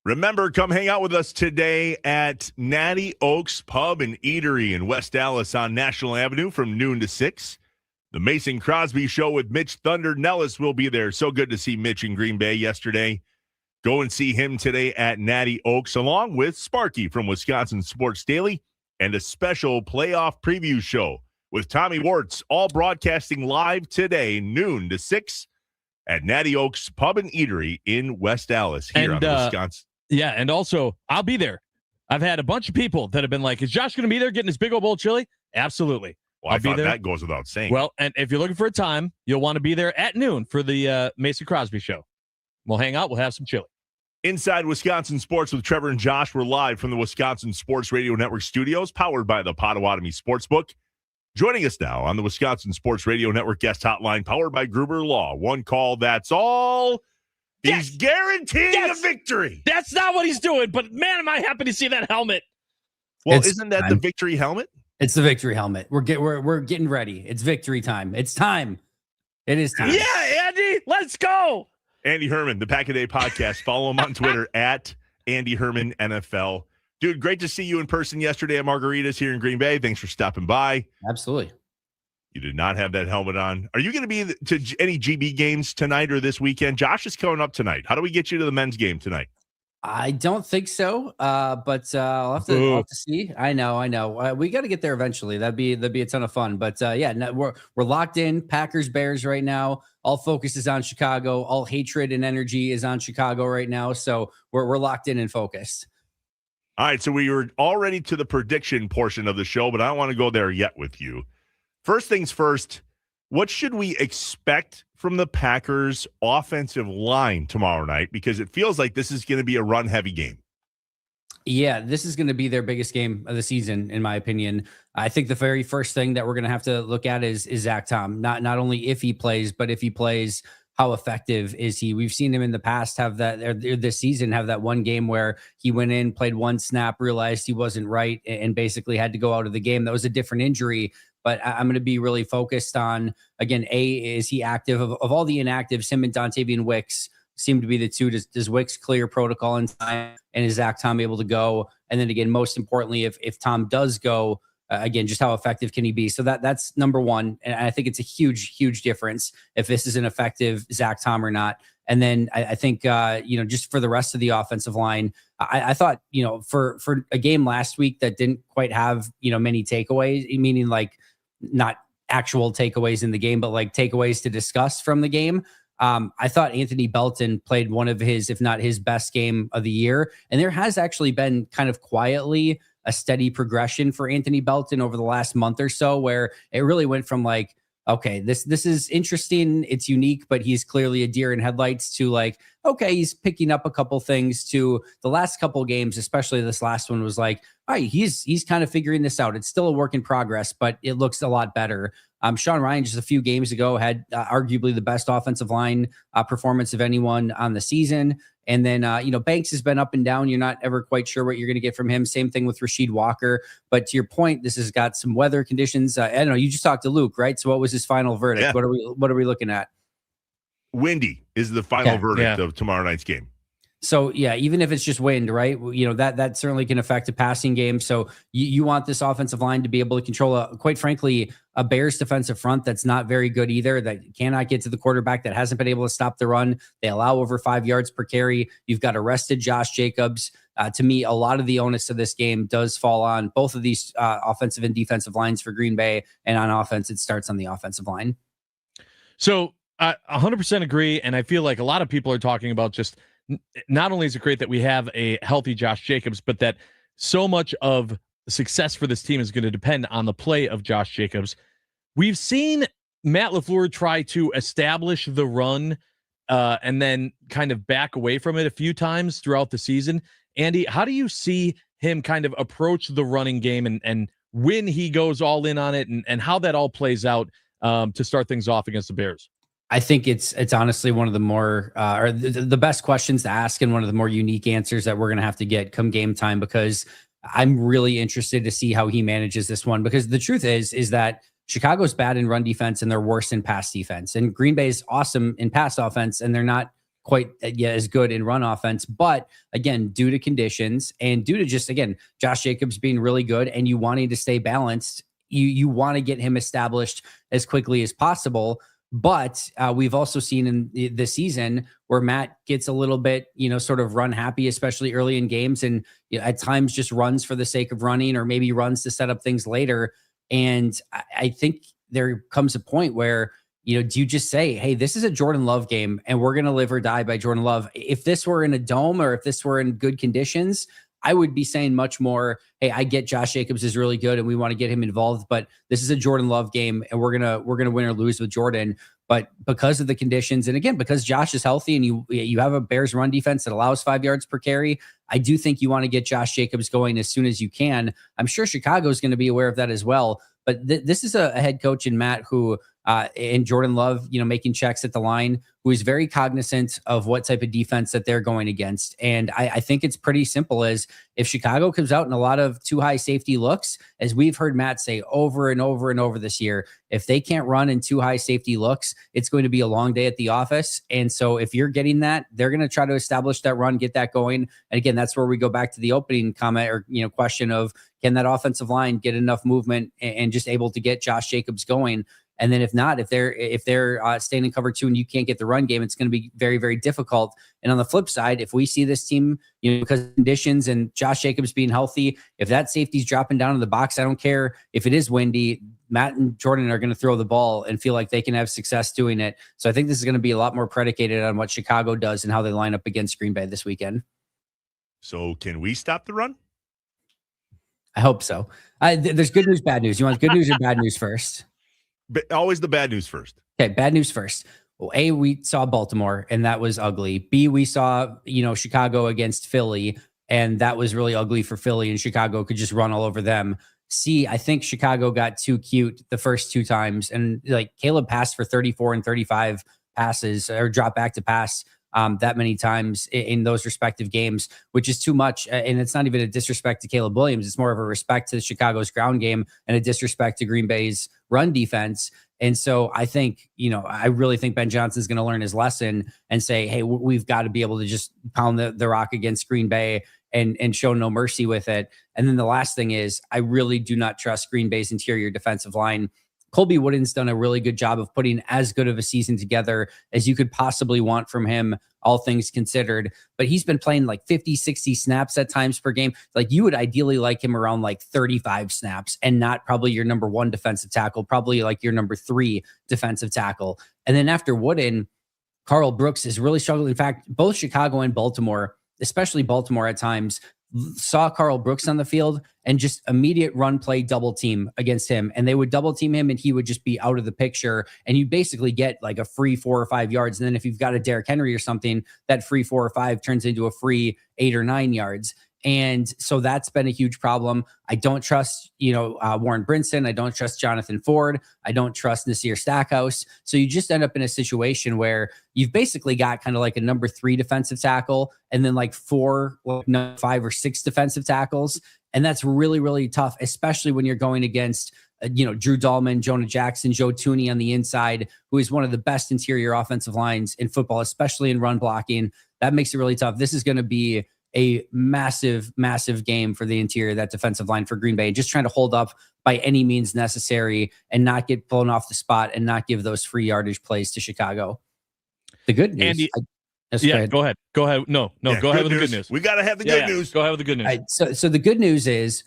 Remember, come hang out with us today at Natty Oaks Pub and Eatery in West Dallas on National Avenue from noon to 6. The Mason Crosby Show with Mitch Thunder Nellis will be there. So good to see Mitch in Green Bay yesterday. Go and see him today at Natty Oaks, along with Sparky from Wisconsin Sports Daily and a special playoff preview show with Tommy Wartz, all broadcasting live today, noon to 6 at Natty Oaks Pub and Eatery in West Dallas here on the Wisconsin. Yeah, and also, I'll be there. I've had a bunch of people that have been like, is Josh going to be there getting his big old bowl of chili? Absolutely. Well, I thought that goes without saying. Well, and if you're looking for a time, you'll want to be there at noon for the Mason Crosby Show. We'll hang out. We'll have some chili. Inside Wisconsin Sports with Trevor and Josh. We're live from the Wisconsin Sports Radio Network studios, powered by the Potawatomi Sportsbook. Joining us now on the Wisconsin Sports Radio Network guest hotline, powered by Gruber Law. One call, that's all. He's guaranteeing a victory. That's not what he's doing, but man, am I happy to see that helmet. Well, isn't that the victory helmet? It's the victory helmet. We're getting ready. It's victory time. It's time. It is time. Yeah, Andy, let's go. Andy Herman, the Pack a Day podcast. Follow him on Twitter at Andy Herman NFL. Dude, great to see you in person yesterday at Margaritas here in Green Bay. Thanks for stopping by. Absolutely. You did not have that helmet on. Are you going to be to any GB games tonight or this weekend? Josh is coming up tonight. How do we get you to the men's game tonight? I don't think so, but I'll have to see. I know. We got to get there eventually. That'd be a ton of fun. But we're locked in. Packers, Bears right now. All focus is on Chicago. All hatred and energy is on Chicago right now. So we're locked in and focused. All right, so we were already to the prediction portion of the show, but I don't want to go there yet with you. First things first, what should we expect from the Packers offensive line tomorrow night? Because it feels like this is going to be a run-heavy game. Yeah, this is going to be their biggest game of the season, in my opinion. I think the very first thing that we're going to have to look at is Zach Tom. Not only if he plays, but if he plays, how effective is he? We've seen him in the past have that, or this season have that one game where he went in, played one snap, realized he wasn't right, and basically had to go out of the game. That was a different injury. But I'm going to be really focused on, again, is he active? Of all the inactives, him and Dontavian Wicks seem to be the two. Does Wicks clear protocol in time? And is Zach Tom able to go? And then again, most importantly, if Tom does go, again, just how effective can he be? So that's number one. And I think it's a huge, huge difference if this is an effective Zach Tom or not. And then I think, just for the rest of the offensive line, I thought, for a game last week that didn't quite have, many takeaways, meaning like not actual takeaways in the game, but like takeaways to discuss from the game. I thought Anthony Belton played one of his, if not his best game of the year. And there has actually been kind of quietly a steady progression for Anthony Belton over the last month or so, where it really went from like, okay, this is interesting, it's unique, but he's clearly a deer in headlights, to like, okay, he's picking up a couple things, to the last couple games, especially this last one, was like, all right, he's kind of figuring this out. It's still a work in progress, but it looks a lot better. Sean Ryan just a few games ago had arguably the best offensive line performance of anyone on the season. And then, Banks has been up and down. You're not ever quite sure what you're going to get from him. Same thing with Rasheed Walker. But to your point, this has got some weather conditions. I don't know. You just talked to Luke, right? So what was his final verdict? Yeah. What are we looking at? Windy is the final verdict of tomorrow night's game. So, yeah, even if it's just wind, right? That certainly can affect a passing game. So you want this offensive line to be able to control, quite frankly, a Bears defensive front that's not very good either, that cannot get to the quarterback, that hasn't been able to stop the run. They allow over 5 yards per carry. You've got arrested Josh Jacobs. To me, a lot of the onus of this game does fall on both of these offensive and defensive lines for Green Bay. And on offense, it starts on the offensive line. So I 100% agree. And I feel like a lot of people are talking about just, not only is it great that we have a healthy Josh Jacobs, but that so much of success for this team is going to depend on the play of Josh Jacobs. We've seen Matt LaFleur try to establish the run and then kind of back away from it a few times throughout the season. Andy, how do you see him kind of approach the running game and when he goes all in on it and how that all plays out to start things off against the Bears? I think it's honestly one of the more or the best questions to ask, and one of the more unique answers that we're going to have to get come game time, because I'm really interested to see how he manages this one. Because the truth is that Chicago's bad in run defense and they're worse in pass defense, and Green Bay's awesome in pass offense and they're not quite yet as good in run offense. But again, due to conditions and due to just, again, Josh Jacobs being really good and you wanting to stay balanced, you want to get him established as quickly as possible. But we've also seen in the season where Matt gets a little bit, sort of run happy, especially early in games, and at times just runs for the sake of running, or maybe runs to set up things later. And I think there comes a point where, do you just say, hey, this is a Jordan Love game and we're going to live or die by Jordan Love? If this were in a dome or if this were in good conditions, I would be saying much more, hey, I get Josh Jacobs is really good and we want to get him involved, but this is a Jordan Love game and we're going to win or lose with Jordan. But because of the conditions, and again, because Josh is healthy and you have a Bears run defense that allows 5 yards per carry, I do think you want to get Josh Jacobs going as soon as you can. I'm sure Chicago is going to be aware of that as well. But this is a head coach in Matt who, and Jordan Love, making checks at the line, who is very cognizant of what type of defense that they're going against. And I think it's pretty simple as if Chicago comes out in a lot of too high safety looks, as we've heard Matt say over and over and over this year, if they can't run in too high safety looks, it's going to be a long day at the office. And so if you're getting that, they're going to try to establish that run, get that going. And again, that's where we go back to the opening comment or, question of, can that offensive line get enough movement and just able to get Josh Jacobs going? And then if not, if they're staying in cover 2 and you can't get the run game, it's going to be very, very difficult. And on the flip side, if we see this team, because of conditions and Josh Jacobs being healthy, if that safety's dropping down in the box, I don't care if it is windy, Matt and Jordan are going to throw the ball and feel like they can have success doing it. So I think this is going to be a lot more predicated on what Chicago does and how they line up against Green Bay this weekend. So can we stop the run? I hope so. There's good news, bad news. You want good news or bad news first? But always the bad news first. Okay, bad news first. Well, A, we saw Baltimore, and that was ugly. B, we saw, Chicago against Philly, and that was really ugly for Philly, and Chicago could just run all over them. C, I think Chicago got too cute the first 2 times, and like Caleb passed for 34 and 35 passes or dropped back to pass that many times in those respective games, which is too much. And it's not even a disrespect to Caleb Williams. It's more of a respect to Chicago's ground game and a disrespect to Green Bay's run defense. And so I think, I really think Ben Johnson's going to learn his lesson and say, hey, we've got to be able to just pound the rock against Green Bay and show no mercy with it. And then the last thing is, I really do not trust Green Bay's interior defensive line. Colby Wooden's done a really good job of putting as good of a season together as you could possibly want from him, all things considered. But he's been playing like 50, 60 snaps at times per game. Like you would ideally like him around like 35 snaps and not probably your number 1 defensive tackle, probably like your number 3 defensive tackle. And then after Wooden, Carl Brooks is really struggling. In fact, both Chicago and Baltimore, especially Baltimore at times, saw Carl Brooks on the field and just immediate run play double team against him. And they would double team him and he would just be out of the picture. And you basically get like a free 4 or 5 yards. And then if you've got a Derrick Henry or something, that free 4 or 5 turns into a free 8 or 9 yards. And so that's been a huge problem. I don't trust, Warren Brinson. I don't trust Jonathan Ford. I don't trust Nasir Stackhouse. So you just end up in a situation where you've basically got kind of like a number 3 defensive tackle and then like 4, 5 or 6 defensive tackles. And that's really, really tough, especially when you're going against, Drew Dahlman, Jonah Jackson, Joe Tooney on the inside, who is one of the best interior offensive lines in football, especially in run blocking. That makes it really tough. This is going to be a massive, massive game for the interior, that defensive line for Green Bay, and just trying to hold up by any means necessary and not get blown off the spot and not give those free yardage plays to Chicago. The good news. Andy, go ahead. Go ahead. No, go ahead with the good news. We got to have the good news. Go ahead with the good news. Right, so the good news is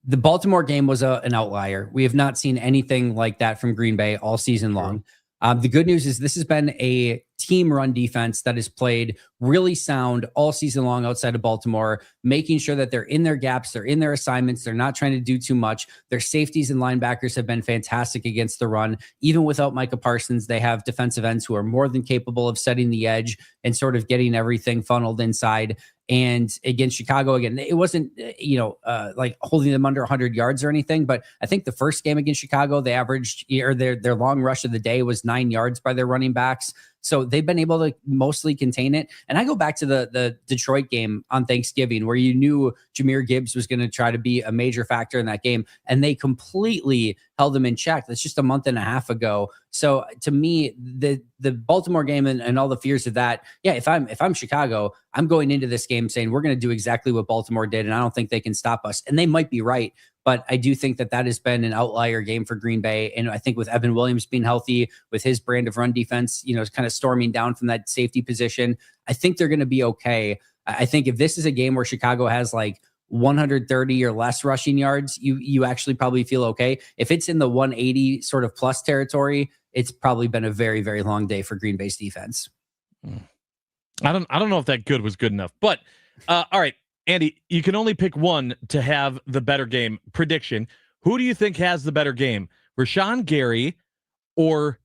the Baltimore game was an outlier. We have not seen anything like that from Green Bay all season long. The good news is this has been a team run defense that has played really sound all season long outside of Baltimore, making sure that they're in their gaps, they're in their assignments, they're not trying to do too much. Their safeties and linebackers have been fantastic against the run. Even without Micah Parsons, they have defensive ends who are more than capable of setting the edge and sort of getting everything funneled inside. And against Chicago, again, it wasn't, like holding them under 100 yards or anything. But I think the first game against Chicago, they averaged, or their long rush of the day was 9 yards by their running backs. So they've been able to mostly contain it. And I go back to the Detroit game on Thanksgiving, where you knew Jahmyr Gibbs was going to try to be a major factor in that game. And they completely held them in check. That's just a month and a half ago. So to me, the Baltimore game and all the fears of that, yeah, if I'm Chicago, I'm going into this game saying we're going to do exactly what Baltimore did, and I don't think they can stop us. And they might be right, but I do think that has been an outlier game for Green Bay. And I think with Evan Williams being healthy, with his brand of run defense, kind of storming down from that safety position, I think they're going to be okay. I think if this is a game where Chicago has like 130 or less rushing yards, you actually probably feel okay. If it's in the 180 sort of plus territory, it's probably been a very, very long day for Green Bay's defense. I don't know if that good was good enough, but all right, Andy, you can only pick one to have the better game. Prediction: who do you think has the better game, Rashawn Gary or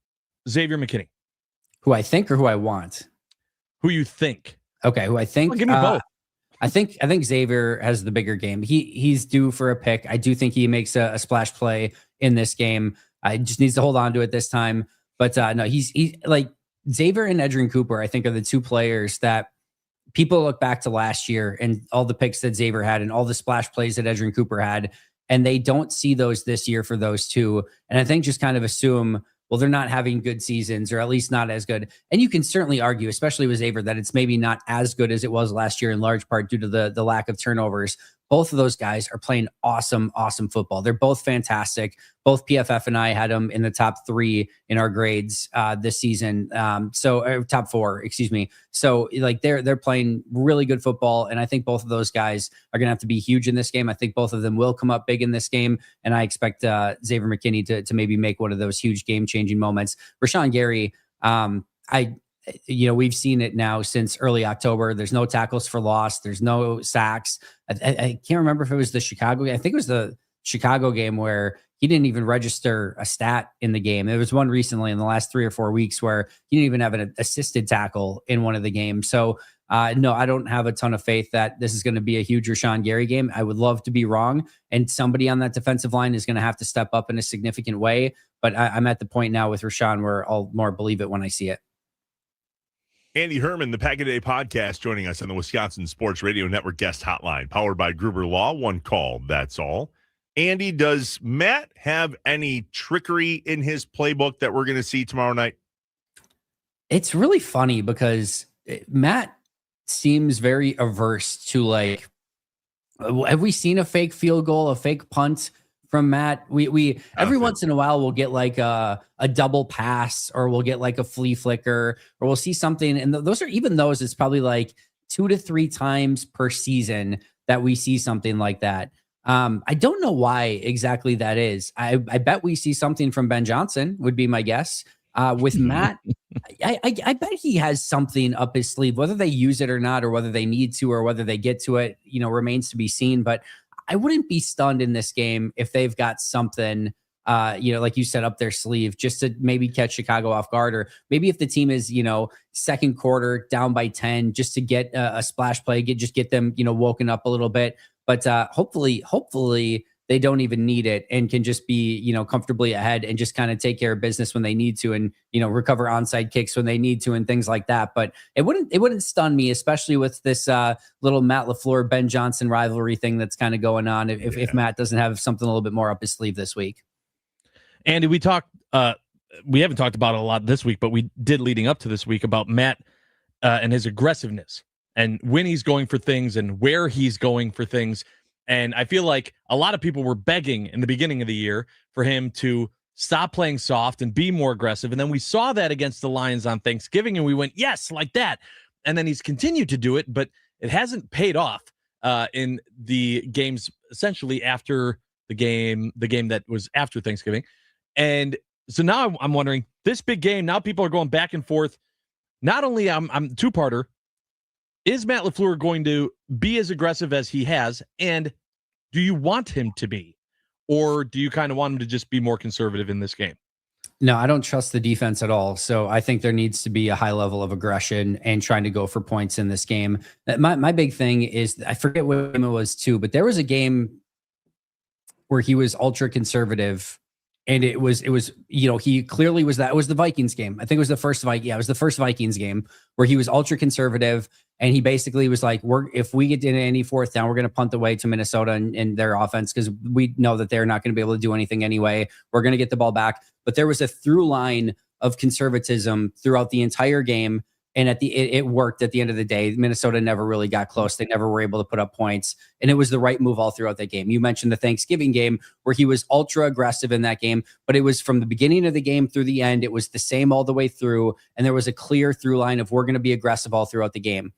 Xavier McKinney? Who I think or who I want? Who you think? Okay, who I think? Well, give me both. I think Xavier has the bigger game. He's due for a pick. I do think he makes a splash play in this game. I just needs to hold on to it this time. But no, he's like Xavier and Edgerrin Cooper, I think, are the two players that people look back to last year and all the picks that Xavier had and all the splash plays that Edgerrin Cooper had, and they don't see those this year for those two. And I think just kind of assume, well, they're not having good seasons, or at least not as good. And you can certainly argue, especially with Xavier, that it's maybe not as good as it was last year, in large part due to the lack of turnovers. Both of those guys are playing awesome football. They're both fantastic. Both PFF and I had them in the top 3 in our grades this season. Top 4, excuse me. So like they're playing really good football, and I think both of those guys are going to have to be huge in this game. I think both of them will come up big in this game, and I expect Xavier McKinney to maybe make one of those huge game-changing moments. Rashawn Gary, we've seen it now since early October. There's no tackles for loss. There's no sacks. I can't remember if it was the Chicago game. I think it was the Chicago game where he didn't even register a stat in the game. There was one recently in the last 3 or 4 weeks where he didn't even have an assisted tackle in one of the games. So no, I don't have a ton of faith that this is going to be a huge Rashawn Gary game. I would love to be wrong, and somebody on that defensive line is going to have to step up in a significant way. But I'm at the point now with Rashawn where I'll more believe it when I see it. Andy Herman, the Pack a Day podcast, joining us on the Wisconsin Sports Radio Network guest hotline, powered by Gruber Law. One call, that's all. Andy, does Matt have any trickery in his playbook that we're going to see tomorrow night? It's really funny because Matt seems very averse to, like, have we seen a fake field goal, a fake punt from Matt? We every once in a while we'll get like a double pass, or we'll get like a flea flicker, or we'll see something. And those it's probably like 2 to 3 times per season that we see something like that. I don't know why exactly that is. I bet we see something from Ben Johnson, would be my guess. With Matt, I bet he has something up his sleeve. Whether they use it or not, or whether they need to, or whether they get to it, remains to be seen. But I wouldn't be stunned in this game if they've got something, like you said, up their sleeve, just to maybe catch Chicago off guard, or maybe if the team is, second quarter down by 10, just to get a splash play, get them, woken up a little bit. But hopefully they don't even need it and can just be, comfortably ahead and just kind of take care of business when they need to, and, recover onside kicks when they need to and things like that. But it wouldn't stun me, especially with this little Matt LaFleur, Ben Johnson rivalry thing that's kind of going on, if Matt doesn't have something a little bit more up his sleeve this week. Andy, we haven't talked about it a lot this week, but we did leading up to this week about Matt and his aggressiveness, and when he's going for things and where he's going for things. And I feel like a lot of people were begging in the beginning of the year for him to stop playing soft and be more aggressive. And then we saw that against the Lions on Thanksgiving, and we went, yes, like that. And then he's continued to do it, but it hasn't paid off in the games essentially after the game that was after Thanksgiving. And so now I'm wondering, this big game, now people are going back and forth. Not only I'm two-parter, is Matt LaFleur going to be as aggressive as he has? And do you want him to be? Or do you kind of want him to just be more conservative in this game? No, I don't trust the defense at all. So I think there needs to be a high level of aggression and trying to go for points in this game. My big thing is, I forget what game it was too, but there was a game where he was ultra conservative And it was, he clearly was, that was the Vikings game. I think it was the first it was the first Vikings game where he was ultra conservative. And he basically was like, if we get into any fourth down, we're going to punt away to Minnesota and their offense, because we know that they're not going to be able to do anything anyway. We're going to get the ball back. But there was a through line of conservatism throughout the entire game. And it worked at the end of the day. Minnesota never really got close. They never were able to put up points. And it was the right move all throughout that game. You mentioned the Thanksgiving game where he was ultra aggressive in that game, but it was from the beginning of the game through the end. It was the same all the way through. And there was a clear through line of we're going to be aggressive all throughout the game.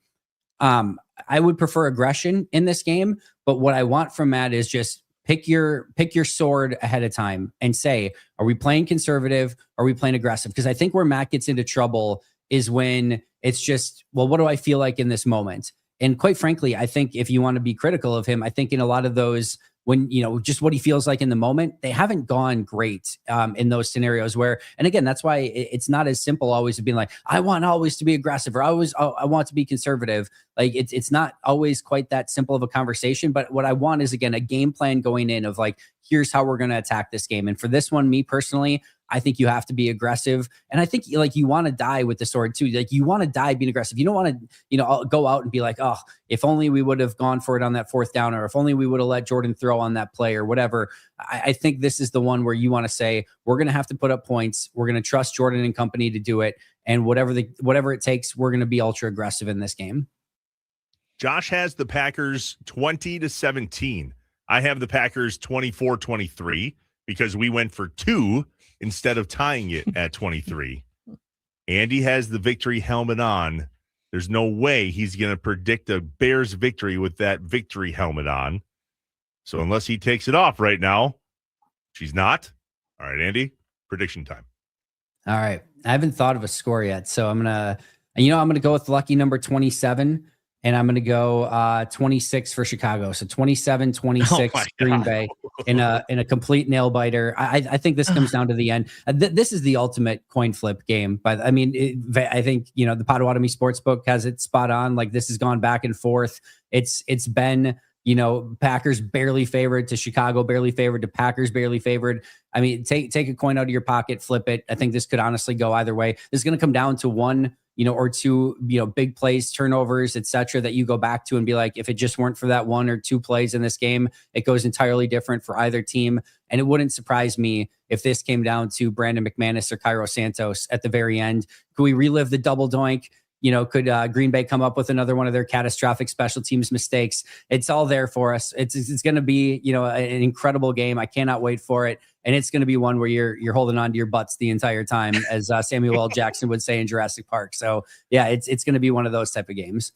I would prefer aggression in this game, but what I want from Matt is just pick your sword ahead of time and say, are we playing conservative? Are we playing aggressive? Because I think where Matt gets into trouble is when it's just, well, what do I feel like in this moment? And quite frankly, I think if you want to be critical of him, I think in a lot of those, when, just what he feels like in the moment, they haven't gone great in those scenarios where, and again, that's why it's not as simple always to be like, I want always to be aggressive, or I want to be conservative. Like it's not always quite that simple of a conversation, but what I want is, again, a game plan going in of like, here's how we're going to attack this game. And for this one, me personally, I think you have to be aggressive. And I think like you want to die with the sword too. Like you want to die being aggressive. You don't want to, go out and be like, oh, if only we would have gone for it on that fourth down, or if only we would have let Jordan throw on that play or whatever. I think this is the one where you want to say, we're going to have to put up points. We're going to trust Jordan and company to do it. And whatever it takes, we're going to be ultra aggressive in this game. Josh has the Packers 20-17. I have the Packers 24-23 because we went for 2 instead of tying it at 23. Andy has the victory helmet on. There's no way he's going to predict a Bears victory with that victory helmet on. So unless he takes it off right now, she's not. All right, Andy, prediction time. All right. I haven't thought of a score yet. So I'm going to go with lucky number 27. And I'm going to go 26 for Chicago. So 27-26 Green Bay in a complete nail biter. I think this comes down to the end. This is the ultimate coin flip game. But I mean, I think, the Potawatomi Sportsbook has it spot on. Like this has gone back and forth. It's been, Packers barely favored to Chicago, barely favored to Packers, barely favored. I mean, take a coin out of your pocket, flip it. I think this could honestly go either way. This is going to come down to one, or two, big plays, turnovers, etc., that you go back to and be like, if it just weren't for that 1 or 2 plays in this game, it goes entirely different for either team. And it wouldn't surprise me if this came down to Brandon McManus or Cairo Santos at the very end. Could we relive the double doink? Could Green Bay come up with another one of their catastrophic special teams mistakes? It's all there for us. It's going to be, an incredible game. I cannot wait for it. And it's going to be one where you're holding on to your butts the entire time, as Samuel L. Jackson would say in Jurassic Park. So yeah, it's going to be one of those type of games.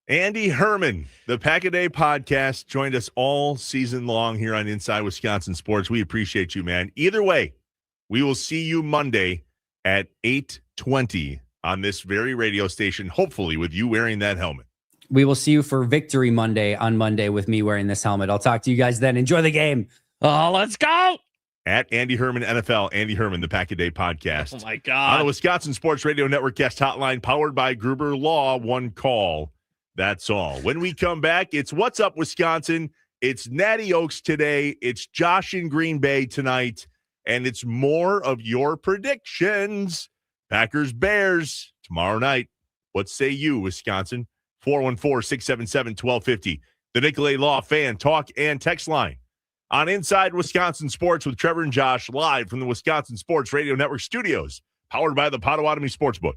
Andy Herman, the Pack-A-Day podcast, joined us all season long here on Inside Wisconsin Sports. We appreciate you, man. Either way, we will see you Monday at 8:20 on this very radio station, hopefully with you wearing that helmet. We will see you for Victory Monday on Monday with me wearing this helmet. I'll talk to you guys then. Enjoy the game. Oh, let's go. At Andy Herman NFL, Andy Herman, the Pack-A-Day podcast. Oh, my God. On the Wisconsin Sports Radio Network guest hotline, powered by Gruber Law. One call. That's all. When we come back, it's What's Up, Wisconsin. It's Natty Oaks today. It's Josh in Green Bay tonight. And it's more of your predictions. Packers, Bears, tomorrow night. What say you, Wisconsin? 414-677-1250. The Nicolay Law Fan Talk and Text Line. On Inside Wisconsin Sports with Trevor and Josh, live from the Wisconsin Sports Radio Network studios, powered by the Potawatomi Sportsbook.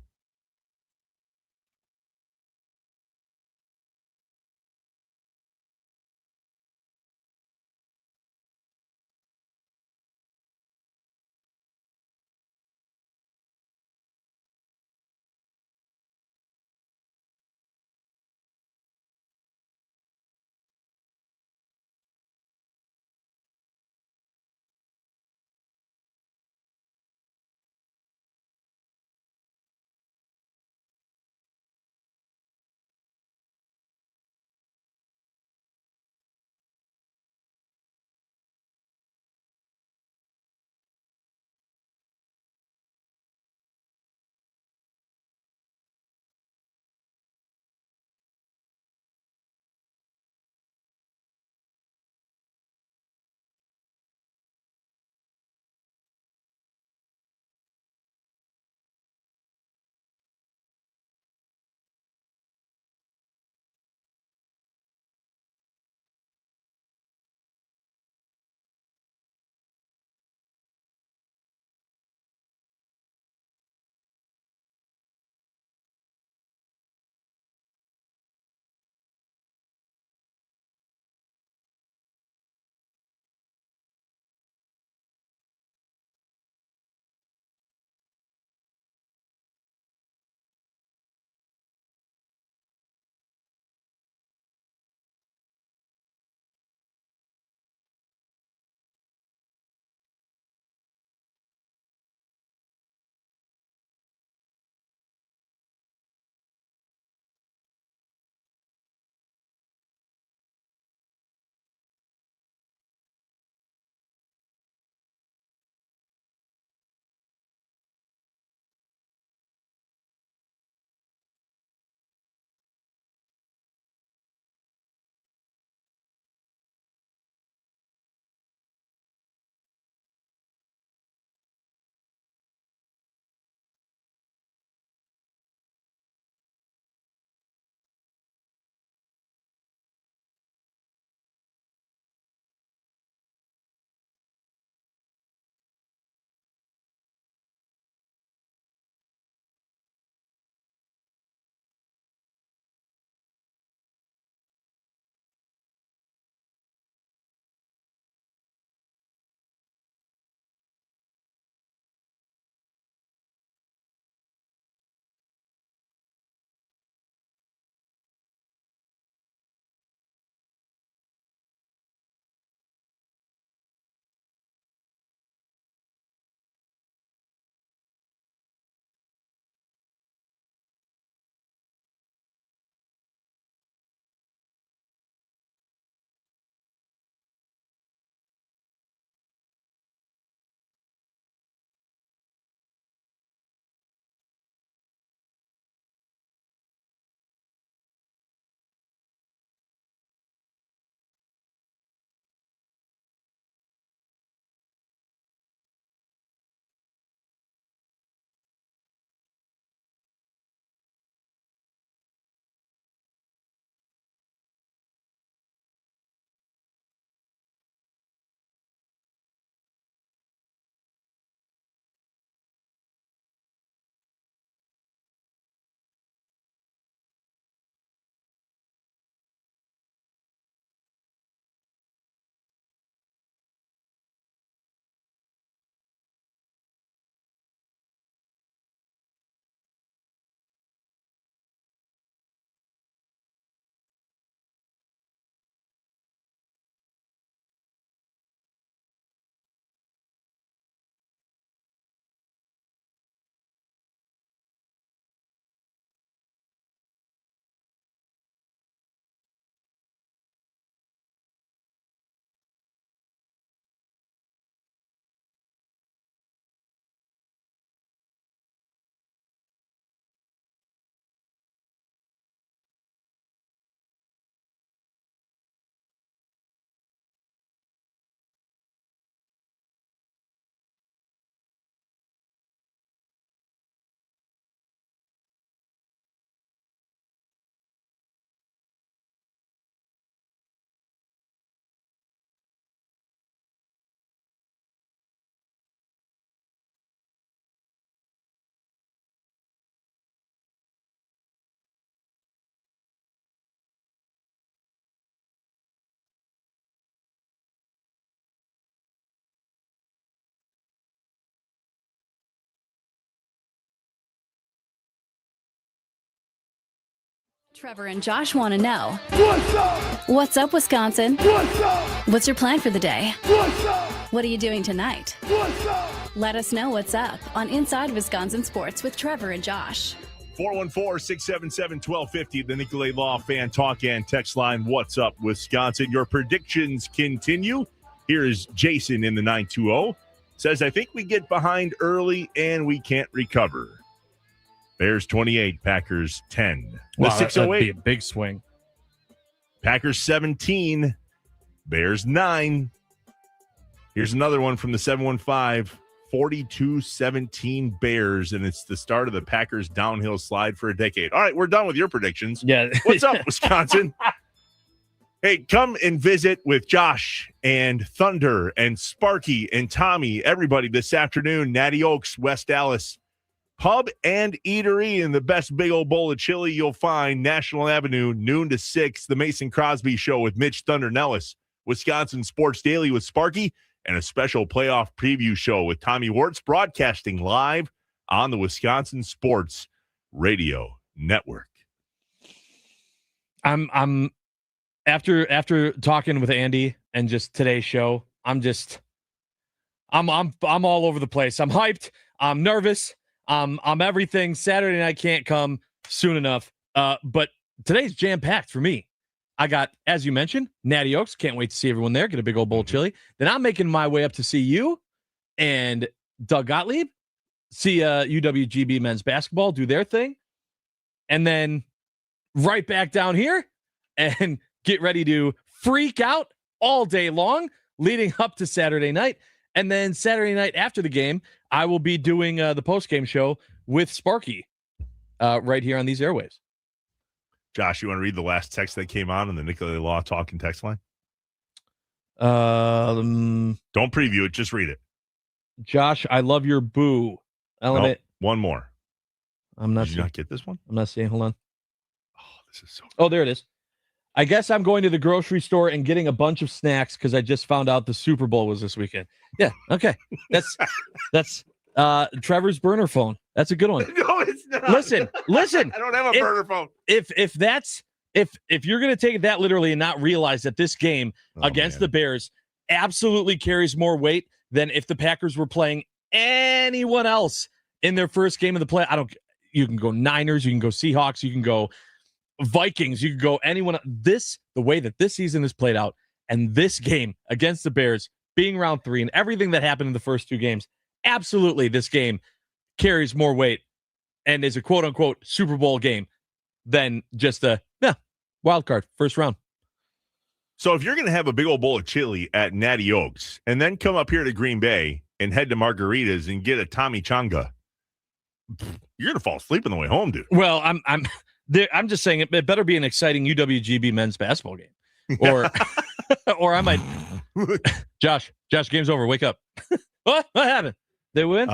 Trevor and Josh want to know. What's up? What's up, Wisconsin? What's up? What's your plan for the day? What's up? What are you doing tonight? What's up? Let us know what's up on Inside Wisconsin Sports with Trevor and Josh. 414-677-1250, the Nicolay Law Fan Talk and Text Line. What's up, Wisconsin? Your predictions continue. Here is Jason in the 920. Says, I think we get behind early and we can't recover. Bears 28, Packers 10. Wow, The 608. that'd be a big swing. Packers 17, Bears 9. Here's another one from the 715, 42-17 Bears, and it's the start of the Packers downhill slide for a decade. All right, we're done with your predictions. Yeah. What's up, Wisconsin? Hey, come and visit with Josh and Thunder and Sparky and Tommy, everybody this afternoon, Natty Oaks, West Dallas. Pub and eatery and the best big old bowl of chili you'll find. National Avenue, noon to 6. The Mason Crosby Show with Mitch Thunder Nellis. Wisconsin Sports Daily with Sparky. And a special playoff preview show with Tommy Wirtz, broadcasting live on the Wisconsin Sports Radio Network. I'm after talking with Andy and just today's show, I'm all over the place. I'm hyped. I'm nervous. I'm everything. Saturday night can't come soon enough. But today's jam-packed for me. I got, as you mentioned, Natty Oaks. Can't wait to see everyone there. Get a big old bowl of chili. Then I'm making my way up to see you and Doug Gottlieb. See UWGB men's basketball do their thing. And then right back down here and get ready to freak out all day long leading up to Saturday night. And then Saturday night after the game, I will be doing the post-game show with Sparky right here on these airwaves. Josh, you want to read the last text that came on the Nicolay Law Talk and Text Line? Don't preview it, just read it. Josh, I love your boo. Nope, one more. I'm not. Did you not get this one? I'm not seeing. Hold on. Oh, this is so good. Oh, there it is. I guess I'm going to the grocery store and getting a bunch of snacks because I just found out the Super Bowl was this weekend. Yeah, okay. That's Trevor's burner phone. That's a good one. No, it's not. Listen. I don't have a burner phone. If you're going to take it that literally and not realize that this game against the Bears absolutely carries more weight than if the Packers were playing anyone else in their first game of the play. You can go Niners, you can go Seahawks, you can go Vikings, you can go anyone. The way that this season is played out and this game against the Bears being round 3 and everything that happened in the first 2 games, absolutely this game carries more weight and is a quote-unquote Super Bowl game than just a wild card, first round. So if you're going to have a big old bowl of chili at Natty Oaks and then come up here to Green Bay and head to Margaritas and get a Tommy Changa, you're going to fall asleep on the way home, dude. Well, I'm just saying it better be an exciting UWGB men's basketball game. Or or I might Josh, game's over. Wake up. What happened? They win?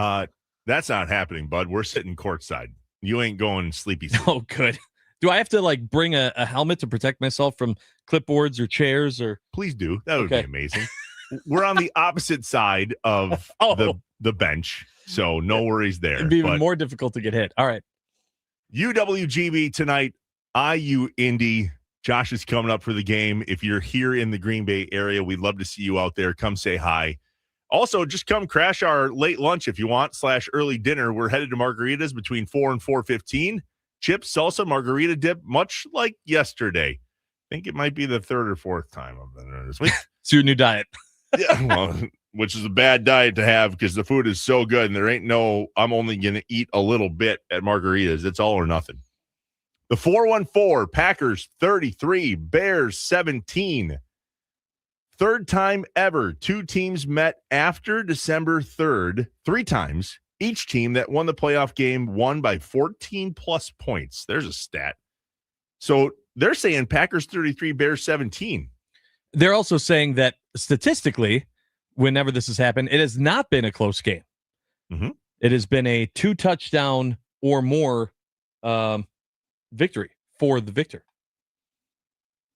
That's not happening, bud. We're sitting courtside. You ain't going sleepy. Oh, good. Do I have to bring a helmet to protect myself from clipboards or chairs or? Please do. That would be amazing. We're on the opposite side of the bench, so no worries there. It'd be even more difficult to get hit. All right. UWGB tonight, IU Indy. Josh is coming up for the game. If you're here in the Green Bay area, we'd love to see you out there. Come say hi. Also, just come crash our late lunch if you want, / early dinner. We're headed to Margaritas between 4 and 4:15. Chips, salsa, margarita dip, much like yesterday. I think it might be the 3rd or 4th time I've been there this week. It's your new diet. Yeah, well, which is a bad diet to have because the food is so good and there ain't no, I'm only going to eat a little bit at Margaritas. It's all or nothing. The 414, Packers 33, Bears 17. Third time ever, 2 teams met after December 3rd, 3 times. Each team that won the playoff game won by 14-plus points. There's a stat. So they're saying Packers 33, Bears 17. They're also saying that statistically, whenever this has happened, it has not been a close game. Mm-hmm. It has been a 2-touchdown or more victory for the victor.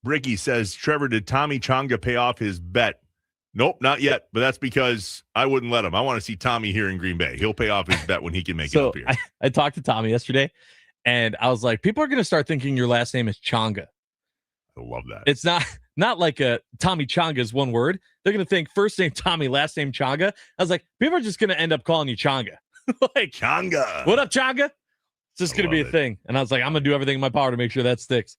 Bricky says, Trevor, did Tommy Changa pay off his bet? Nope, not yet. But that's because I wouldn't let him. I want to see Tommy here in Green Bay. He'll pay off his bet when he can make it up here. I talked to Tommy yesterday, And I was like, people are going to start thinking your last name is Changa. I love that. It's not like a Tommy Changa is one word. They're going to think first name Tommy, last name Changa. I was like, people are just going to end up calling you Changa. Like, Changa. What up, Changa? It's just going to be a thing. And I was like, I'm going to do everything in my power to make sure that sticks.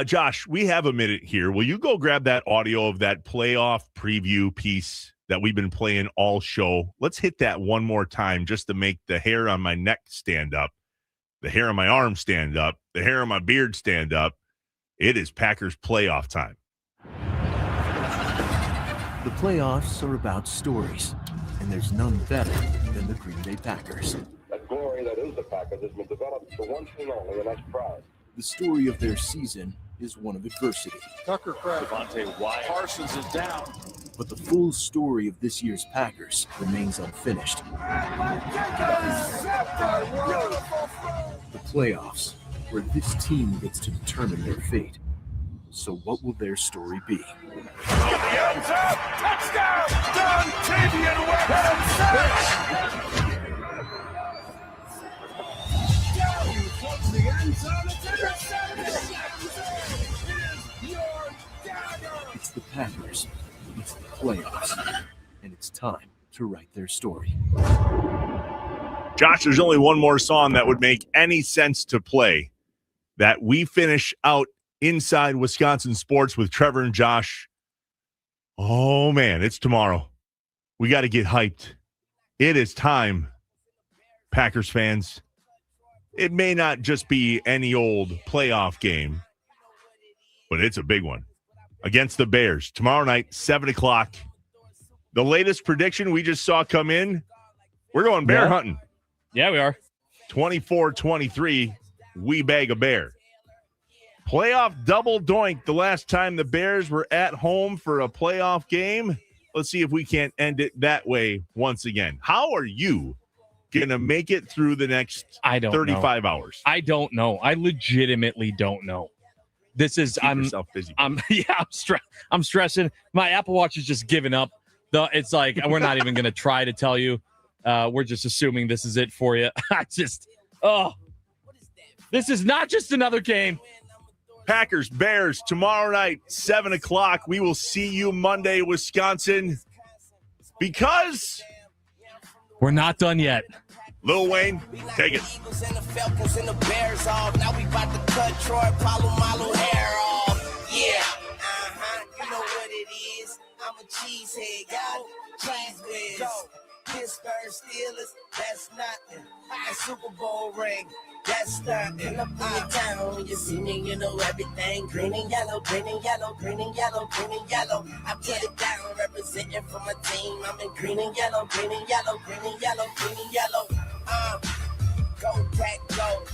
Josh, we have a minute here. Will you go grab that audio of that playoff preview piece that we've been playing all show? Let's hit that one more time just to make the hair on my neck stand up, the hair on my arm stand up, the hair on my beard stand up. It is Packers playoff time. The playoffs are about stories, and there's none better than the Green Bay Packers. That glory that is the Packers has been developed for one thing only, and that's pride. The story of their season is one of adversity. Tucker Craft. Devontae Wyatt. Parsons is down. But the full story of this year's Packers remains unfinished. The playoffs, where this team gets to determine their fate. So what will their story be? Touchdown! Dontavian It's the Packers, it's the playoffs, and it's time to write their story. Josh, there's only one more song that would make any sense to play that we finish out inside Wisconsin sports with Trevor and Josh. Oh, man, it's tomorrow. We got to get hyped. It is time, Packers fans. It may not just be any old playoff game, but it's a big one. Against the Bears, tomorrow night, 7 o'clock. The latest prediction we just saw come in, we're going bear hunting. Yeah, we are. 24-23, we bag a bear. Playoff double doink the last time the Bears were at home for a playoff game. Let's see if we can't end it that way once again. How are you going to make it through the next 35 hours? I don't know. I legitimately don't know. This is Keep yourself busy. I'm stressing. My Apple Watch is just giving up. It's like we're not even going to try to tell you. We're just assuming this is it for you. This is not just another game. Packers, Bears, tomorrow night, 7 o'clock. We will see you Monday, Wisconsin, because we're not done yet. Lil Wayne, take it. and the Falcons and the Bears off. Now we about to cut Troy Polamalu hair off. Yeah, you know what it is. I'm a cheesehead, got cheese whiz. Pittsburgh Steelers, that's nothing. A Super Bowl ring, that's nothing. Up in the town, when you see me, you know everything. Green and yellow, green and yellow, green and yellow, green and yellow. I put it down, representing for my team. I'm in green and yellow, green and yellow, green and yellow, green and yellow. Go, Pack, go.